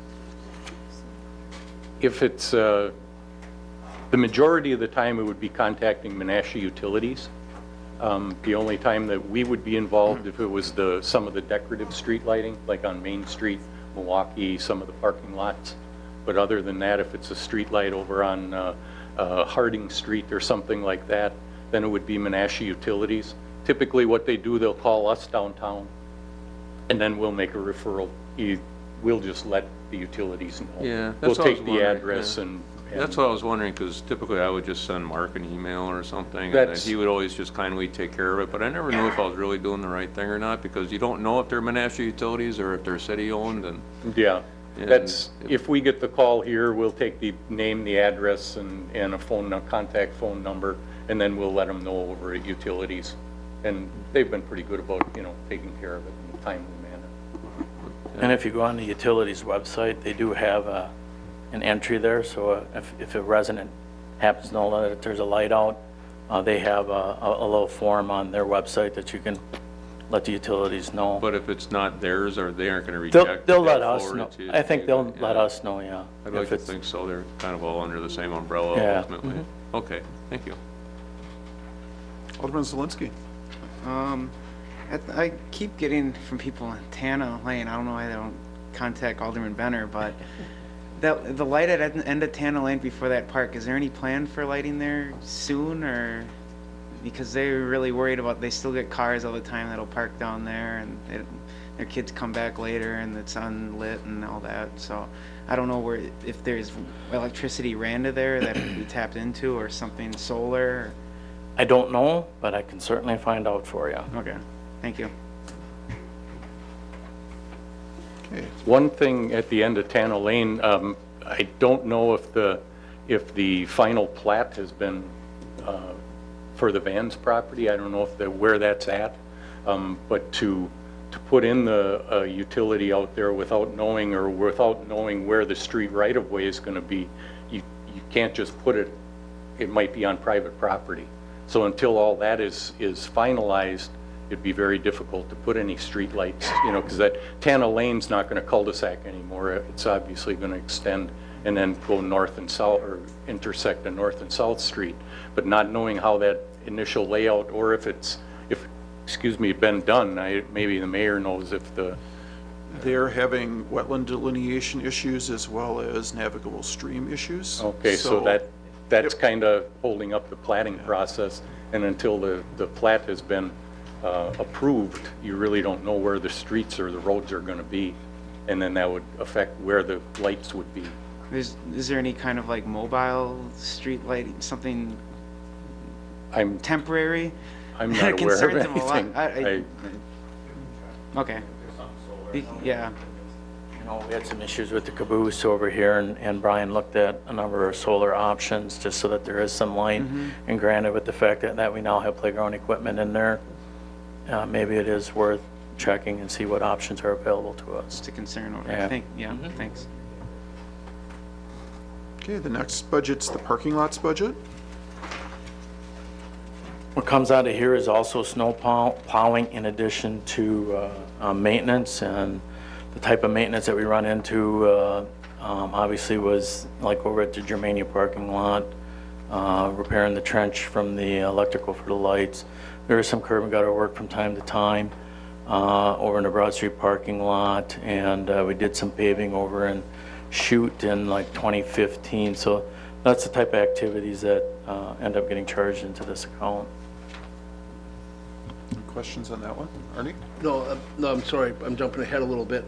If it's, the majority of the time, it would be contacting Menasha Utilities. The only time that we would be involved if it was some of the decorative street lighting, like on Main Street, Milwaukee, some of the parking lots. But other than that, if it's a street light over on Harding Street or something like that, then it would be Menasha Utilities. Typically what they do, they'll call us downtown, and then we'll make a referral. We'll just let the utilities know. Yeah, We'll that's what I was take the wondering, address yeah. and That's what I was wondering, because typically I would just send Mark an email or something, and then That's- he would always just kindly take care of it, but I never knew if I was really doing the right thing or not, because you don't know if they're Menasha Utilities or if they're city-owned, and yeah, And that's, if we get the call here, we'll take the name, the address, and a contact phone number, and then we'll let them know over at utilities. And they've been pretty good about, taking care of it in a timely manner. And if you go on the utilities website, they do have an entry there, so if a resident happens to know that there's a light out, they have a little form on their website that you can let the utilities know. but if it's not theirs, or they aren't gonna reject it, They'll let they'll us forward know. it to you. I think they'll Yeah. let us know, yeah. I'd like If to it's- think so, they're kind of all under the same umbrella Yeah. ultimately. Okay, thank you. Alderman Zelinski? I keep getting from people in Tana Lane, I don't know why they don't contact Alderman Benner, but the light at the end of Tana Lane before that park, is there any plan for lighting there soon, or? Because they're really worried about, they still get cars all the time that'll park down there, and their kids come back later and it's unlit and all that, so I don't know if there's electricity ran to there that we tapped into, or something solar. I don't know, but I can certainly find out for you. Okay, thank you. Okay. One thing at the end of Tana Lane, I don't know if the final plat has been for the Vans property. I don't know where that's at, but to put in the utility out there without knowing where the street right-of-way is going to be, you can't just put it. It might be on private property. So until all that is finalized, it'd be very difficult to put any street lights, because that Tana Lane's not going to cul-de-sac anymore. It's obviously going to extend and then go north and south, or intersect a north and south street. But not knowing how that initial layout, or if been done, maybe the mayor knows if They're having wetland delineation issues as well as navigable stream issues. Okay, so that's kind of holding up the platting process, and until the plat has been approved, you really don't know where the streets or the roads are going to be, and then that would affect where the lights would be. Is there any kind of like mobile street lighting, something temporary? I'm That not aware of concerns them a lot. anything. Okay. Yeah. We had some issues with the caboose over here, and Brian looked at a number of solar options just so that there is some light. And granted, with the fact that we now have playground equipment in there, maybe it is worth checking and see what options are available to us. Just a concern over Yeah. there. Thanks. Okay, the next budget's the parking lots budget. What comes out of here is also snow plowing, in addition to maintenance, and the type of maintenance that we run into obviously was like over at the Germania parking lot, repairing the trench from the electrical for the lights. There is some curb and gutter work from time to time over in the Broad Street parking lot, and we did some paving over in Chute in like 2015. So that's the type of activities that end up getting charged into this account. Any questions on that one? Arnie? No, I'm sorry, I'm jumping ahead a little bit.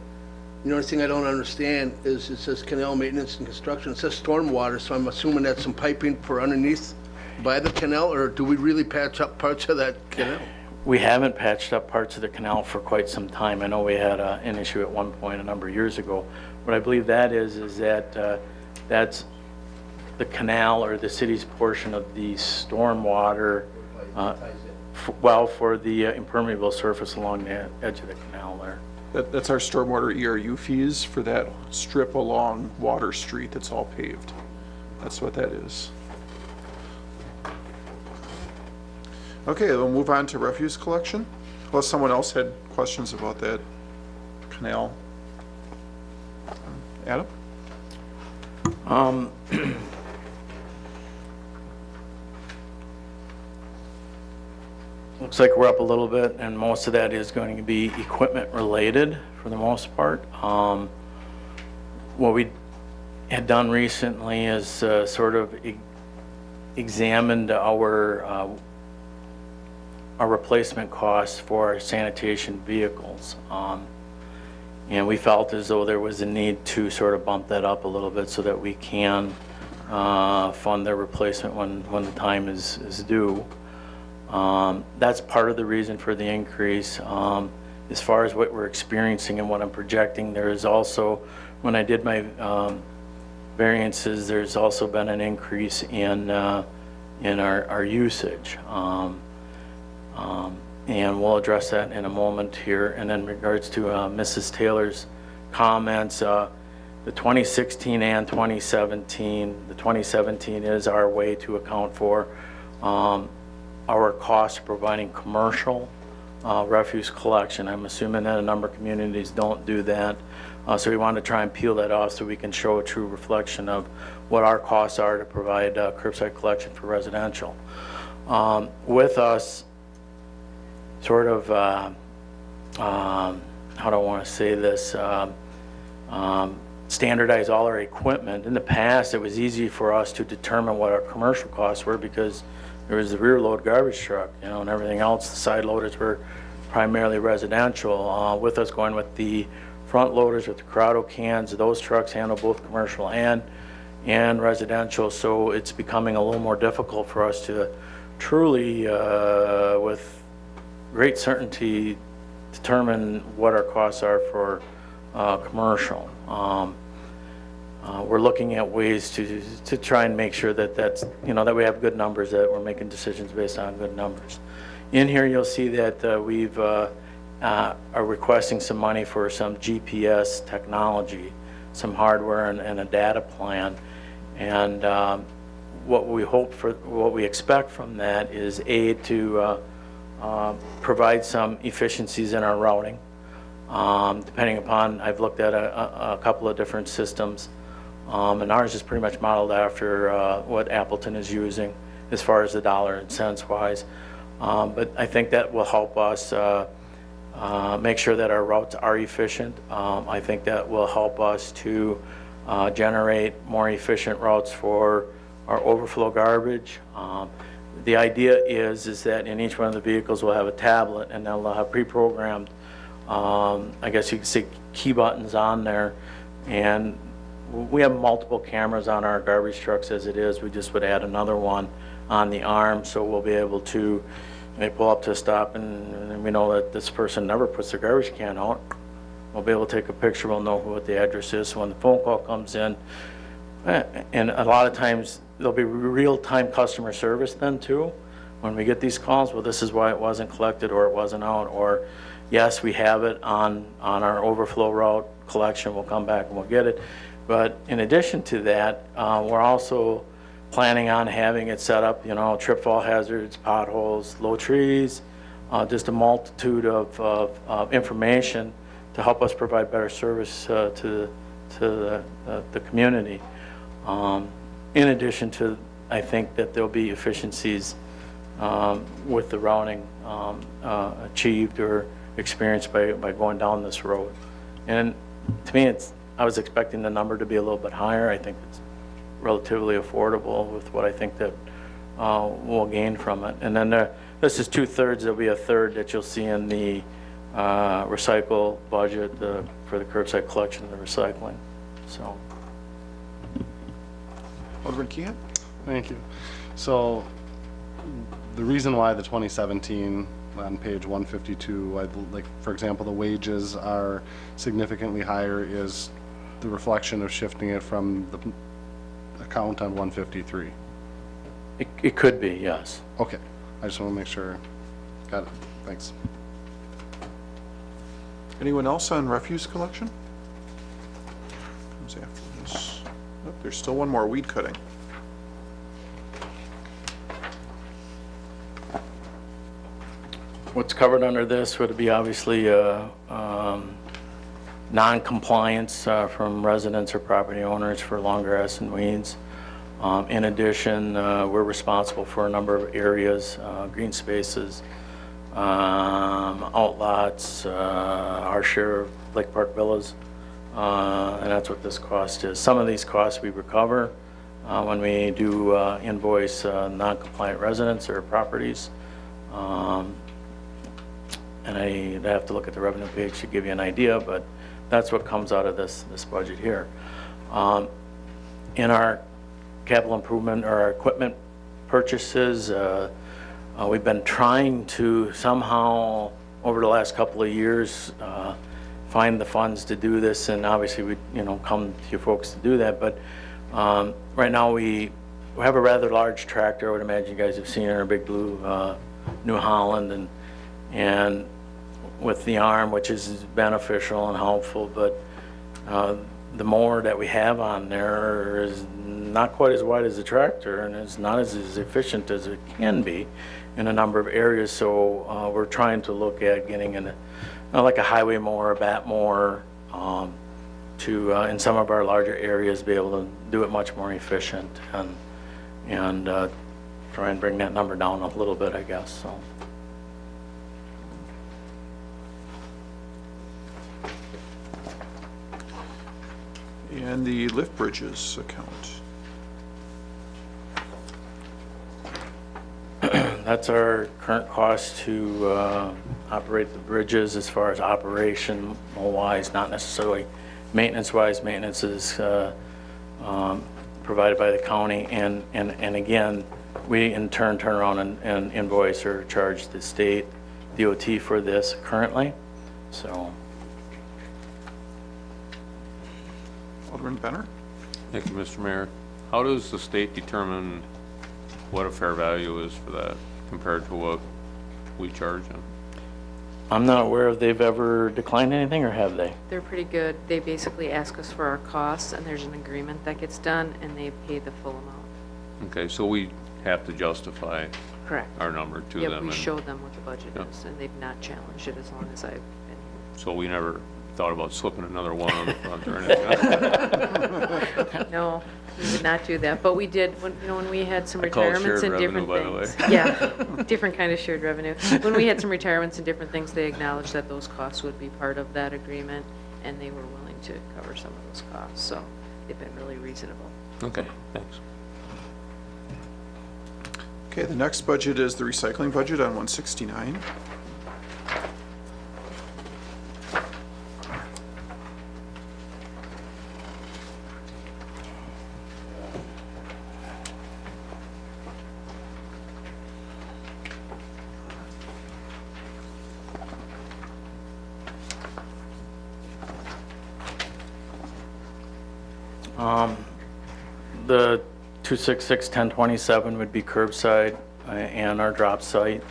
The only thing I don't understand is it says canal maintenance and construction. It says stormwater, so I'm assuming that's some piping for underneath by the canal, or do we really patch up parts of that canal? We haven't patched up parts of the canal for quite some time. I know we had an issue at one point a number of years ago. What I believe that is that that's the canal or the city's portion of the stormwater, for the impermeable surface along the edge of the canal there. That's our stormwater ERU fees for that strip along Water Street that's all paved. That's what that is. Okay, we'll move on to refuse collection, unless someone else had questions about that canal. Adam? Looks like we're up a little bit, and most of that is going to be equipment related for the most part. What we had done recently is sort of examined our replacement costs for our sanitation vehicles. And we felt as though there was a need to sort of bump that up a little bit so that we can fund their replacement when the time is due. That's part of the reason for the increase. As far as what we're experiencing and what I'm projecting, there is also, when I did my variances, there's also been an increase in our usage. And we'll address that in a moment here. And in regards to Mrs. Taylor's comments, the 2016 and 2017, the 2017 is our way to account for our costs of providing commercial refuse collection. I'm assuming that a number of communities don't do that. So we want to try and peel that off so we can show a true reflection of what our costs are to provide curbside collection for residential. With us, sort of, how do I want to say this, standardize all our equipment. In the past, it was easy for us to determine what our commercial costs were because there was the rear load garbage truck, and everything else. The side loaders were primarily residential. With us going with the front loaders with the Corrado cans, those trucks handle both commercial and residential. So it's becoming a little more difficult for us to truly, with great certainty, determine what our costs are for commercial. We're looking at ways to try and make sure that that's, that we have good numbers, that we're making decisions based on good numbers. In here, you'll see that we've are requesting some money for some GPS technology, some hardware and a data plan. And what we expect from that is to provide some efficiencies in our routing. Depending upon, I've looked at a couple of different systems, and ours is pretty much modeled after what Appleton is using as far as the dollar and cents wise. But I think that will help us make sure that our routes are efficient. I think that will help us to generate more efficient routes for our overflow garbage. The idea is that in each one of the vehicles we'll have a tablet, and they'll have pre-programmed, I guess you could say, key buttons on there. And we have multiple cameras on our garbage trucks as it is. We just would add another one on the arm, so we'll be able to, they pull up to a stop and we know that this person never puts their garbage can out. We'll be able to take a picture, we'll know what the address is. So when the phone call comes in, and a lot of times there'll be real-time customer service then too. When we get these calls, well, this is why it wasn't collected or it wasn't out, or yes, we have it on our overflow route collection, we'll come back and we'll get it. But in addition to that, we're also planning on having it set up, trip fall hazards, potholes, low trees, just a multitude of information to help us provide better service to the community. In addition to, I think that there'll be efficiencies with the routing achieved or experienced by going down this road. And to me, I was expecting the number to be a little bit higher. I think it's relatively affordable with what I think that we'll gain from it. And then this is 2/3. There'll be a third that you'll see in the recycle budget for the curbside collection and the recycling, so. Alderman Keehan? Thank you. So the reason why the 2017 on page 152, like, for example, the wages are significantly higher is the reflection of shifting it from the account on 153. It could be, yes. Okay, I just want to make sure. Got it. Thanks. Anyone else on refuse collection? Comes after this. Oh, there's still one more, weed cutting. What's covered under this would be obviously non-compliance from residents or property owners for lawn grass and weeds. In addition, we're responsible for a number of areas, green spaces, outlots, our share of Lake Park Villas, and that's what this cost is. Some of these costs we recover when we do invoice non-compliant residents or properties. And I'd have to look at the revenue page to give you an idea, but that's what comes out of this budget here. In our capital improvement or our equipment purchases, we've been trying to somehow, over the last couple of years, find the funds to do this, and obviously we, come to you folks to do that. But right now we have a rather large tractor. I would imagine you guys have seen it, our big blue New Holland, and with the arm, which is beneficial and helpful, but the mower that we have on there is not quite as wide as the tractor, and it's not as efficient as it can be in a number of areas. So we're trying to look at getting like a highway mower, a bat mower, to in some of our larger areas be able to do it much more efficient and try and bring that number down a little bit, I guess. So. And the lift bridges account. That's our current cost to operate the bridges as far as operational-wise, not necessarily maintenance-wise. Maintenance is provided by the county, and again, we in turn turn around and invoice or charge the state DOT for this currently. So. Alderman Benner? Thank you, Mr. Mayor. How does the state determine what a fair value is for that compared to what we charge them? I'm not aware if they've ever declined anything, or have they? They're pretty good. They basically ask us for our costs, and there's an agreement that gets done, and they pay the full amount. Okay, so we have to justify Correct. our number to them. Yeah, we and showed them what the budget Yep. is, and they've not challenged it as long as I've been So we never thought about slipping another one on the front or anything. here. No, we would not do that, but we did, when we had some I call it retirements shared and different revenue, by the things. Yeah, different kind of shared revenue. When we had some retirements and different things, they acknowledged that those costs would be part of that agreement, and they were willing to cover some of those costs, so they've been really reasonable. Okay, thanks. Okay, the next budget is the recycling budget on 169. The 266-1027 would be curbside and our drop site.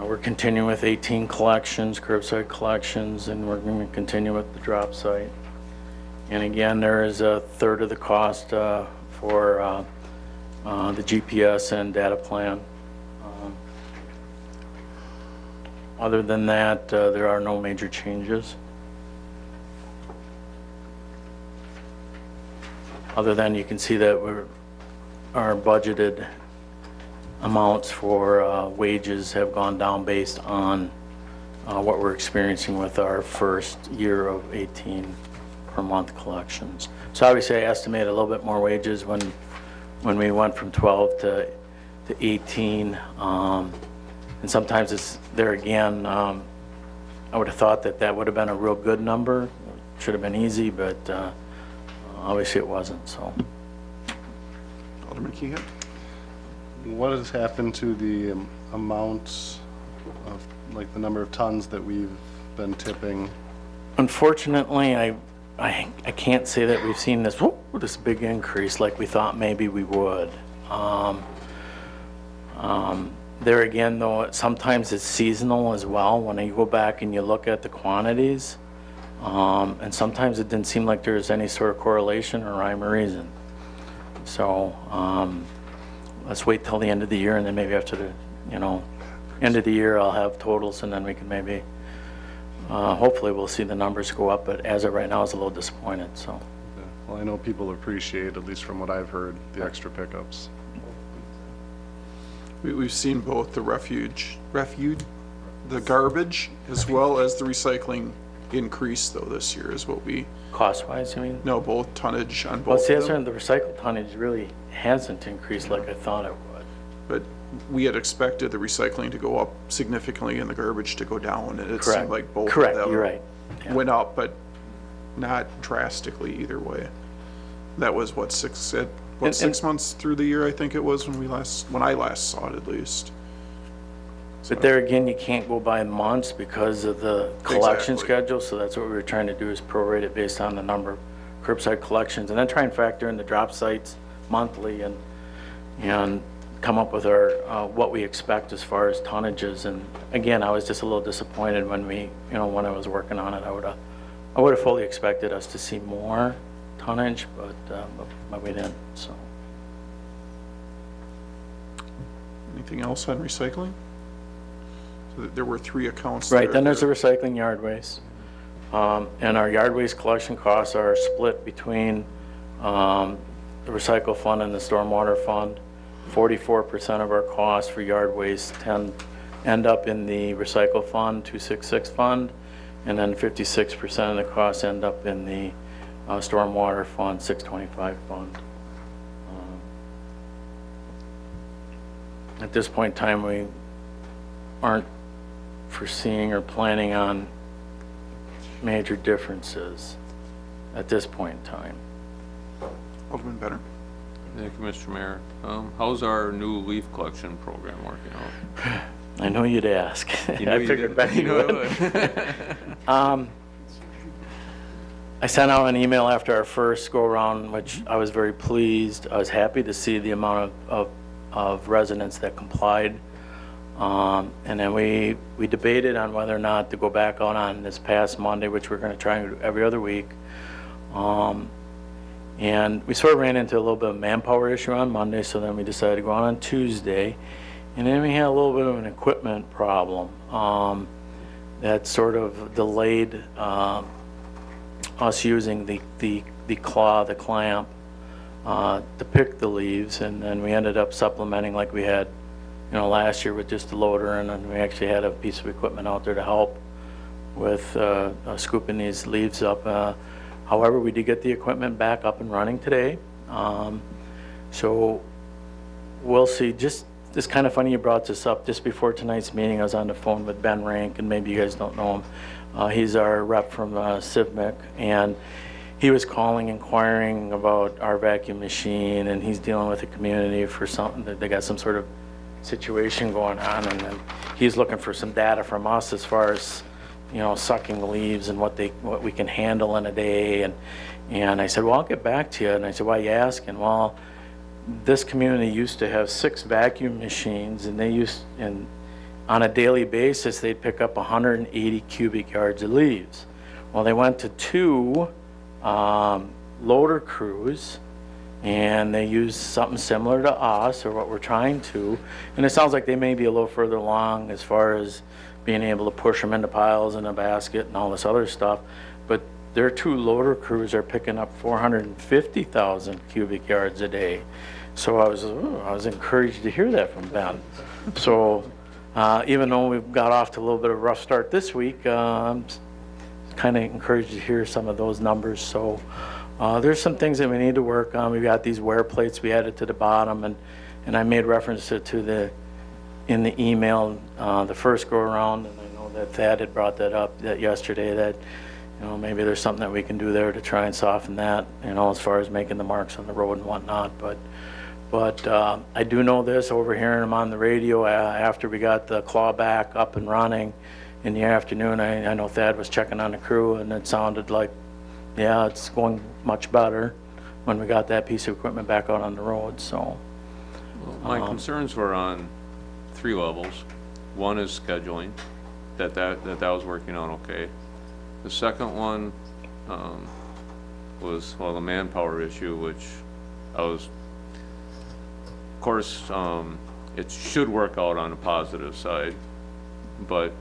We're continuing with 18 collections, curbside collections, and we're going to continue with the drop site. And again, there is a third of the cost for the GPS and data plan. Other than that, there are no major changes. Other than you can see that our budgeted amounts for wages have gone down based on what we're experiencing with our first year of 18 per month collections. So obviously I estimate a little bit more wages when we went from 12 to 18. And sometimes it's there again, I would have thought that that would have been a real good number. Should have been easy, but obviously it wasn't, so. Alderman Keehan? What has happened to the amounts of, like, the number of tons that we've been tipping? Unfortunately, I can't say that we've seen this big increase like we thought maybe we would. There again, though, sometimes it's seasonal as well. When you go back and you look at the quantities, and sometimes it didn't seem like there was any sort of correlation or rhyme or reason. So let's wait till the end of the year, and then maybe after the end of the year, I'll have totals, and then we can maybe hopefully we'll see the numbers go up. But as of right now, I was a little disappointed. So. Well, I know people appreciate, at least from what I've heard, the extra pickups. We've seen both the the garbage, as well as the recycling increase, though, this year is what we... Cost-wise, you mean? No, both tonnage on both Well, see, of that's them. when the recycled tonnage really hasn't increased like I thought it would. But we had expected the recycling to go up significantly and the garbage to go down, and it Correct. seemed like both Correct, of them you're right. Yeah. went up, but not drastically either way. That was what, 6 months through the year, I think it was, when I last saw it, at least. But there again, you can't go by months because of the collection Exactly. schedule, so that's what we were trying to do, is prorate it based on the number of curbside collections, and then try and factor in the drop sites monthly and come up with our what we expect as far as tonnages. And again, I was just a little disappointed when when I was working on it. I would have fully expected us to see more tonnage, but we didn't. So. Anything else on recycling? So there were 3 accounts. Right, there. then there's the recycling yard waste. And our yard waste collection costs are split between the recycle fund and the stormwater fund. 44% of our costs for yard waste end up in the recycle fund, 266 fund, and then 56% of the costs end up in the stormwater fund, 625 fund. At this point in time, we aren't foreseeing or planning on major differences at this point in time. Alderman Benner. Thank you, Mr. Mayor. How's our new leaf collection program working out? I know you'd ask. You know I you figured did. Becky You know I would. I sent out an email after our first go-around, which I was very pleased. I was happy to see the amount of residents that complied. And then we debated on whether or not to go back out on this past Monday, which we're going to try and do every other week. And we sort of ran into a little bit of manpower issue on Monday, so then we decided to go out on Tuesday. And then we had a little bit of an equipment problem that sort of delayed us using the clamp to pick the leaves, and then we ended up supplementing like we had last year with just the loader, and then we actually had a piece of equipment out there to help with scooping these leaves up. However, we did get the equipment back up and running today. So we'll see. Just it's kind of funny you brought this up. Just before tonight's meeting, I was on the phone with Ben Rank, and maybe you guys don't know him. He's our rep from CIVMIC, and he was calling, inquiring about our vacuum machine, and he's dealing with the community for something that they got some sort of situation going on, and then he's looking for some data from us as far as sucking the leaves and what we can handle in a day. And I said, well, I'll get back to you. And I said, why are you asking? Well, this community used to have 6 vacuum machines, and on a daily basis they'd pick up 180 cubic yards of leaves. Well, they went to 2 loader crews, and they used something similar to us, or what we're trying to, and it sounds like they may be a little further along as far as being able to push them into piles in a basket and all this other stuff, but their 2 loader crews are picking up 450,000 cubic yards a day. So I was encouraged to hear that from Ben. So even though we've got off to a little bit of a rough start this week, I'm kind of encouraged to hear some of those numbers. So there's some things that we need to work on. We've got these wear plates we added to the bottom, and I made reference to in the email the first go around, and I know that Thad had brought that up that yesterday, that, maybe there's something that we can do there to try and soften that, as far as making the marks on the road and whatnot. But I do know this, overhearing them on the radio after we got the clawback up and running in the afternoon. I know Thad was checking on the crew, and it sounded like, yeah, it's going much better when we got that piece of equipment back out on the road, so. My concerns were on 3 levels. One is scheduling, that was working on okay. The second one was, well, the manpower issue, which of course, it should work out on the positive side, but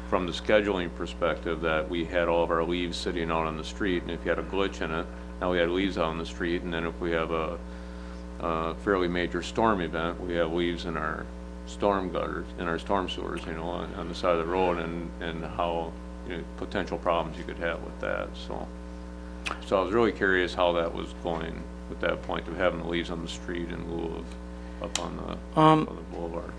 from the scheduling perspective, that we had all of our leaves sitting out on the street, and if you had a glitch in it, now we had leaves out on the street, and then if we have a fairly major storm event, we have leaves in our storm gutters, in our storm sewers, on the side of the road, and how, potential problems you could have with that. So I was really curious how that was going with that point of having the leaves on the street in lieu of up on the boulevard.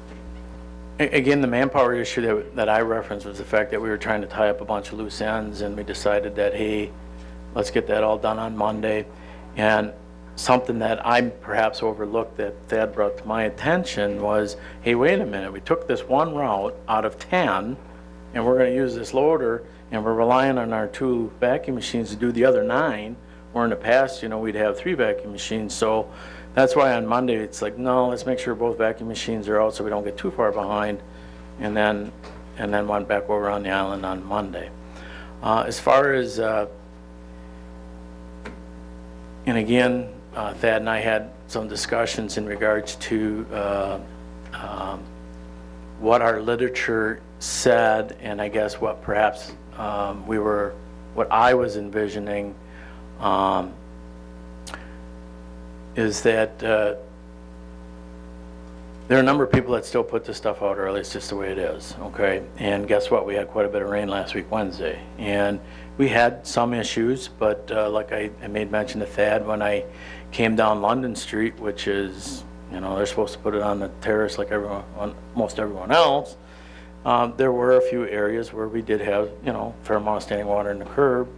Again, the manpower issue that I referenced was the fact that we were trying to tie up a bunch of loose ends, and we decided that, hey, let's get that all done on Monday. And something that I perhaps overlooked that Thad brought to my attention was, hey, wait a minute, we took this one route out of 10, and we're going to use this loader, and we're relying on our 2 vacuum machines to do the other 9, where in the past, we'd have 3 vacuum machines. So that's why on Monday, it's like, no, let's make sure both vacuum machines are out so we don't get too far behind, and then went back over on the island on Monday. As far as, and again, Thad and I had some discussions in regards to what our literature said, and I guess what perhaps what I was envisioning is that there are a number of people that still put this stuff out early. It's just the way it is, okay? And guess what? We had quite a bit of rain last week, Wednesday. And we had some issues, but like I made mention to Thad, when I came down London Street, which is, they're supposed to put it on the terrace like most everyone else, there were a few areas where we did have, a fair amount of standing water in the curb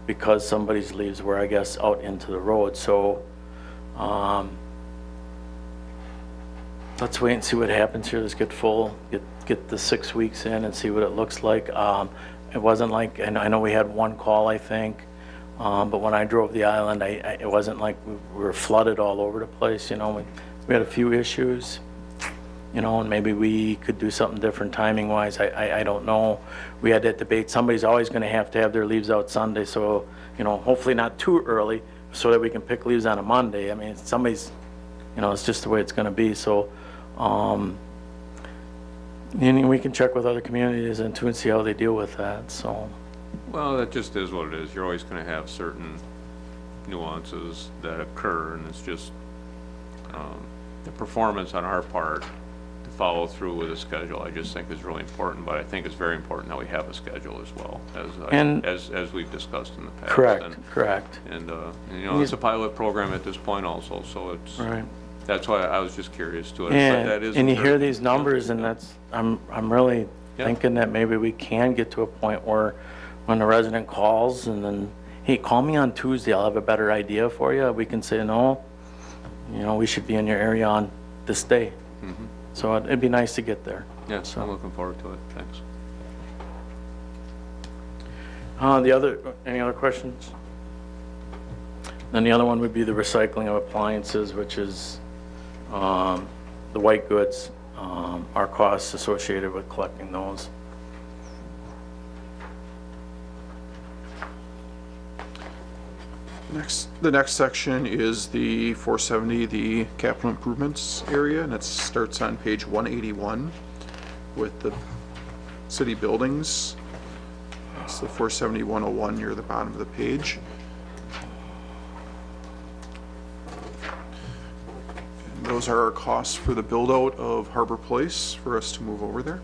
because somebody's leaves were, I guess, out into the road. So let's wait and see what happens here. Let's get get the 6 weeks in and see what it looks like. It wasn't like, and I know we had one call, I think, but when I drove the island, it wasn't like we were flooded all over the place. We had a few issues, and maybe we could do something different timing wise. I don't know. We had that debate. Somebody's always going to have their leaves out Sunday, so hopefully not too early, so that we can pick leaves on a Monday. I mean, somebody's, it's just the way it's going to be. So, and we can check with other communities and see how they deal with that. So, well, that just is what it is. You're always going to have certain nuances that occur, and it's just the performance on our part to follow through with a schedule. I just think is really important, but I think it's very important that we have a schedule as well, as we've discussed in the past. Correct. And it's a pilot program at this point also, so it's right. That's why I was just curious to it. And, but that is and you hear these numbers, and I'm really thinking that maybe we can get to a point where when the resident calls and then, hey, call me on Tuesday, I'll have a better idea for you. We can say, no, we should be in your area on this day. Mm-hmm. So it'd be nice to get there. Yeah, so I'm looking forward to it. Thanks. Any other questions? Then the other one would be the recycling of appliances, which is the white goods, our costs associated with collecting those. The next section is the 470, the capital improvements area, and it starts on page 181 with the city buildings. It's the 470-101 near the bottom of the page. And those are our costs for the build-out of Harbor Place for us to move over there.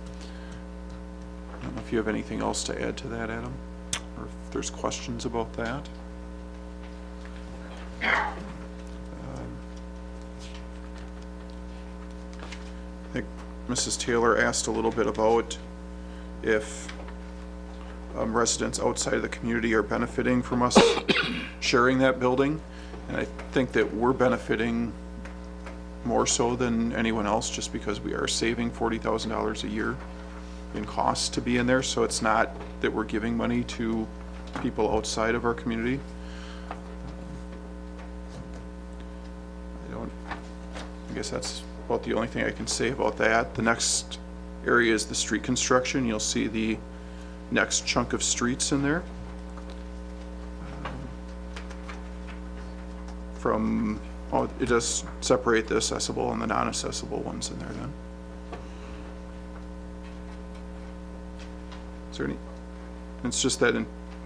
I don't know if you have anything else to add to that, Adam, or if there's questions about that. I think Mrs. Taylor asked a little bit about if residents outside of the community are benefiting from us sharing that building. And I think that we're benefiting more so than anyone else, just because we are saving $40,000 a year in costs to be in there. So it's not that we're giving money to people outside of our community. I guess that's about the only thing I can say about that. The next area is the street construction. You'll see the next chunk of streets in there. It does separate the accessible and the non-accessible ones in there then. Is there any, it's just that,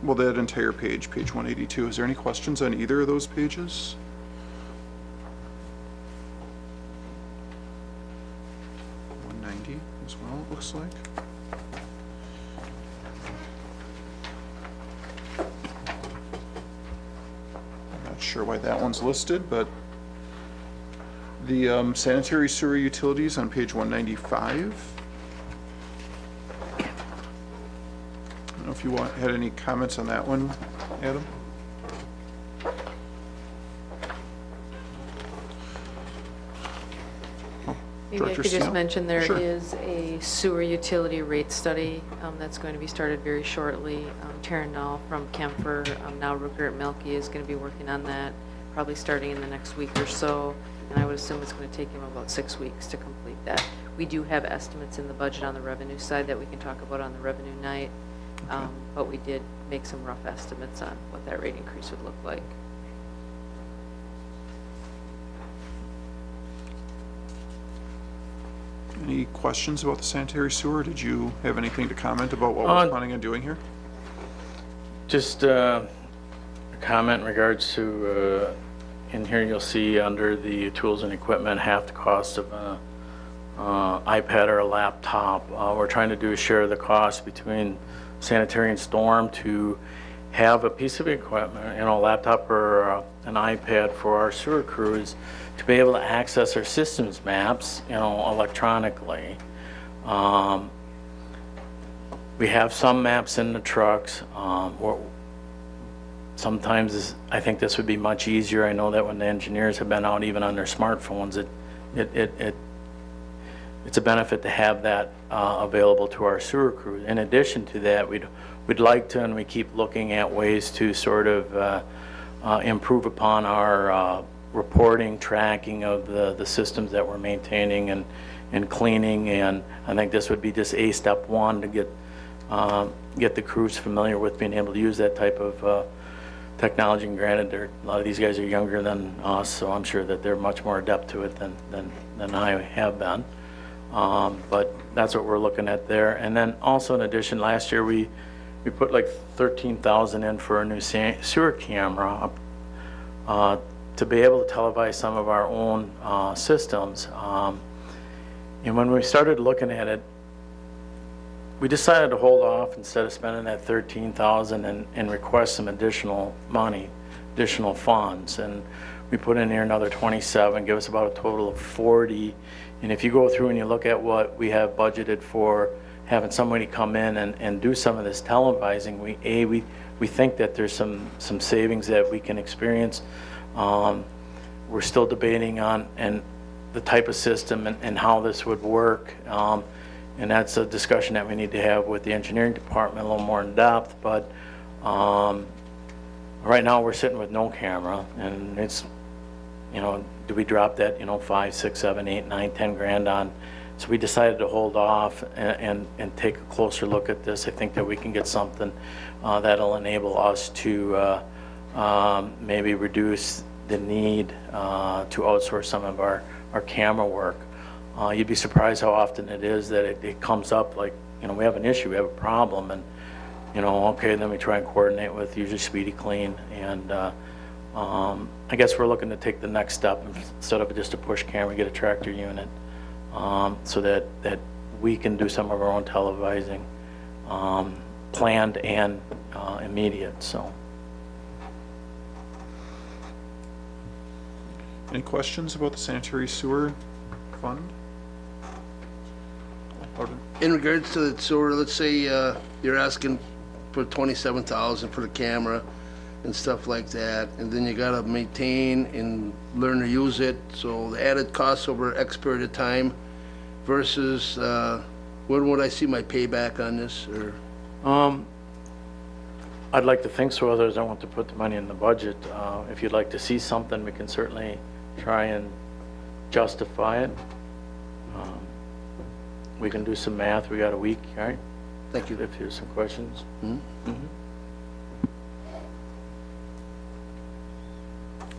that entire page, page 182. Is there any questions on either of those pages? As well, it looks like. I'm not sure why that one's listed, but the sanitary sewer utilities on page 195. I don't know if you had any comments on that one, Adam? Maybe I Director could just Steele? mention there Sure. is a sewer utility rate study that's going to be started very shortly. Taryn Dahl from Kemper, now Rupert Milky, is going to be working on that, probably starting in the next week or so. And I would assume it's going to take him about 6 weeks to complete that. We do have estimates in the budget on the revenue side that we can talk about on the revenue night. But we did make some rough estimates on what that rate increase would look like. Any questions about the sanitary sewer? Did you have anything to comment about what we're planning on doing here? Just a comment in regards to, in here you'll see under the tools and equipment, half the cost of an iPad or a laptop. We're trying to do a share of the cost between sanitary and storm to have a piece of equipment, a laptop or an iPad for our sewer crews to be able to access our systems maps, electronically. We have some maps in the trucks. Sometimes I think this would be much easier. I know that when the engineers have been out even on their smartphones, it's a benefit to have that available to our sewer crews. In addition to that, we'd like to, and we keep looking at ways to sort of improve upon our reporting, tracking of the systems that we're maintaining and cleaning. And I think this would be just a step one to get the crews familiar with being able to use that type of technology. And granted, a lot of these guys are younger than us, so I'm sure that they're much more adept to it than I have been. But that's what we're looking at there. And then also in addition, last year we put like 13,000 in for a new sewer camera to be able to televise some of our own systems. And when we started looking at it, we decided to hold off instead of spending that 13,000 and request some additional money, additional funds. And we put in here another 27, give us about a total of 40. And if you go through and you look at what we have budgeted for having somebody come in and do some of this televising, we think that there's some savings that we can experience. We're still debating on the type of system and how this would work. And that's a discussion that we need to have with the engineering department a little more in depth. But right now we're sitting with no camera, and it's, do we drop that, 5, 6, 7, 8, 9, 10 grand on? So we decided to hold off and take a closer look at this. I think that we can get something that'll enable us to maybe reduce the need to outsource some of our camera work. You'd be surprised how often it is that it comes up like, we have an issue, we have a problem, and, okay, then we try and coordinate with usually Speedy Clean. And I guess we're looking to take the next step instead of just a push camera, get a tractor unit, so that we can do some of our own televising, planned and immediate. So. Any questions about the sanitary sewer fund? In regards to the sewer, let's say you're asking put 27,000 for the camera and stuff like that. And then you gotta maintain and learn to use it. So the added costs over X period of time versus, when would I see my payback on this, or? I'd like to think so, otherwise I want to put the money in the budget. If you'd like to see something, we can certainly try and justify it. We can do some math, we got a week, all right? Thank you. If there's some questions.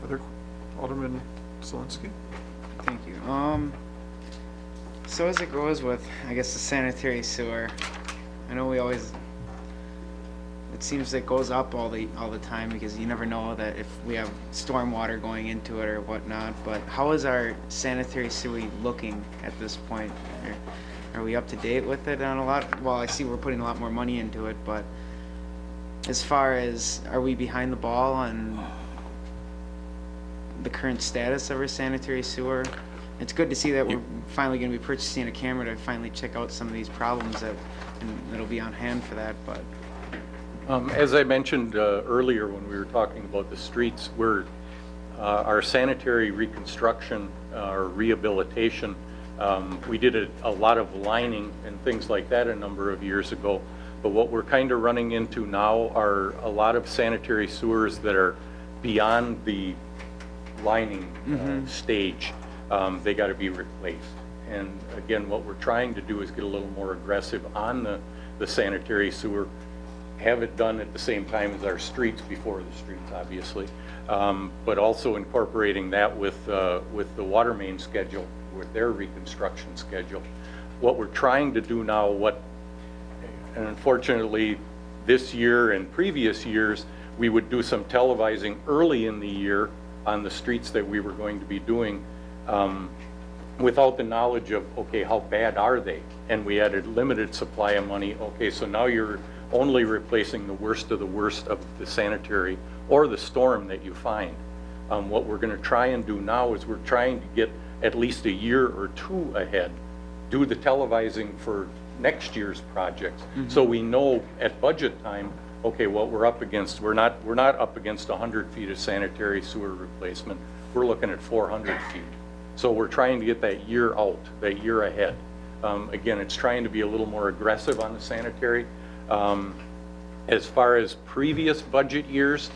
Other, Alderman Zelinski? Thank you. So as it goes with, I guess, the sanitary sewer, I know we always, it seems it goes up all the time because you never know that if we have stormwater going into it or whatnot, but how is our sanitary sewer looking at this point? Are we up to date with it on a lot? Well, I see we're putting a lot more money into it, but as far as, are we behind the ball on the current status of our sanitary sewer? It's good to see that we're finally going to be purchasing a camera to finally check out some of these problems and it'll be on hand for that, but. As I mentioned earlier when we were talking about the streets, our sanitary reconstruction or rehabilitation, we did a lot of lining and things like that a number of years ago. But what we're kind of running into now are a lot of sanitary sewers that are beyond the lining stage. They got to be replaced. And again, what we're trying to do is get a little more aggressive on the sanitary sewer, have it done at the same time as our streets, before the streets, obviously, but also incorporating that with the water main schedule, with their reconstruction schedule. What we're trying to do now, and unfortunately this year and previous years, we would do some televising early in the year on the streets that we were going to be doing, without the knowledge of, okay, how bad are they? And we had a limited supply of money. Okay, so now you're only replacing the worst of the sanitary or the storm that you find. What we're going to try and do now is we're trying to get at least a year or two ahead, do the televising for next year's projects, so we know at budget time, okay, what we're up against. We're not up against 100 feet of sanitary sewer replacement. We're looking at 400 feet. So we're trying to get that year out, that year ahead. Again, it's trying to be a little more aggressive on the sanitary. As far as previous budget years,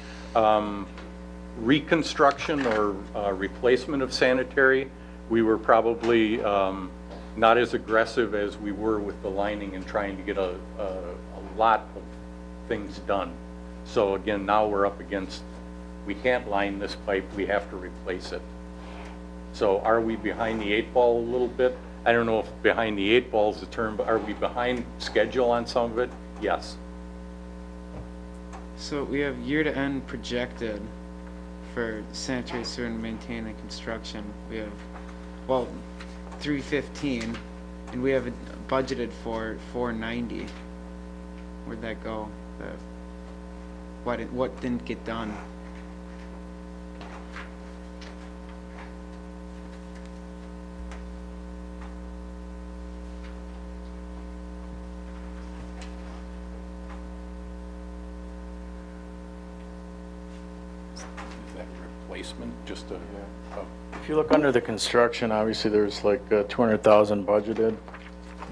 reconstruction or replacement of sanitary, we were probably not as aggressive as we were with the lining and trying to get a lot of things done. So again, now we're up against, we can't line this pipe, we have to replace it. So are we behind the 8 ball a little bit? I don't know if behind the 8 ball is the term, but are we behind schedule on some of it? Yes. So we have year to end projected for sanitary sewer and maintain and construction. We have, well, 315, and we have it budgeted for 490. Where'd that go? What didn't get done? Just a, If you look under the construction, obviously there's like 200,000 budgeted,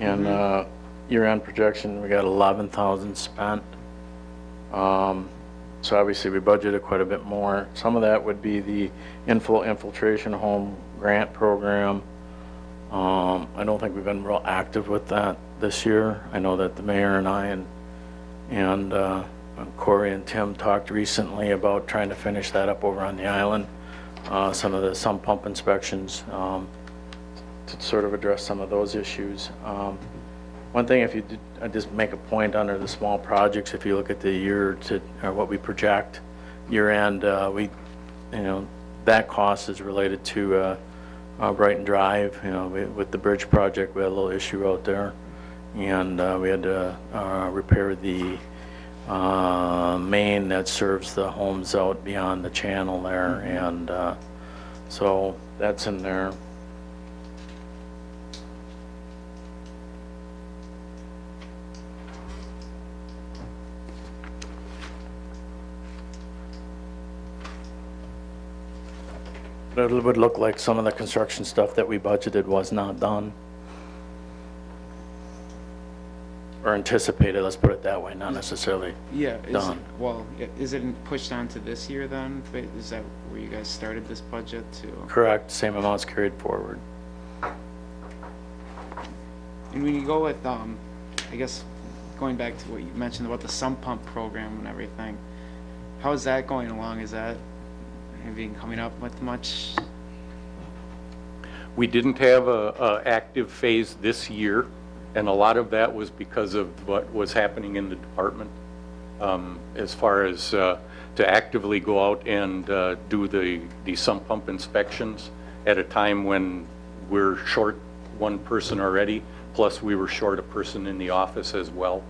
and year-end projection, we got 11,000 spent. So obviously we budgeted quite a bit more. Some of that would be the infiltration home grant program. I don't think we've been real active with that this year. I know that the mayor and I and Corey and Tim talked recently about trying to finish that up over on the island. Some of the sump pump inspections to sort of address some of those issues. One thing, if you did, I just make a point under the small projects, if you look at the year to, or what we project year end, that cost is related to Brighton Drive. With the bridge project, we had a little issue out there, and we had to repair the main that serves the homes out beyond the channel there, and so that's in there. it would look like some of the construction stuff that we budgeted was not done. Or anticipated, let's put it that way, not necessarily Yeah, done. is it pushed on to this year then? Is that where you guys started this budget to? Correct, same amounts carried forward. And when you go with, I guess, going back to what you mentioned about the sump pump program and everything, how is that going along? Have you been coming up with much? We didn't have a active phase this year, and a lot of that was because of what was happening in the department. As far as to actively go out and do the sump pump inspections at a time when we're short one person already, plus we were short a person in the office as well.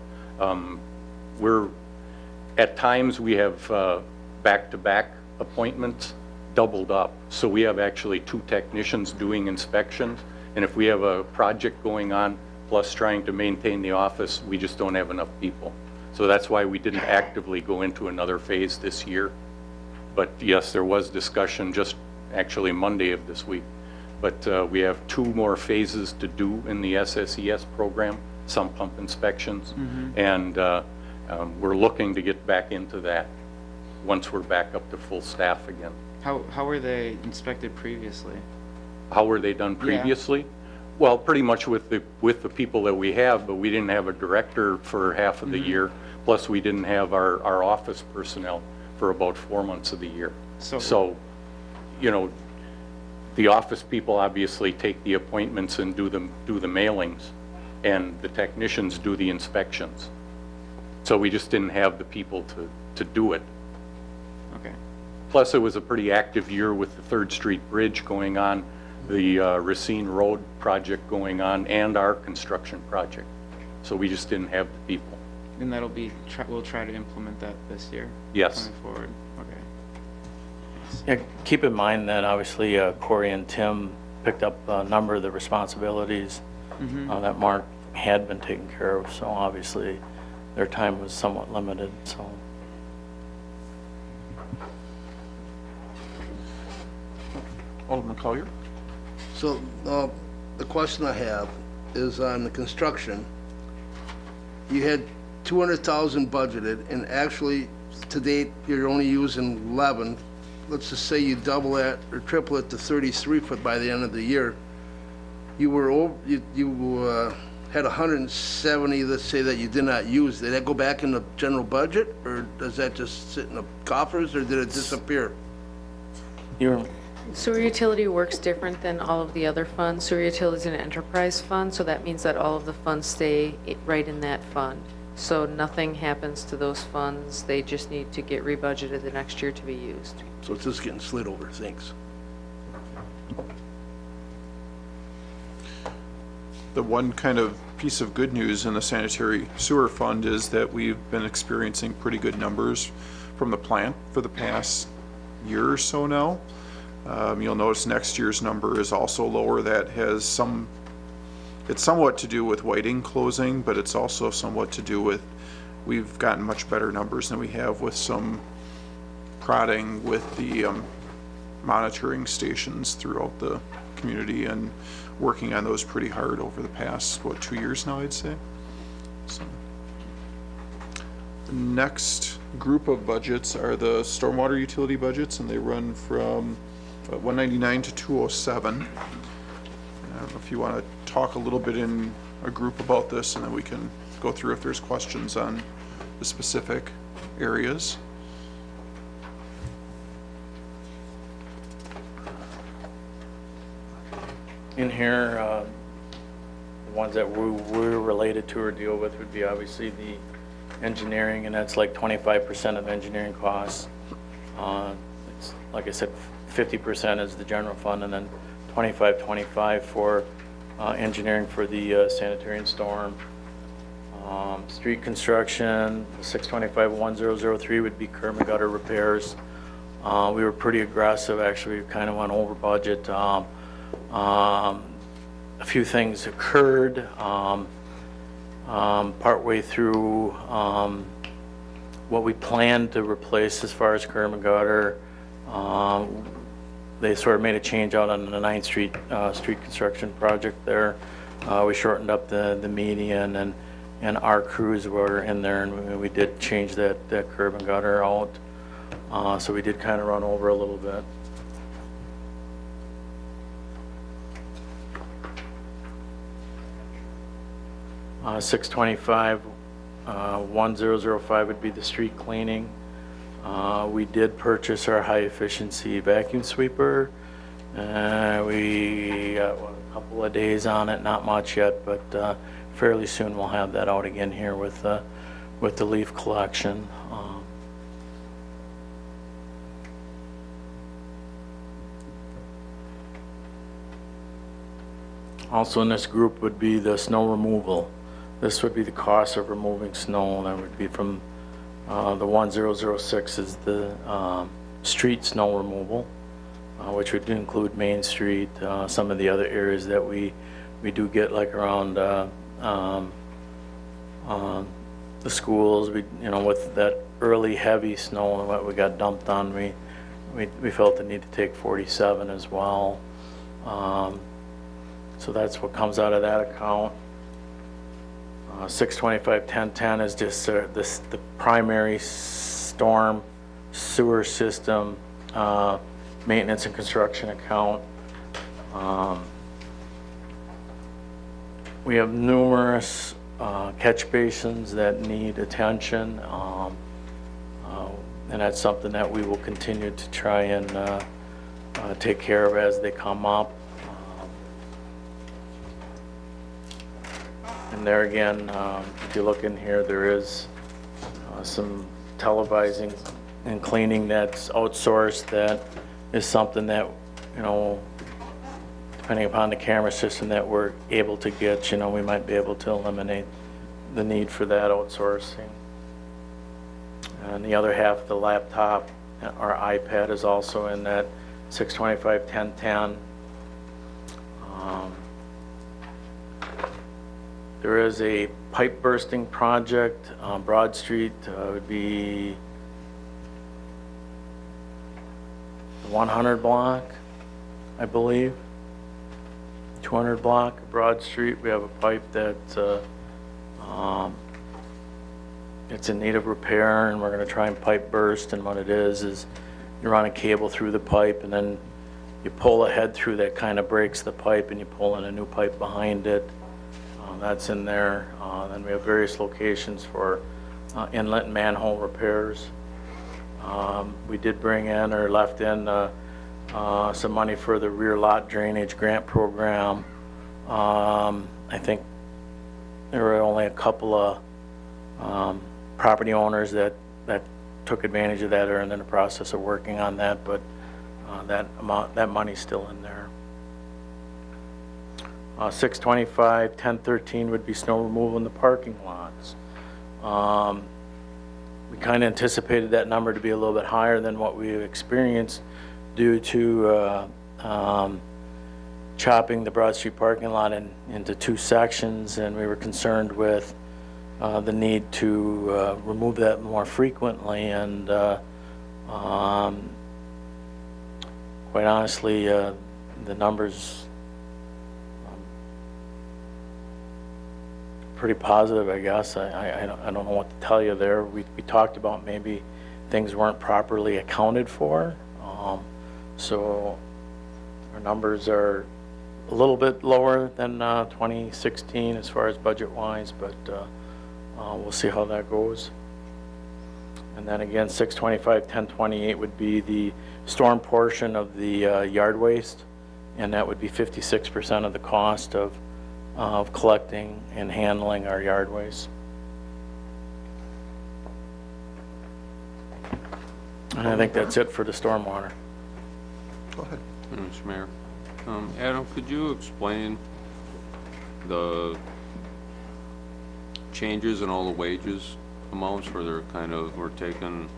At times we have back-to-back appointments doubled up. So we have actually 2 technicians doing inspections, and if we have a project going on, plus trying to maintain the office, we just don't have enough people. So that's why we didn't actively go into another phase this year. But yes, there was discussion just actually Monday of this week. But we have 2 more phases to do in the SSES program, sump pump inspections. And we're looking to get back into that once we're back up to full staff again. How were they inspected previously? How were they done previously? Well, pretty much with the people that we have, but we didn't have a director for half of the year. Plus, we didn't have our office personnel for about 4 months of the year. So, you know, the office people obviously take the appointments and do the mailings, and the technicians do the inspections. So we just didn't have the people to do it. Okay. Plus, it was a pretty active year with the 3rd Street Bridge going on, the Racine Road project going on, and our construction project. So we just didn't have the people. And that'll be, we'll try to implement that this year? Yes. Coming forward, okay. Yeah, keep in mind that obviously Corey and Tim picked up a number of the responsibilities that Mark had been taking care of, so obviously their time was somewhat limited, so. Alderman Collier? So, the question I have is on the construction. You had 200,000 budgeted, and actually, to date, you're only using 11. Let's just say you double that or triple it to 33 foot by the end of the year. You were over, you had 170, let's say, that you did not use. Did that go back in the general budget, or does that just sit in the coffers, or did it disappear? Sewer utility works different than all of the other funds. Sewer utility is an enterprise fund, so that means that all of the funds stay right in that fund. So nothing happens to those funds. They just need to get rebudgeted the next year to be used. So it's just getting slid over, thanks. The one kind of piece of good news in the sanitary sewer fund is that we've been experiencing pretty good numbers from the plant for the past year or so now. You'll notice next year's number is also lower. That has it's somewhat to do with Whiting closing, but it's also somewhat to do with we've gotten much better numbers than we have with some prodding with the monitoring stations throughout the community and working on those pretty hard over the past, 2 years now, I'd say. So, the next group of budgets are the stormwater utility budgets, and they run from 199 to 207. I don't know if you want to talk a little bit in a group about this, and then we can go through if there's questions on the specific areas. In here, the ones that we're related to or deal with would be obviously the engineering, and that's like 25% of engineering costs. It's, like I said, 50% is the general fund, and then 25 for engineering for the sanitary and storm. Street construction, 625-1003 would be curb and gutter repairs. We were pretty aggressive, actually. We kind of went over budget. A few things occurred partway through what we planned to replace as far as curb and gutter. they sort of made a change out on the 9th Street street construction project there. We shortened up the median, and our crews were in there, and we did change that curb and gutter out. So we did kind of run over a little bit. Uh, 625, 1005 would be the street cleaning. We did purchase our high-efficiency vacuum sweeper. We got a couple of days on it, not much yet, but fairly soon we'll have that out again here with the leaf collection. Also in this group would be the snow removal. This would be the cost of removing snow. That would be from the 1006 is the street snow removal, which would include Main Street, some of the other areas that we do get, like around the schools. With that early heavy snow that we got dumped on, we felt the need to take 47 as well. So that's what comes out of that account. 625 1010 is just the primary storm sewer system maintenance and construction account. We have numerous catch basins that need attention, and that's something that we will continue to try and take care of as they come up. And there again, if you look in here, there is some televising and cleaning that's outsourced. That is something that, depending upon the camera system that we're able to get, we might be able to eliminate the need for that outsourcing. And the other half, the laptop or iPad, is also in that 625 1010. There is a pipe bursting project on Broad Street. Would be the 100 block, I believe. 200 block, Broad Street. We have a pipe that it's in need of repair, and we're going to try and pipe burst. And what it is you run a cable through the pipe, and then you pull a head through that kind of breaks the pipe, and you pull in a new pipe behind it. That's in there. Then we have various locations for inlet and manhole repairs. We did bring in, or left in, some money for the rear lot drainage grant program. I think there were only a couple of property owners that took advantage of that, or in the process of working on that, but that money's still in there. 625 1013 would be snow removal in the parking lots. We kind of anticipated that number to be a little bit higher than what we experienced due to chopping the Broad Street parking lot into two sections, and we were concerned with the need to remove that more frequently, and quite honestly, the numbers pretty positive, I guess. I don't know what to tell you there. We talked about maybe things weren't properly accounted for. So our numbers are a little bit lower than 2016 as far as budget-wise, but we'll see how that goes. And then again, 625 1028 would be the storm portion of the yard waste, and that would be 56% of the cost of collecting and handling our yard waste. And I think that's it for the stormwater. Go ahead. Mr. Mayor. Adam, could you explain the changes in all the wages amounts where we're taking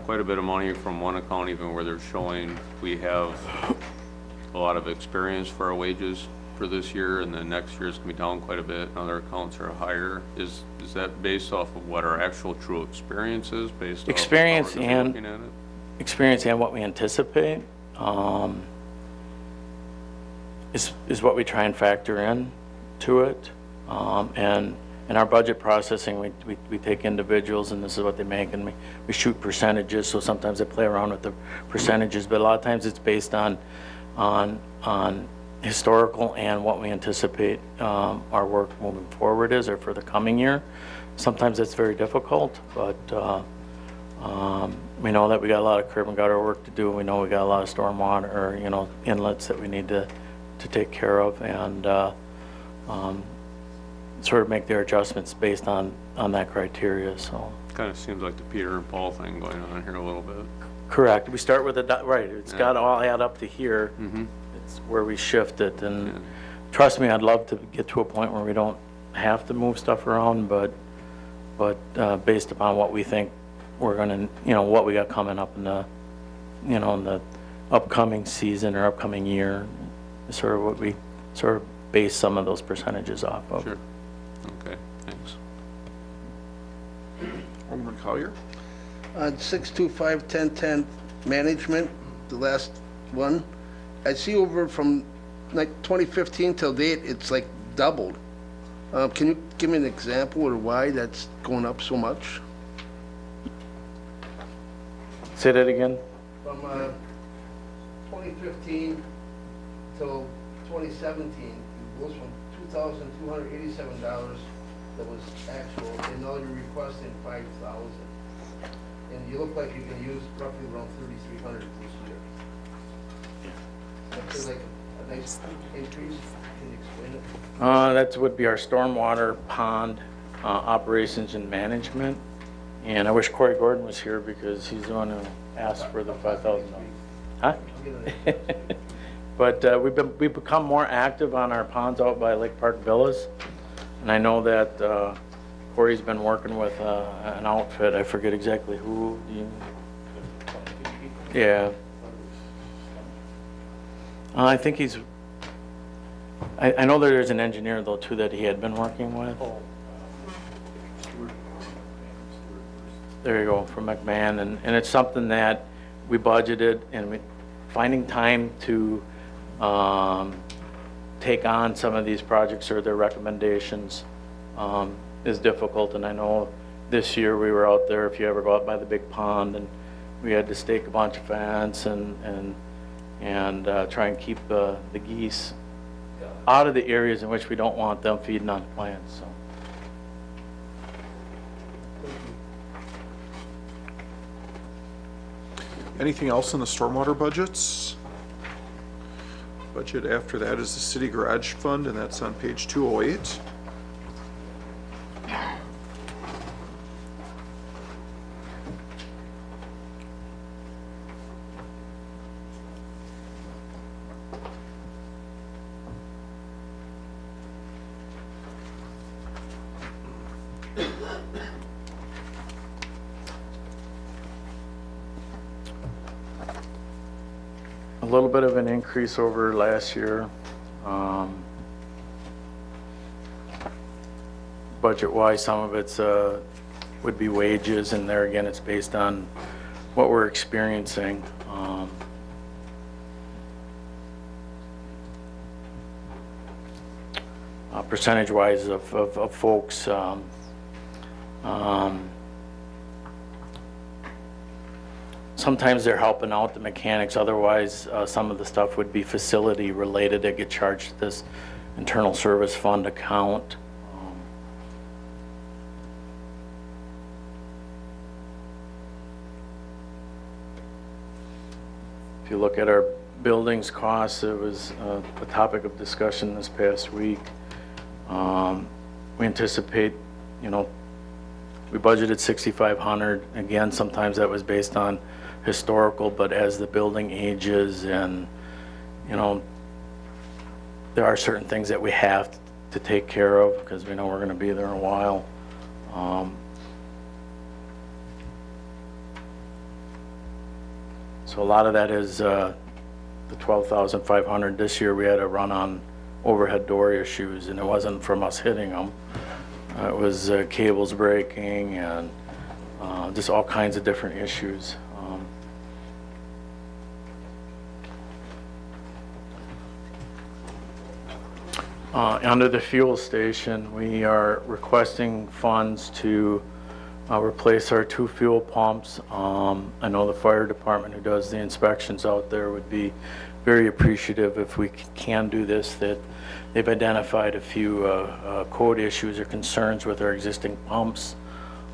quite a bit of money from one account, even where they're showing we have a lot of experience for our wages for this year, and then next year it's going to be down quite a bit, and other accounts are higher. Is that based off of what our actual true experience is, based Experience off how we're looking at it? Experience and what we anticipate. is what we try and factor in to it. And in our budget processing, we take individuals, and this is what they make, and we shoot percentages, so sometimes I play around with the percentages, but a lot of times it's based on historical and what we anticipate our work moving forward is, or for the coming year. Sometimes that's very difficult, but we know that we got a lot of curb and gutter work to do. We know we got a lot of stormwater, or, you know, inlets that we need to take care of, and sort of make their adjustments based on that criteria, so. Kind of seems like the Peter and Paul thing going on here a little bit. Correct. We start with right, it's got to all add up to here. It's where we shift it, and trust me, I'd love to get to a point where we don't have to move stuff around, but based upon what we think we're gonna, you know, what we got coming up in the, you know, in the upcoming season or upcoming year, is sort of what we sort of base some of those percentages off of. Sure. Okay, thanks. Alderman Collier? 625-1010 management, the last one. I see over from like 2015 till date, it's like doubled. Can you give me an example or why that's going up so much? Say that again? From 2015 till 2017, it goes from $2,287 that was actual, and now you're requesting $5,000. And you look like you can use roughly around $3,300 this year. That's like a nice increase. Can you explain it? That would be our stormwater pond operations and management. And I wish Corey Gordon was here because he's the one who asked for the $5,000. Huh? But we've become more active on our ponds out by Lake Park Villas. And I know that Corey's been working with an outfit. I forget exactly who. Yeah. I think he's, I know there's an engineer though too that he had been working with. There you go, from McMahon, and it's something that we budgeted, and finding time to take on some of these projects or their recommendations is difficult. And I know this year we were out there, if you ever go out by the big pond, and we had to stake a bunch of fence and try and keep the geese out of the areas in which we don't want them feeding on plants. So. Anything else in the stormwater budgets? Budget after that is the city garage fund, and that's on page 208. A little bit of an increase over last year. Budget-wise, some of it's would be wages, and there again, it's based on what we're experiencing. Percentage-wise of folks, sometimes they're helping out the mechanics. Otherwise, some of the stuff would be facility related that get charged to this internal service fund account. If you look at our buildings costs, it was a topic of discussion this past week. We anticipate, you know, we budgeted $6,500. Again, sometimes that was based on historical, but as the building ages and, you know, there are certain things that we have to take care of because we know we're going to be there a while. So a lot of that is the $12,500. This year we had a run on overhead door issues, and it wasn't from us hitting them. It was cables breaking and just all kinds of different issues. Under the fuel station, we are requesting funds to replace our 2 fuel pumps. I know the fire department who does the inspections out there would be very appreciative if we can do this, that they've identified a few code issues or concerns with our existing pumps.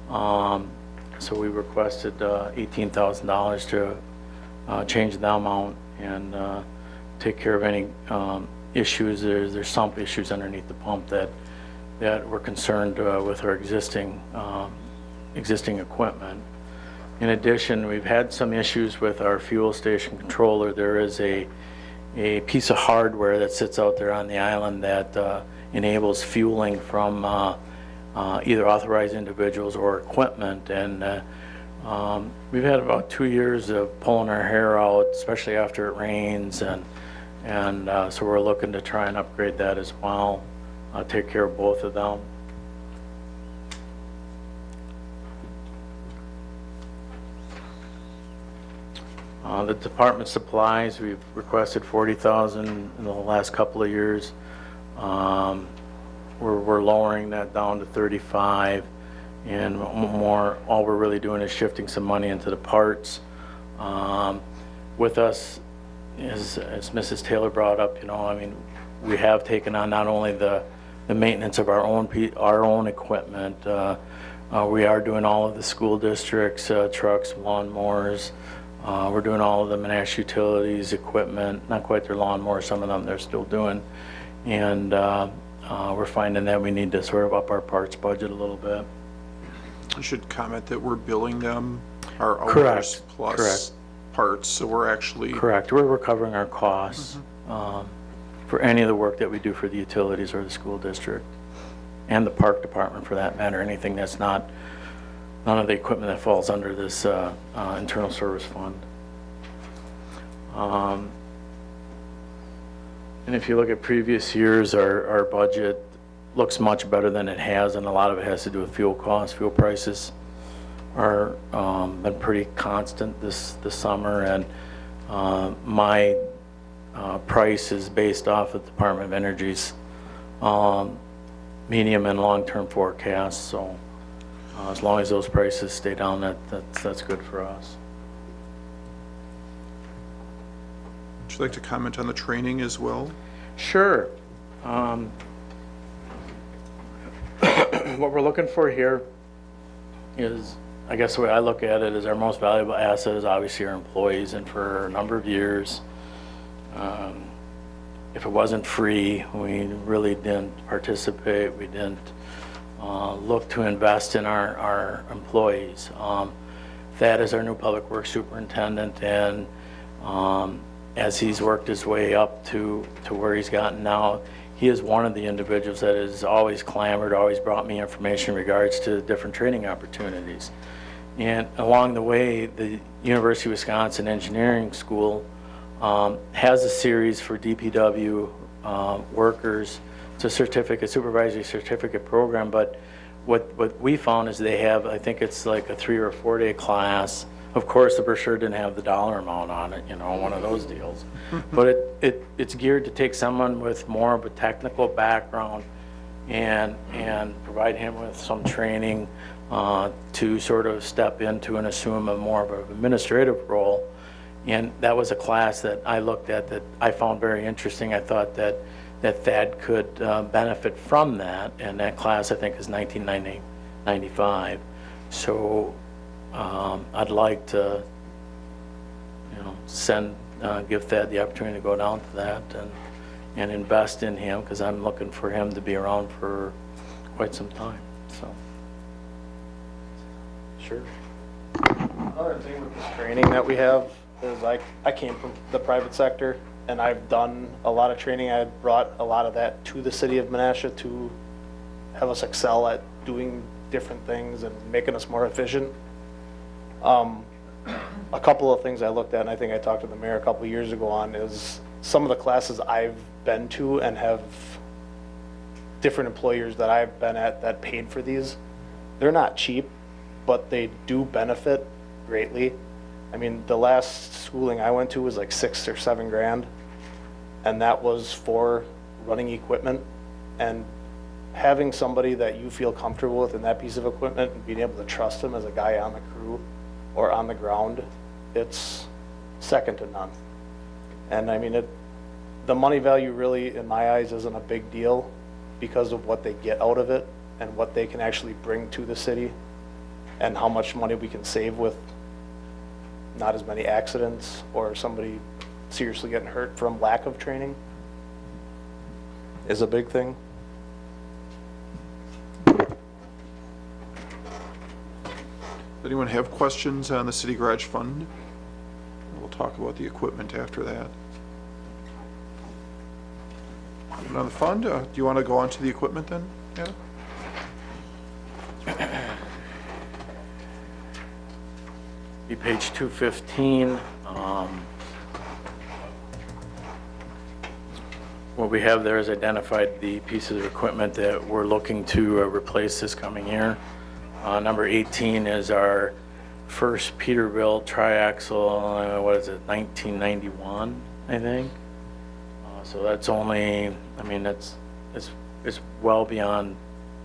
So we requested $18,000 to change the amount and take care of any issues. There's sump issues underneath the pump that we're concerned with our existing equipment. In addition, we've had some issues with our fuel station controller. There is a piece of hardware that sits out there on the island that enables fueling from either authorized individuals or equipment. And we've had about 2 years of pulling our hair out, especially after it rains. And so we're looking to try and upgrade that as well, take care of both of them. The department supplies, we've requested $40,000 in the last couple of years. We're lowering that down to 35, and more, all we're really doing is shifting some money into the parts. With us, as Mrs. Taylor brought up, I mean, we have taken on not only the maintenance of our own equipment, we are doing all of the school districts, trucks, lawnmowers. We're doing all of the Menasha utilities, equipment, not quite their lawnmowers, some of them they're still doing. And we're finding that we need to sort of up our parts budget a little bit. I should comment that we're billing them our hours Correct. plus Correct. parts, so we're actually... Correct. We're recovering our costs for any of the work that we do for the utilities or the school district, and the park department for that matter, anything that's not, none of the equipment that falls under this internal service fund. And if you look at previous years, our budget looks much better than it has, and a lot of it has to do with fuel costs. Fuel prices are been pretty constant this summer, and my price is based off of the Department of Energy's medium and long-term forecasts. So as long as those prices stay down, that's good for us. Would you like to comment on the training as well? Sure. What we're looking for here is, I guess the way I look at it, is our most valuable asset is obviously our employees, and for a number of years, if it wasn't free, we really didn't participate. We didn't look to invest in our employees. Thad is our new public works superintendent, and as he's worked his way up to where he's gotten now, he is one of the individuals that has always clamored, always brought me information in regards to different training opportunities. And along the way, the University of Wisconsin Engineering School has a series for DPW workers. It's a certificate, supervisory certificate program, but what we found is they have, I think it's like a 3 or 4 day class. Of course, the brochure didn't have the dollar amount on it, one of those deals. But it's geared to take someone with more of a technical background and provide him with some training to sort of step into and assume a more of an administrative role. And that was a class that I looked at that I found very interesting. I thought that Thad could benefit from that, and that class I think is $19.95. So I'd like to, give Thad the opportunity to go down to that and invest in him, because I'm looking for him to be around for quite some time. So, sure. Another thing with this training that we have is I came from the private sector, and I've done a lot of training. I brought a lot of that to the city of Menasha to have us excel at doing different things and making us more efficient. A couple of things I looked at, and I think I talked to the mayor a couple of years ago on, is some of the classes I've been to and have different employers that I've been at that paid for these. They're not cheap, but they do benefit greatly. I mean, the last schooling I went to was like $6 or $7 grand, and that was for running equipment. And having somebody that you feel comfortable with in that piece of equipment and being able to trust him as a guy on the crew or on the ground, it's second to none. And I mean, the money value really, in my eyes, isn't a big deal because of what they get out of it and what they can actually bring to the city and how much money we can save with not as many accidents or somebody seriously getting hurt from lack of training is a big thing. Does anyone have questions on the city garage fund? We'll talk about the equipment after that. And on the fund, do you want to go on to the equipment then, Adam? Be page 215. What we have there is identified the pieces of equipment that we're looking to replace this coming year. Number 18 is our first Peterbilt triaxle, what is it, 1991, I think. So that's only, I mean, it's well beyond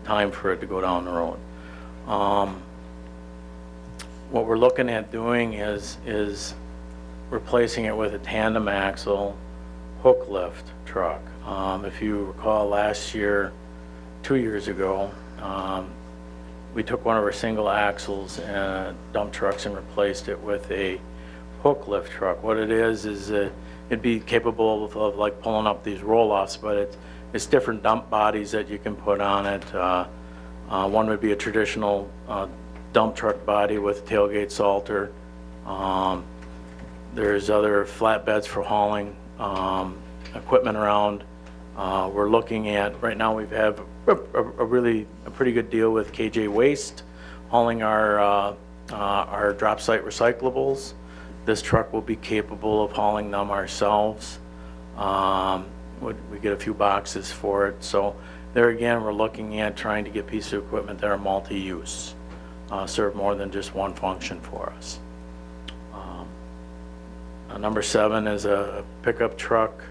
time for it to go down the road. What we're looking at doing is replacing it with a tandem axle hook lift truck. If you recall last year, 2 years ago, we took one of our single axles and dump trucks and replaced it with a hook lift truck. What it is it'd be capable of like pulling up these roll-offs, but it's different dump bodies that you can put on it. One would be a traditional dump truck body with tailgate salter. There's other flatbeds for hauling equipment around. We're looking at, right now we have a pretty good deal with KJ Waste hauling our drop site recyclables. This truck will be capable of hauling them ourselves. We get a few boxes for it. So there again, we're looking at trying to get pieces of equipment that are multi-use, serve more than just one function for us. Number 7 is a pickup truck.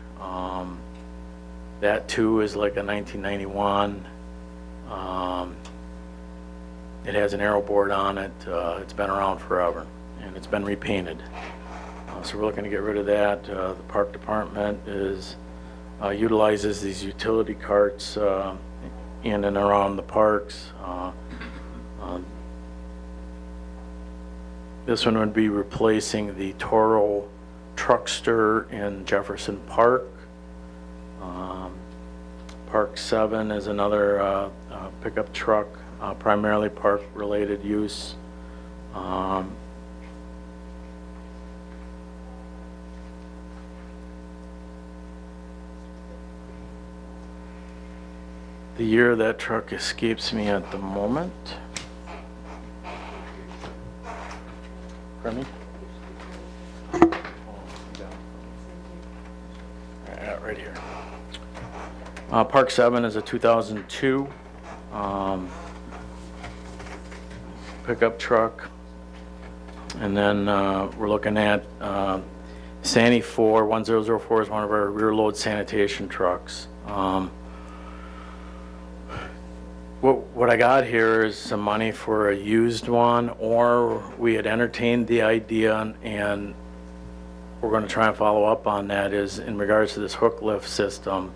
That too is like a 1991. It has an aero board on it. It's been around forever and it's been repainted. So we're looking to get rid of that. The park department utilizes these utility carts in and around the parks. This one would be replacing the Toro Truckster in Jefferson Park. Park 7 is another pickup truck, primarily park-related use. The year that truck escapes me at the moment. Pardon me? Right here. Park 7 is a 2002 pickup truck. And then we're looking at Sani 1004 is one of our rear load sanitation trucks. What I got here is some money for a used one, or we had entertained the idea and we're going to try and follow up on that, is in regards to this hook lift system.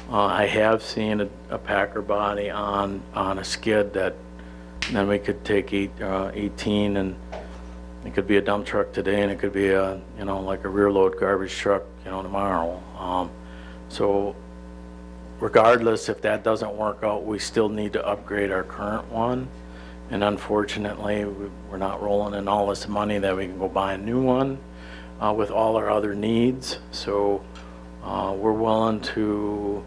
I have seen a Packer body on a skid that then we could take 18, and it could be a dump truck today and it could be a, like a rear load garbage truck, tomorrow. So regardless, if that doesn't work out, we still need to upgrade our current one. And unfortunately, we're not rolling in all this money that we can go buy a new one with all our other needs. So we're willing to,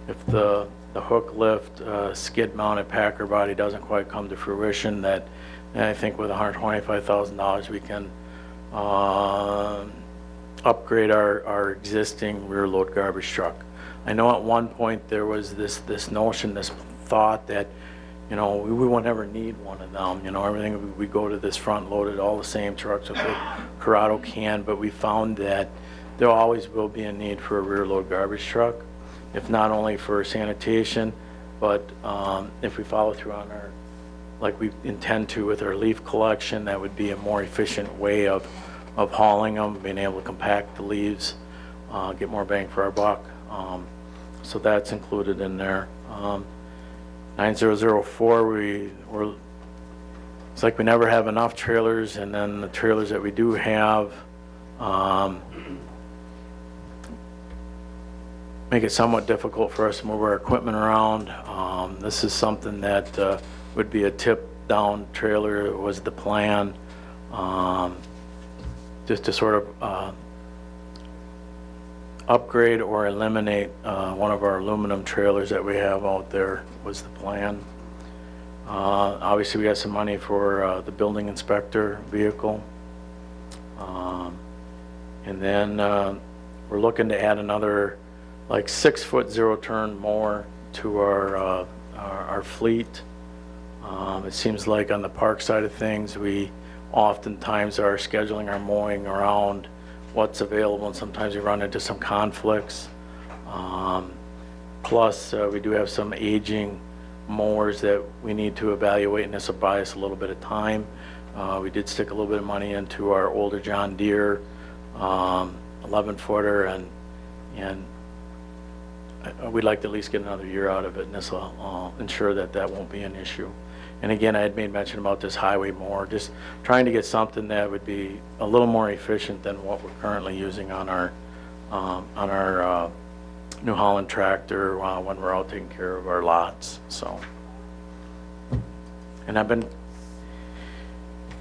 if the hook lift skid mounted Packer body doesn't quite come to fruition, that I think with $125,000 we can upgrade our existing rear load garbage truck. I know at one point there was this notion, this thought that, we won't ever need one of them. Everything, we go to this front loaded, all the same trucks with the Corrado can, but we found that there always will be a need for a rear load garbage truck. if not only for sanitation, but if we follow through on our, like we intend to with our leaf collection, that would be a more efficient way of hauling them, being able to compact the leaves, get more bang for our buck. So that's included in there. 9004, it's like we never have enough trailers, and then the trailers that we do have make it somewhat difficult for us to move our equipment around. This is something that would be a tip-down trailer was the plan, just to sort of upgrade or eliminate one of our aluminum trailers that we have out there was the plan. Obviously, we got some money for the building inspector vehicle. And then we're looking to add another like 6-foot zero-turn mower to our fleet. It seems like on the park side of things, we oftentimes are scheduling our mowing around what's available, and sometimes we run into some conflicts. Plus, we do have some aging mowers that we need to evaluate, and this will buy us a little bit of time. We did stick a little bit of money into our older John Deere 11-footer, and we'd like to at least get another year out of it, and this will ensure that that won't be an issue. And again, I had made mention about this highway mower, just trying to get something that would be a little more efficient than what we're currently using on our New Holland tractor when we're out taking care of our lots. So, and I've been,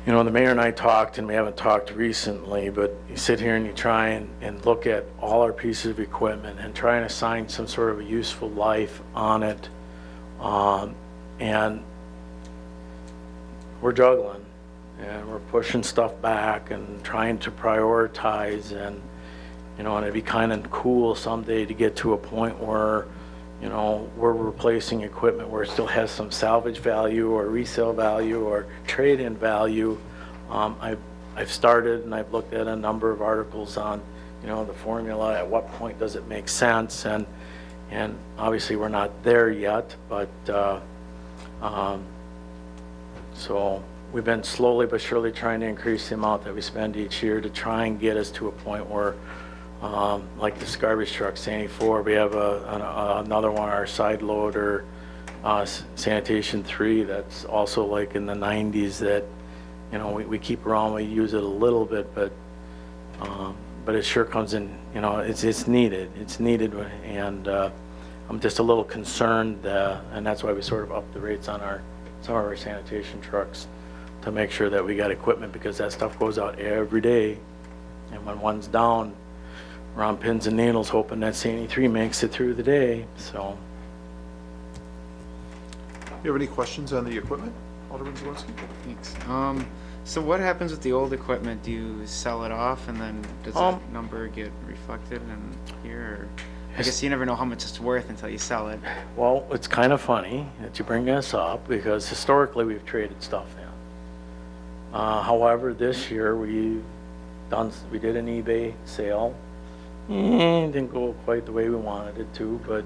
you know, the mayor and I talked, and we haven't talked recently, but you sit here and you try and look at all our pieces of equipment and try and assign some sort of a useful life on it, and we're juggling, and we're pushing stuff back and trying to prioritize, and you know, and it'd be kind of cool someday to get to a point where, you know, we're replacing equipment where it still has some salvage value or resale value or trade-in value. I've started and I've looked at a number of articles on, you know, the formula, at what point does it make sense, and obviously we're not there yet, but so we've been slowly but surely trying to increase the amount that we spend each year to try and get us to a point where, like this garbage truck, Sandy 4, we have another one, our side loader, Sanitation 3, that's also like in the 90s that, you know, we keep around, we use it a little bit, but it sure comes in, you know, it's needed, and I'm just a little concerned, and that's why we sort of upped the rates on some of our sanitation trucks to make sure that we got equipment, because that stuff goes out every day, and when one's down, we're on pins and needles hoping that Sandy 3 makes it through the day. So, You have any questions on the equipment, Alderman Zelensky? Thanks. So what happens with the old equipment? Do you sell it off, and then does that number get reflected in here? Or I guess you never know how much it's worth until you sell it. well, it's kind of funny that you bring this up, because historically we've traded stuff in. However, this year we did an eBay sale. It didn't go quite the way we wanted it to, but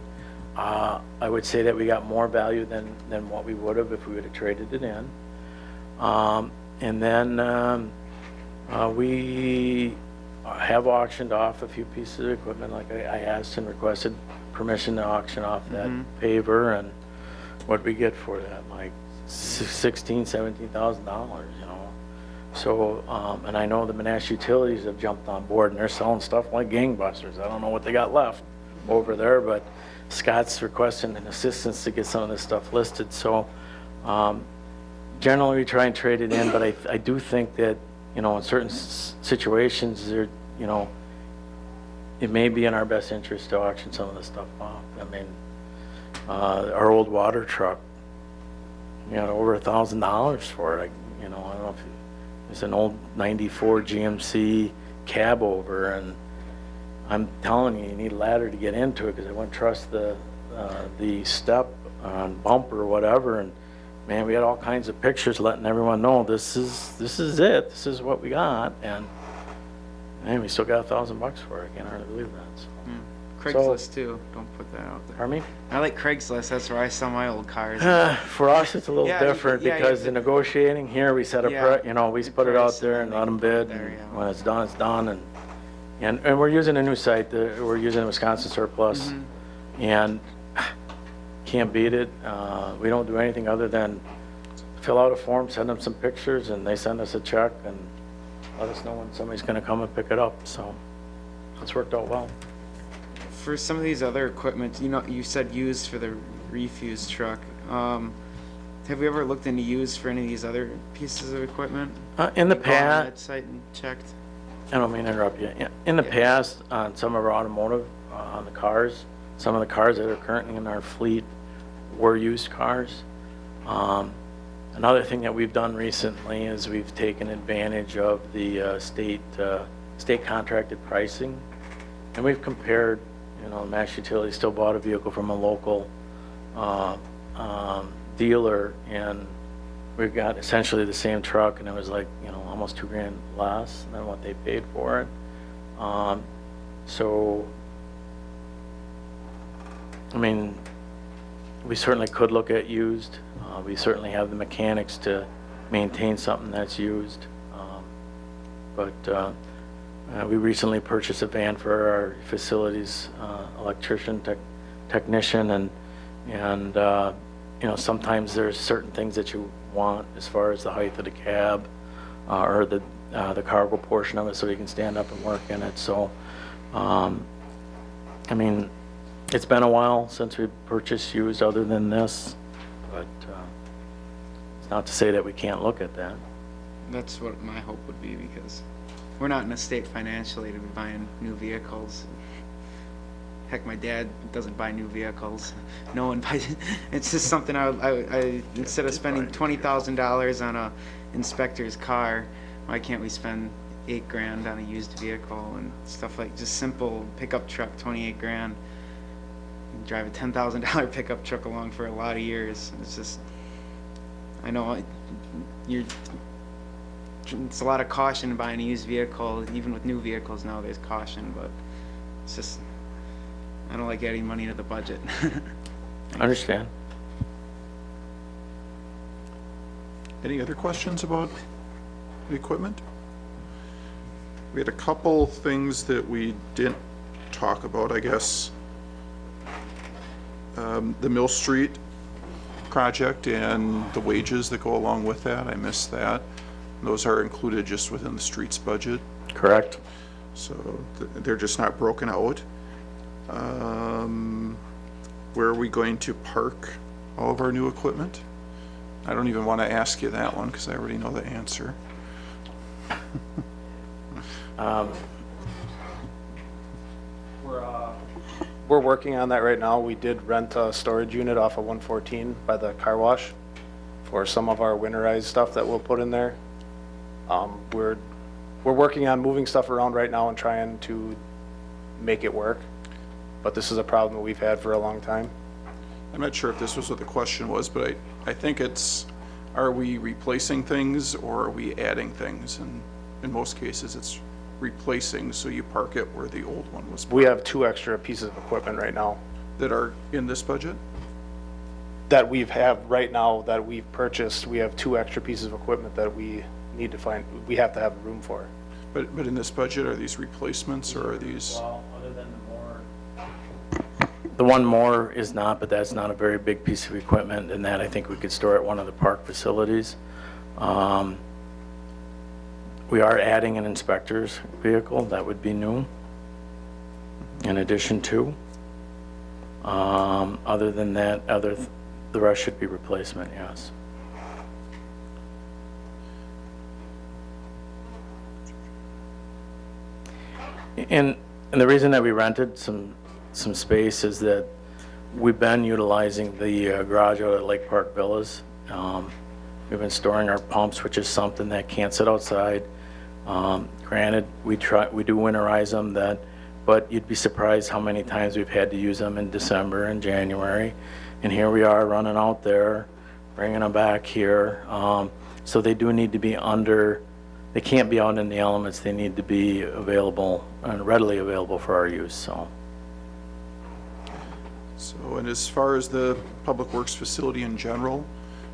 I would say that we got more value than what we would have if we would have traded it in. And then we have auctioned off a few pieces of equipment, like I asked and requested permission to auction off that paver, and what we get for that, like $16,000, $17,000, you know. So, and I know the Menasha utilities have jumped on board, and they're selling stuff like gangbusters. I don't know what they got left over there, but Scott's requesting an assistance to get some of this stuff listed. So, generally we try and trade it in, but I do think that, you know, in certain situations, there, you know, it may be in our best interest to auction some of this stuff off. I mean, our old water truck, we got over $1,000 for it. You know, I don't know if it's an old '94 GMC cab over, and I'm telling you, you need a ladder to get into it, because I wouldn't trust the step on bumper or whatever. And man, we had all kinds of pictures letting everyone know this is it. This is what we got, and man, we still got $1,000 for it. I can't hardly believe that. So. Craigslist too. Don't put that out there. Pardon me? I like Craigslist. That's where I sell my old cars. For us, it's a little Yeah, different yeah, because yeah. the negotiating here, we set a, Yeah, we the put it price out there and and then let they them put it bid. there, And yeah. when it's done, it's done. And we're using a new site. We're using Wisconsin Surplus. Mm-hmm. And can't beat it. We don't do anything other than fill out a form, send them some pictures, and they send us a check and let us know when somebody's going to come and pick it up. So it's worked out well. For some of these other equipment, you said used for the refuse truck. Have we ever looked into used for any of these other pieces of equipment? In the Like gone on past, that site and checked? I don't mean to interrupt you. In the past, on some of our automotive, on the cars, some of the cars that are currently in our fleet were used cars. Another thing that we've done recently is we've taken advantage of the state contracted pricing, and we've compared. Mass Utility still bought a vehicle from a local dealer, and we've got essentially the same truck, and it was like, almost $2,000 less than what they paid for it. So, I mean, we certainly could look at used. We certainly have the mechanics to maintain something that's used. But we recently purchased a van for our facilities electrician, technician, and sometimes there's certain things that you want as far as the height of the cab or the cargo portion of it, so you can stand up and work in it. So, I mean, it's been a while since we purchased used other than this, but it's not to say that we can't look at that. That's what my hope would be, because we're not in a state financially to be buying new vehicles. Heck, my dad doesn't buy new vehicles. No one buys it. It's just something I instead of spending $20,000 on a inspector's car, why can't we spend $8,000 on a used vehicle and stuff like just simple pickup truck, $28,000. And drive a $10,000 pickup truck along for a lot of years. It's just, I know it's a lot of caution buying a used vehicle. Even with new vehicles now, there's caution, but it's just, I don't like adding money to the budget. I understand. Any other questions about the equipment? We had a couple things that we didn't talk about, I guess. The Mill Street project and the wages that go along with that, I missed that. Those are included just within the streets budget. Correct. So they're just not broken out. Where are we going to park all of our new equipment? I don't even want to ask you that one because I already know the answer. We're working on that right now. We did rent a storage unit off of 114 by the car wash for some of our winterized stuff that we'll put in there. We're working on moving stuff around right now and trying to make it work, but this is a problem that we've had for a long time. I'm not sure if this was what the question was, but I think it's, are we replacing things or are we adding things? And in most cases, it's replacing, so you park it where the old one was parked. We have 2 extra pieces of equipment right now That are in this budget? that we have right now that we've purchased. We have 2 extra pieces of equipment that we need to find, we have to have room for. But in this budget, are these replacements or are these? Well, other than the one more is not, but that's not a very big piece of equipment, and that I think we could store at one of the park facilities. We are adding an inspector's vehicle, that would be new, in addition to. Other than that, the rest should be replacement, yes. And the reason that we rented some space is that we've been utilizing the garage out at Lake Park Villas. We've been storing our pumps, which is something that can't sit outside. Granted, we do winterize them, but you'd be surprised how many times we've had to use them in December and January. And here we are running out there, bringing them back here. So they do need to be they can't be out in the elements. They need to be available and readily available for our use, so. So, and as far as the Public Works facility in general,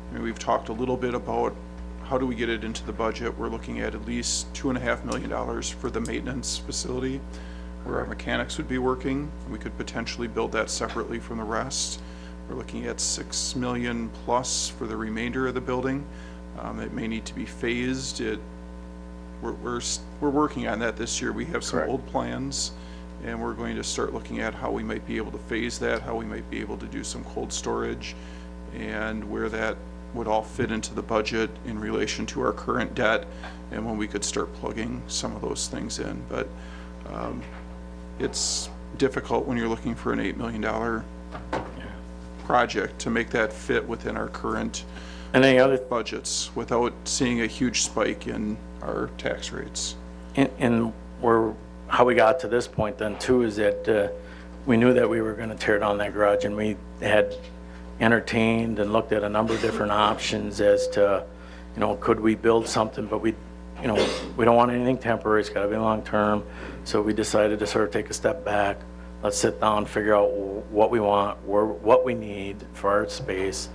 I mean, we've talked a little bit about how do we get it into the budget. We're looking at least $2.5 million for the maintenance facility where our mechanics would be working. We could potentially build that separately from the rest. We're looking at $6 million plus for the remainder of the building. It may need to be phased. We're working on that this year. We have some old plans, and we're going to start looking at how we might be able to phase that, how we might be able to do some cold storage, and where that would all fit into the budget in relation to our current debt, and when we could start plugging some of those things in. But it's difficult when you're looking for an $8 million project to make that fit within our current And any other, budgets without seeing a huge spike in our tax rates. and how we got to this point then too is that we knew that we were going to tear down that garage, and we had entertained and looked at a number of different options as to, you know, could we build something, but we don't want anything temporary, it's got to be long-term. So we decided to sort of take a step back. Let's sit down, figure out what we want, what we need for our space,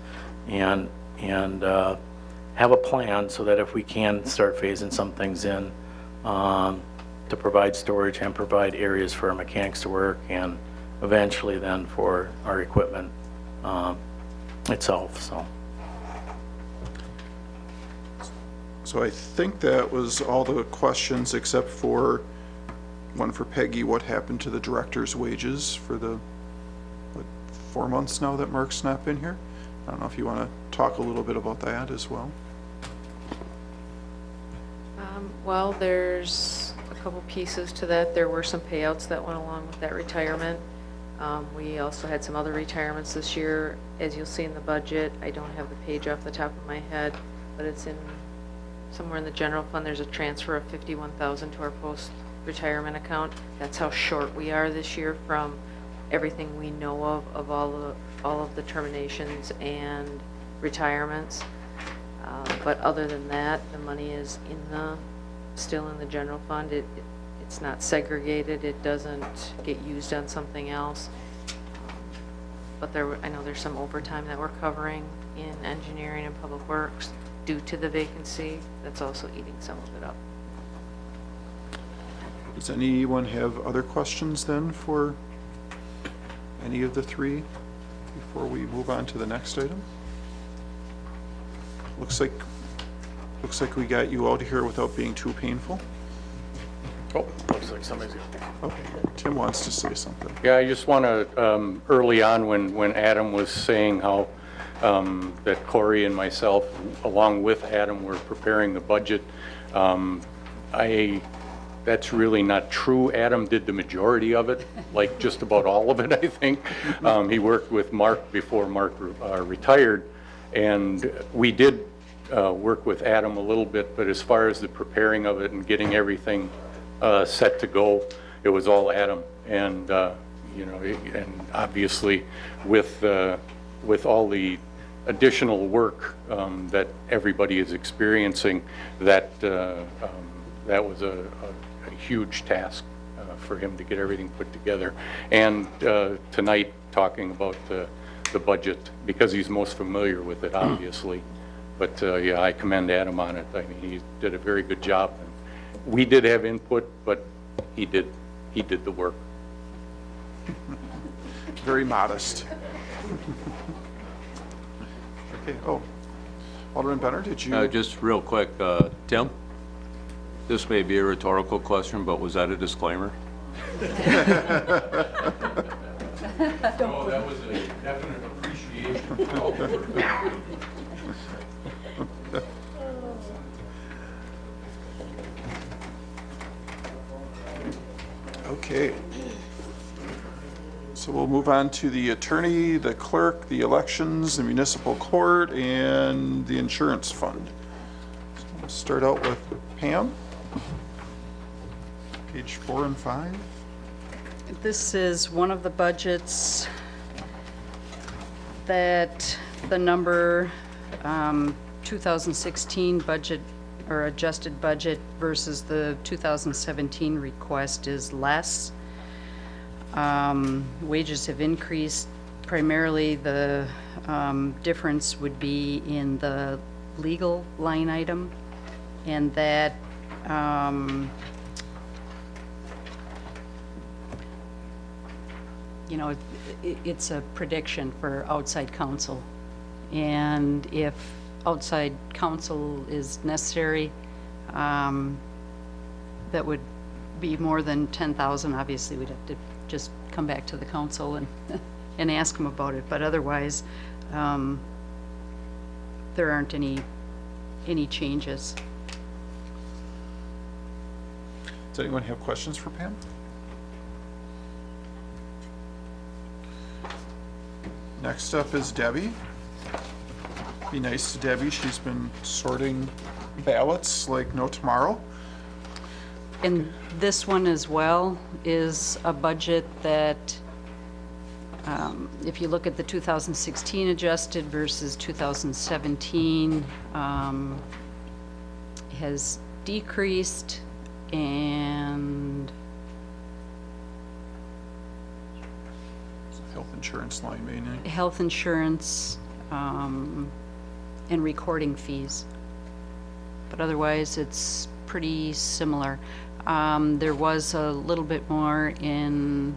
and have a plan so that if we can start phasing some things in to provide storage and provide areas for our mechanics to work, and eventually then for our equipment itself. So I think that was all the questions except for one for Peggy. What happened to the director's wages for the, 4 months now that Mark's not been here? I don't know if you want to talk a little bit about that as well. Well, there's a couple pieces to that. There were some payouts that went along with that retirement. We also had some other retirements this year. As you'll see in the budget, I don't have the page off the top of my head, but it's in somewhere in the general fund. There's a transfer of $51,000 to our post-retirement account. That's how short we are this year from everything we know of all of the terminations and retirements. But other than that, the money is still in the general fund. It's not segregated. It doesn't get used on something else. But I know there's some overtime that we're covering in engineering and public works due to the vacancy. That's also eating some of it up. Does anyone have other questions then for any of the three before we move on to the next item? Looks like we got you out of here without being too painful. Oh, looks like somebody's. Okay, Tim wants to say something. Yeah, I just want to, early on when Adam was saying how that Corey and myself, along with Adam, were preparing the budget, that's really not true. Adam did the majority of it, like just about all of it, I think. He worked with Mark before Mark retired, and we did work with Adam a little bit, but as far as the preparing of it and getting everything set to go, it was all Adam. And and obviously with all the additional work that everybody is experiencing, that was a huge task for him to get everything put together. And tonight, talking about the budget, because he's most familiar with it, obviously. But yeah, I commend Adam on it. I mean, he did a very good job. We did have input, but he did the work. Very modest. Okay, Alderman Benner, did you? Just real quick, Tim, this may be a rhetorical question, but was that a disclaimer? No, that was a definite appreciation. Okay. So we'll move on to the attorney, the clerk, the elections, the municipal court, and the insurance fund. So we'll start out with Pam. Page 4 and 5. This is one of the budgets that the number 2016 budget or adjusted budget versus the 2017 request is less. Wages have increased primarily the difference would be in the legal line item, and that you know, it's a prediction for outside counsel. And if outside counsel is necessary, that would be more than 10,000. Obviously, we'd have to just come back to the council and, and ask them about it. But otherwise, there aren't any changes. Does anyone have questions for Pam? Next up is Debbie. Be nice to Debbie. She's been sorting ballots like no tomorrow. And this one as well is a budget that, if you look at the 2016 adjusted versus 2017, has decreased, and Health insurance line mainly. health insurance, and recording fees. But otherwise, it's pretty similar. There was a little bit more in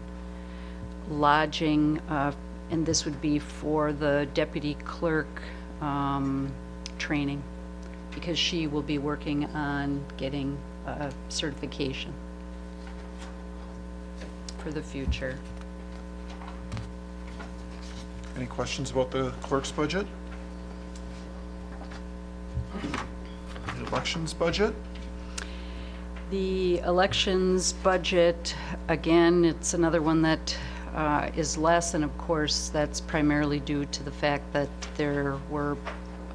lodging, and this would be for the deputy clerk training, because she will be working on getting a certification for the future. Any questions about the clerk's budget? The elections budget? The elections budget, again, it's another one that is less, and of course, that's primarily due to the fact that there were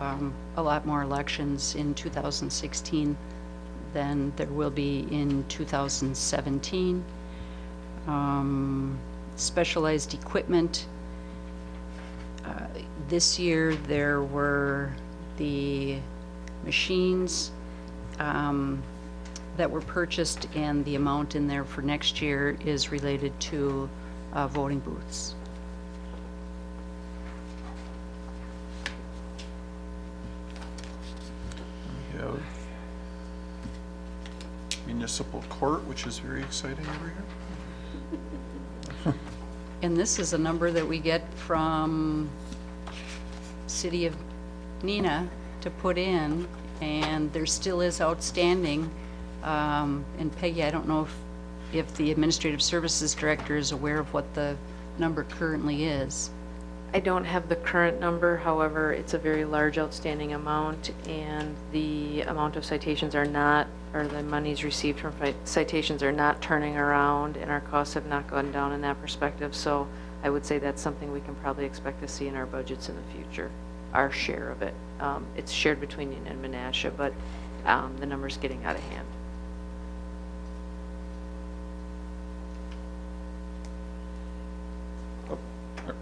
a lot more elections in 2016 than there will be in 2017. Specialized equipment. This year, there were the machines that were purchased, and the amount in there for next year is related to voting booths. We have municipal court, which is very exciting every year. And this is a number that we get from City of Neenah to put in, and there still is outstanding. And Peggy, I don't know if the Administrative Services Director is aware of what the number currently is. I don't have the current number, however, it's a very large outstanding amount, and the amount of citations are not, or the monies received from citations are not turning around, and our costs have not gone down in that perspective. So I would say that's something we can probably expect to see in our budgets in the future, our share of it. It's shared between Neenah and Menasha, but the number's getting out of hand.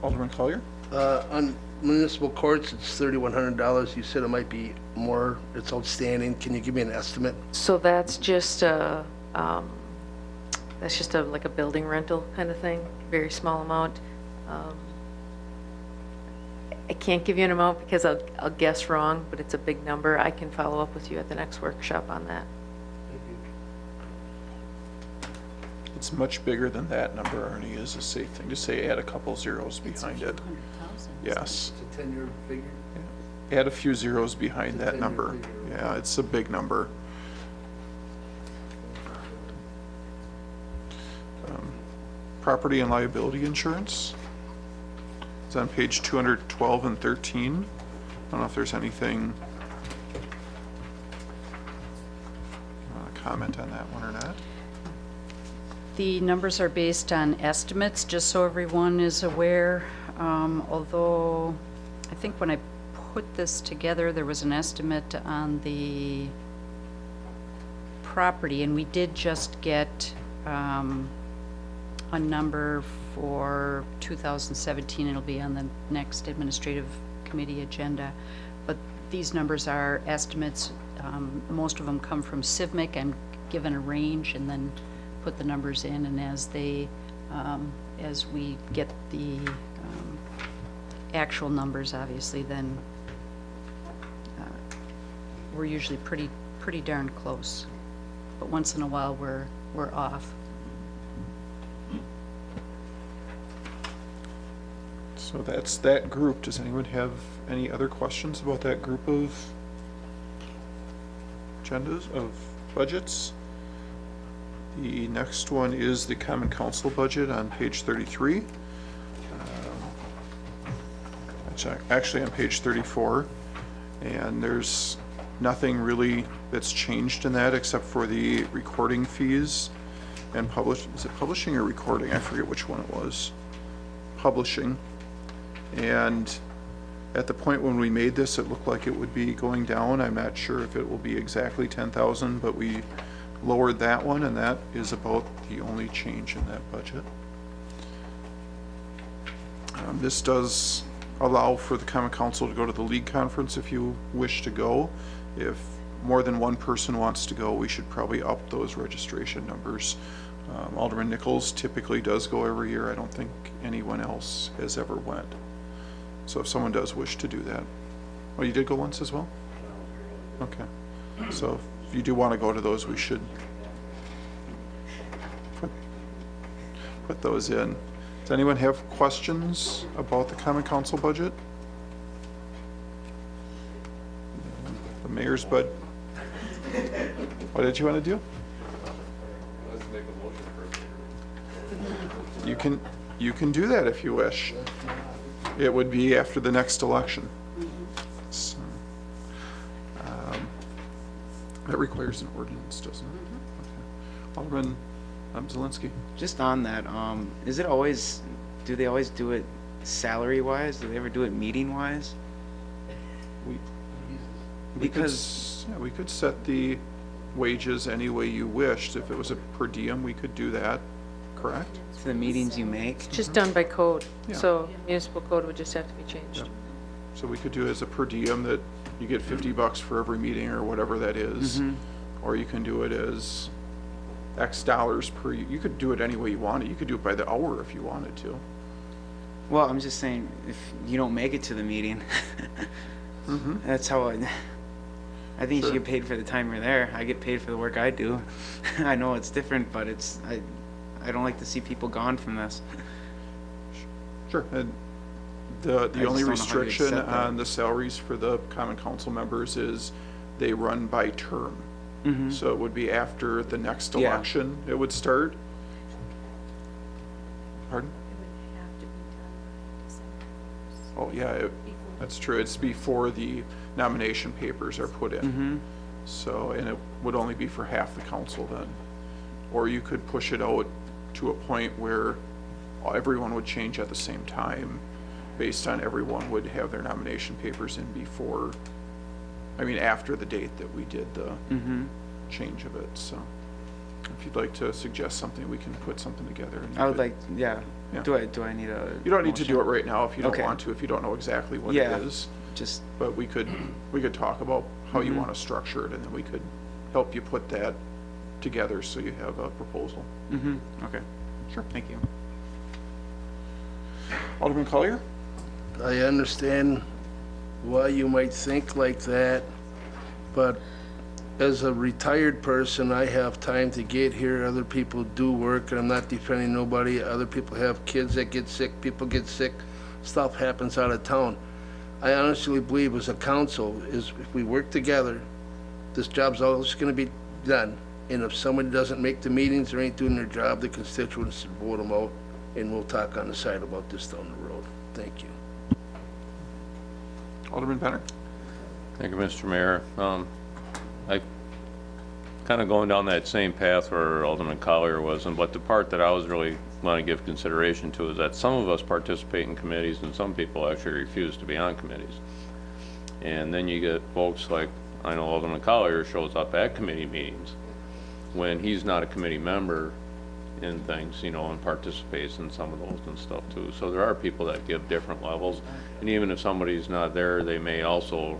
Alderman Collier? On municipal courts, it's $3,100. You said it might be more. It's outstanding. Can you give me an estimate? So that's just a, like a building rental kind of thing, very small amount. I can't give you an amount because I'll guess wrong, but it's a big number. I can follow up with you at the next workshop on that. It's much bigger than that number, Arnie, is a safe thing to say. Add a couple zeros behind it. Yes. It's a 10-year figure. Add a few zeros behind that number. Yeah, it's a big number. Property and liability insurance. It's on page 212 and 13. I don't know if there's anything, comment on that one or not. The numbers are based on estimates, just so everyone is aware. Although I think when I put this together, there was an estimate on the property, and we did just get a number for 2017. It'll be on the next administrative committee agenda. But these numbers are estimates. Most of them come from CIVMIC. I'm given a range and then put the numbers in, and as they, as we get the actual numbers, obviously, then we're usually pretty darn close. But once in a while, we're off. So that's that group. Does anyone have any other questions about that group of agendas, of budgets? The next one is the Common Council budget on page 33. It's actually on page 34. And there's nothing really that's changed in that except for the recording fees and is it publishing or recording? I forget which one it was. Publishing. And at the point when we made this, it looked like it would be going down. I'm not sure if it will be exactly 10,000, but we lowered that one, and that is about the only change in that budget. This does allow for the Common Council to go to the league conference if you wish to go. If more than one person wants to go, we should probably up those registration numbers. Alderman Nichols typically does go every year. I don't think anyone else has ever went. So if someone does wish to do that. Oh, you did go once as well? Okay. So if you do want to go to those, we should put those in. Does anyone have questions about the Common Council budget? The mayor's bud. What did you want to do? Let's make a motion first. You can do that if you wish. It would be after the next election. So, that requires an ordinance, doesn't it? Okay. Alderman Zelinski. Just on that, is it always, do they always do it salary-wise? Do they ever do it meeting-wise? Because Yeah, we could set the wages any way you wished. If it was a per diem, we could do that, correct? to the meetings you make. It's just done by code, Yeah. so municipal code would just have to be changed. Yep. So we could do it as a per diem that you get $50 for every meeting or whatever that is. Or you can do it as X dollars per, you could do it any way you want it. You could do it by the hour if you wanted to. Well, I'm just saying, if you don't make it to the meeting, that's how I think you should get paid for the time you're there. I get paid for the work I do. I know it's different, but I don't like to see people gone from this. Sure. And the only just don't know how you restriction set that. on the salaries for the common council members is they run by term. So it would be after the next Yeah. election, it would start. Pardon? Oh, yeah, that's true. It's before the nomination papers are put in. So, and it would only be for half the council then. Or you could push it out to a point where everyone would change at the same time, based on everyone would have their nomination papers in before, I mean, after the date that we did the change of it, so. If you'd like to suggest something, we can put something together. And you I would could- like, yeah. Yeah. Do I need a? You don't need to do it motion? right now if you don't Okay. want to, if you don't know exactly what it Yeah. is. Just, But we could talk about how you want to structure it, and then we could help you put that together so you have a proposal. okay. Sure. Thank you. Alderman Collier? I understand why you might think like that, but as a retired person, I have time to get here. Other people do work, and I'm not defending nobody. Other people have kids that get sick, people get sick, stuff happens out of town. I honestly believe as a council, is if we work together, this job's always gonna be done. And if somebody doesn't make the meetings or ain't doing their job, the constituents vote them out, and we'll talk on the side about this down the road. Thank you. Alderman Benner? Thank you, Mr. Mayor. I kind of going down that same path where Alderman Collier was, but the part that I was really want to give consideration to is that some of us participate in committees and some people actually refuse to be on committees. And then you get folks like, I know Alderman Collier shows up at committee meetings when he's not a committee member in things, you know, and participates in some of those and stuff too. So there are people that give different levels, and even if somebody's not there, they may also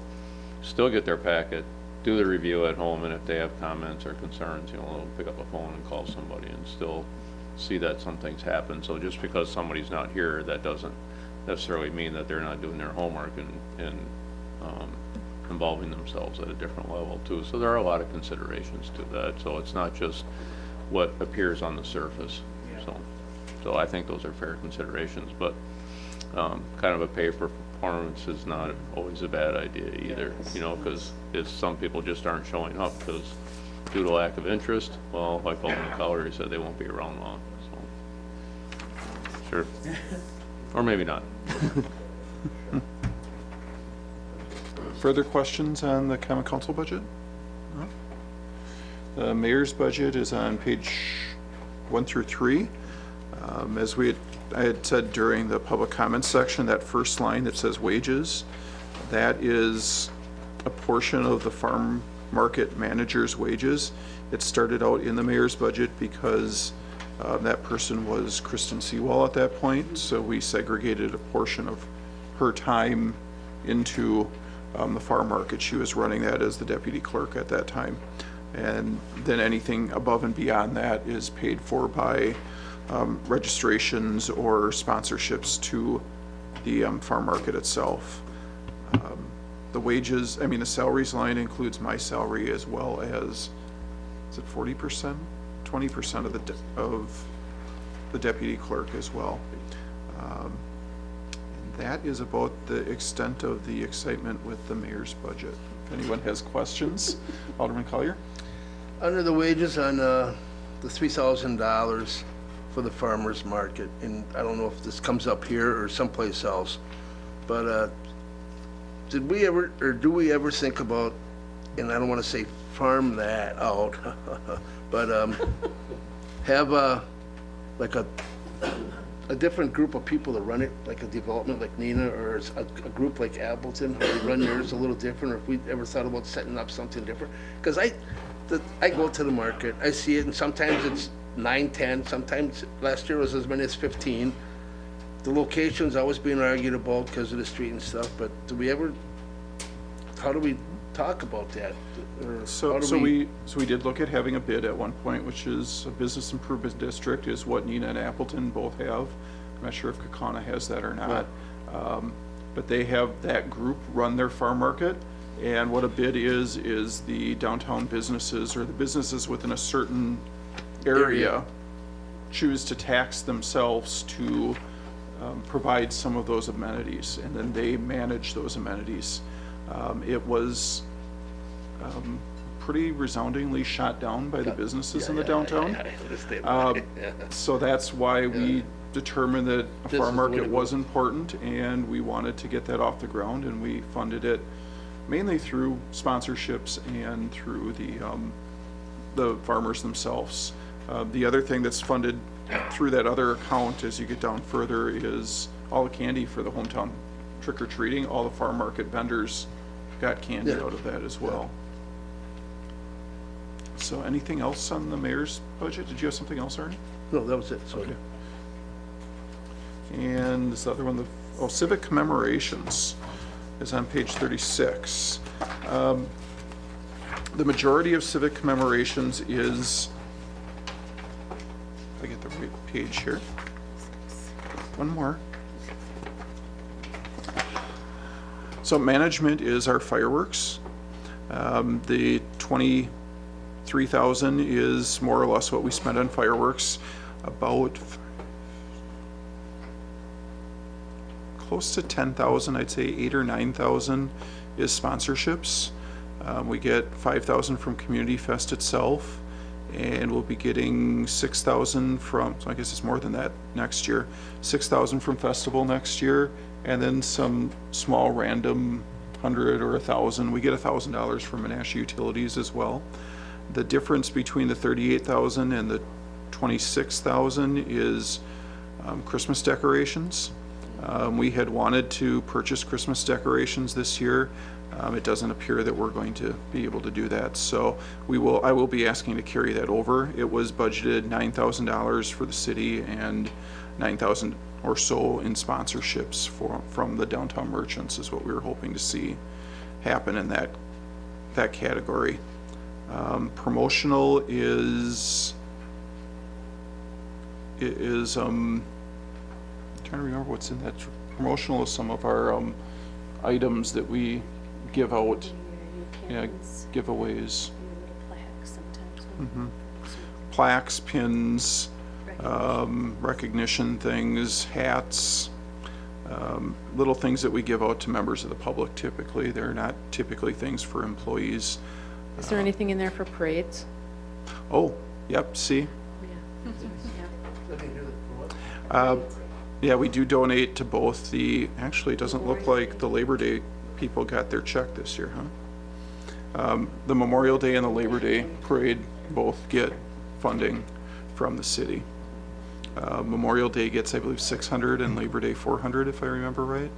still get their packet, do the review at home, and if they have comments or concerns, you know, they'll pick up a phone and call somebody and still see that some things happen. So just because somebody's not here, that doesn't necessarily mean that they're not doing their homework and involving themselves at a different level too. So there are a lot of considerations to that. So it's not just what appears on the surface. So I think those are fair considerations, but kind of a pay for performance is not always a bad idea either, you know, because if some people just aren't showing up because due to lack of interest, well, like Alderman Collery said, they won't be around long, so. Sure. Or maybe not. Further questions on the common council budget? No? The mayor's budget is on page 1 through 3. As I had said during the public comments section, that first line that says wages, that is a portion of the farm market manager's wages. It started out in the mayor's budget because that person was Kristen Seawall at that point, so we segregated a portion of her time into the farm market. She was running that as the deputy clerk at that time. And then anything above and beyond that is paid for by registrations or sponsorships to the farm market itself. The wages, I mean, the salaries line includes my salary as well as, is it 40%? 20% of the deputy clerk as well. And that is about the extent of the excitement with the mayor's budget. If anyone has questions, Alderman Collier? Under the wages on the $3,000 for the farmer's market, and I don't know if this comes up here or someplace else, but did we ever, or do we ever think about, and I don't want to say farm that out, but have like a different group of people that run it, like a development like Nina, or a group like Appleton, who run theirs a little different, or if we ever thought about setting up something different? Because I go to the market, I see it, and sometimes it's 9, 10, sometimes last year was as many as 15. The location's always being argued about because of the street and stuff, but how do we talk about that? Or So we did look at having a bid at one point, which is a business improvement district is what Nina and Appleton both have. I'm not sure if Kaukauna has that or not. But they have that group run their farm market. And what a bid is the downtown businesses or the businesses within a certain area choose to tax themselves to provide some of those amenities, and then they manage those amenities. It was pretty resoundingly shot down by the businesses in the downtown. So that's why we determined that a farm market was important, and we wanted to get that off the ground, and we funded it mainly through sponsorships and through the farmers themselves. The other thing that's funded through that other account as you get down further is all the candy for the hometown trick-or-treating. All the farm market vendors got candy out of that as well. So anything else on the mayor's budget? Did you have something else, Arnie? No, that was it. Sorry. Okay. And this other one, civic commemorations is on page 36. The majority of civic commemorations is, if I get the right page here, one more. So management is our fireworks. The 23,000 is more or less what we spent on fireworks. About close to 10,000, I'd say 8,000 or 9,000 is sponsorships. We get 5,000 from Community Fest itself, and we'll be getting 6,000 from, so I guess it's more than that next year, 6,000 from Festival next year, and then some small random 100 or 1,000. We get $1,000 from Menasha Utilities as well. The difference between the 38,000 and the 26,000 is Christmas decorations. We had wanted to purchase Christmas decorations this year. It doesn't appear that we're going to be able to do that, so I will be asking to carry that over. It was budgeted $9,000 for the city and 9,000 or so in sponsorships from the downtown merchants is what we were hoping to see happen in that category. Promotional is trying to remember what's in that promotional of some of our items that we give out. Yeah, giveaways. Plaques, pins, recognition things, hats, little things that we give out to members of the public typically. They're not typically things for employees. Is there anything in there for parades? Oh, yep, see? Yeah, we do donate to both actually, it doesn't look like the Labor Day people got their check this year, huh? The Memorial Day and the Labor Day parade both get funding from the city. Memorial Day gets, I believe, 600 and Labor Day 400, if I remember right.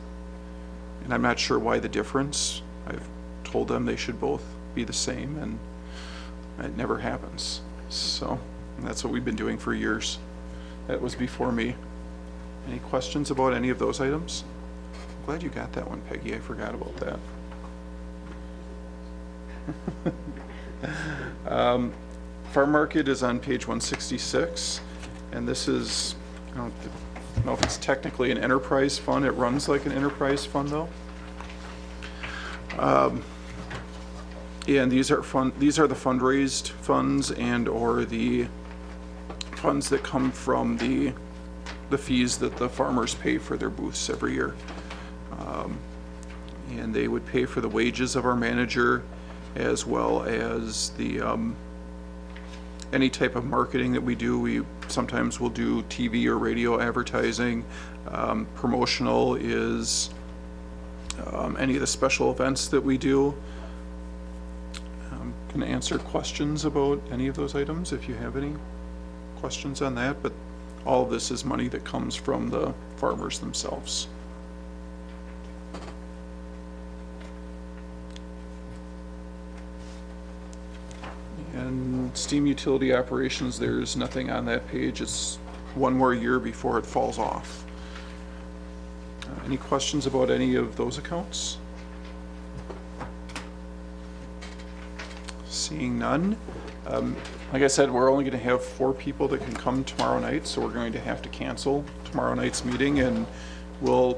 And I'm not sure why the difference. I've told them they should both be the same, and it never happens. So that's what we've been doing for years. That was before me. Any questions about any of those items? I'm glad you got that one, Peggy. I forgot about that. Farm Market is on page 166, and this is, I don't know if it's technically an enterprise fund. It runs like an enterprise fund, though. And these are the fundraised funds and or the funds that come from the fees that the farmers pay for their booths every year. And they would pay for the wages of our manager, as well as the any type of marketing that we do. We sometimes will do TV or radio advertising. Promotional is any of the special events that we do. Can answer questions about any of those items if you have any questions on that, but all of this is money that comes from the farmers themselves. And steam utility operations, there's nothing on that page. It's one more year before it falls off. Any questions about any of those accounts? Seeing none. Like I said, we're only going to have 4 people that can come tomorrow night, so we're going to have to cancel tomorrow night's meeting, and we'll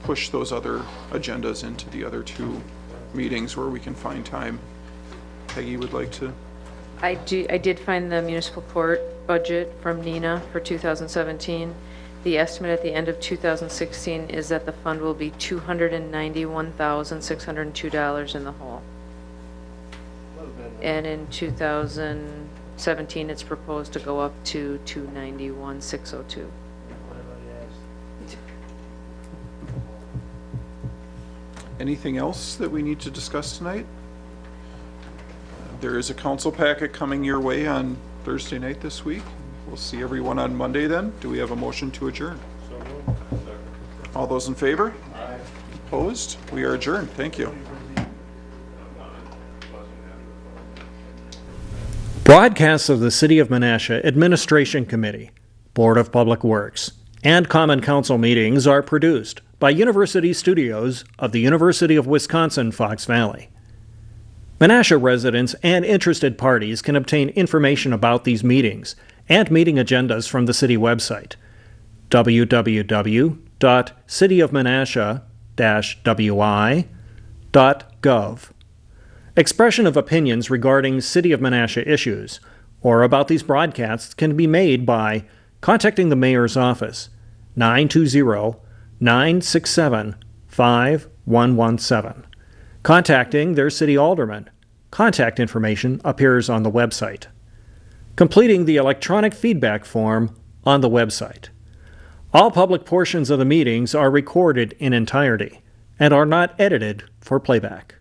push those other agendas into the other 2 meetings where we can find time. Peggy would like to. I did find the municipal court budget from Nina for 2017. The estimate at the end of 2016 is that the fund will be $291,602 in the hole. And in 2017, it's proposed to go up to $291,602. Anything else that we need to discuss tonight? There is a council packet coming your way on Thursday night this week. We'll see everyone on Monday then. Do we have a motion to adjourn? All those in favor? Aye. Opposed? We are adjourned. Thank you. Broadcasts of the City of Menasha Administration Committee, Board of Public Works, and Common Council meetings are produced by University Studios of the University of Wisconsin-Fox Valley. Menasha residents and interested parties can obtain information about these meetings and meeting agendas from the city website, www.cityofmenasha-wi.gov. Expression of opinions regarding City of Menasha issues or about these broadcasts can be made by contacting the Mayor's Office, 920-967-5117. Contacting their City Alderman. Contact information appears on the website. Completing the electronic feedback form on the website. All public portions of the meetings are recorded in entirety and are not edited for playback.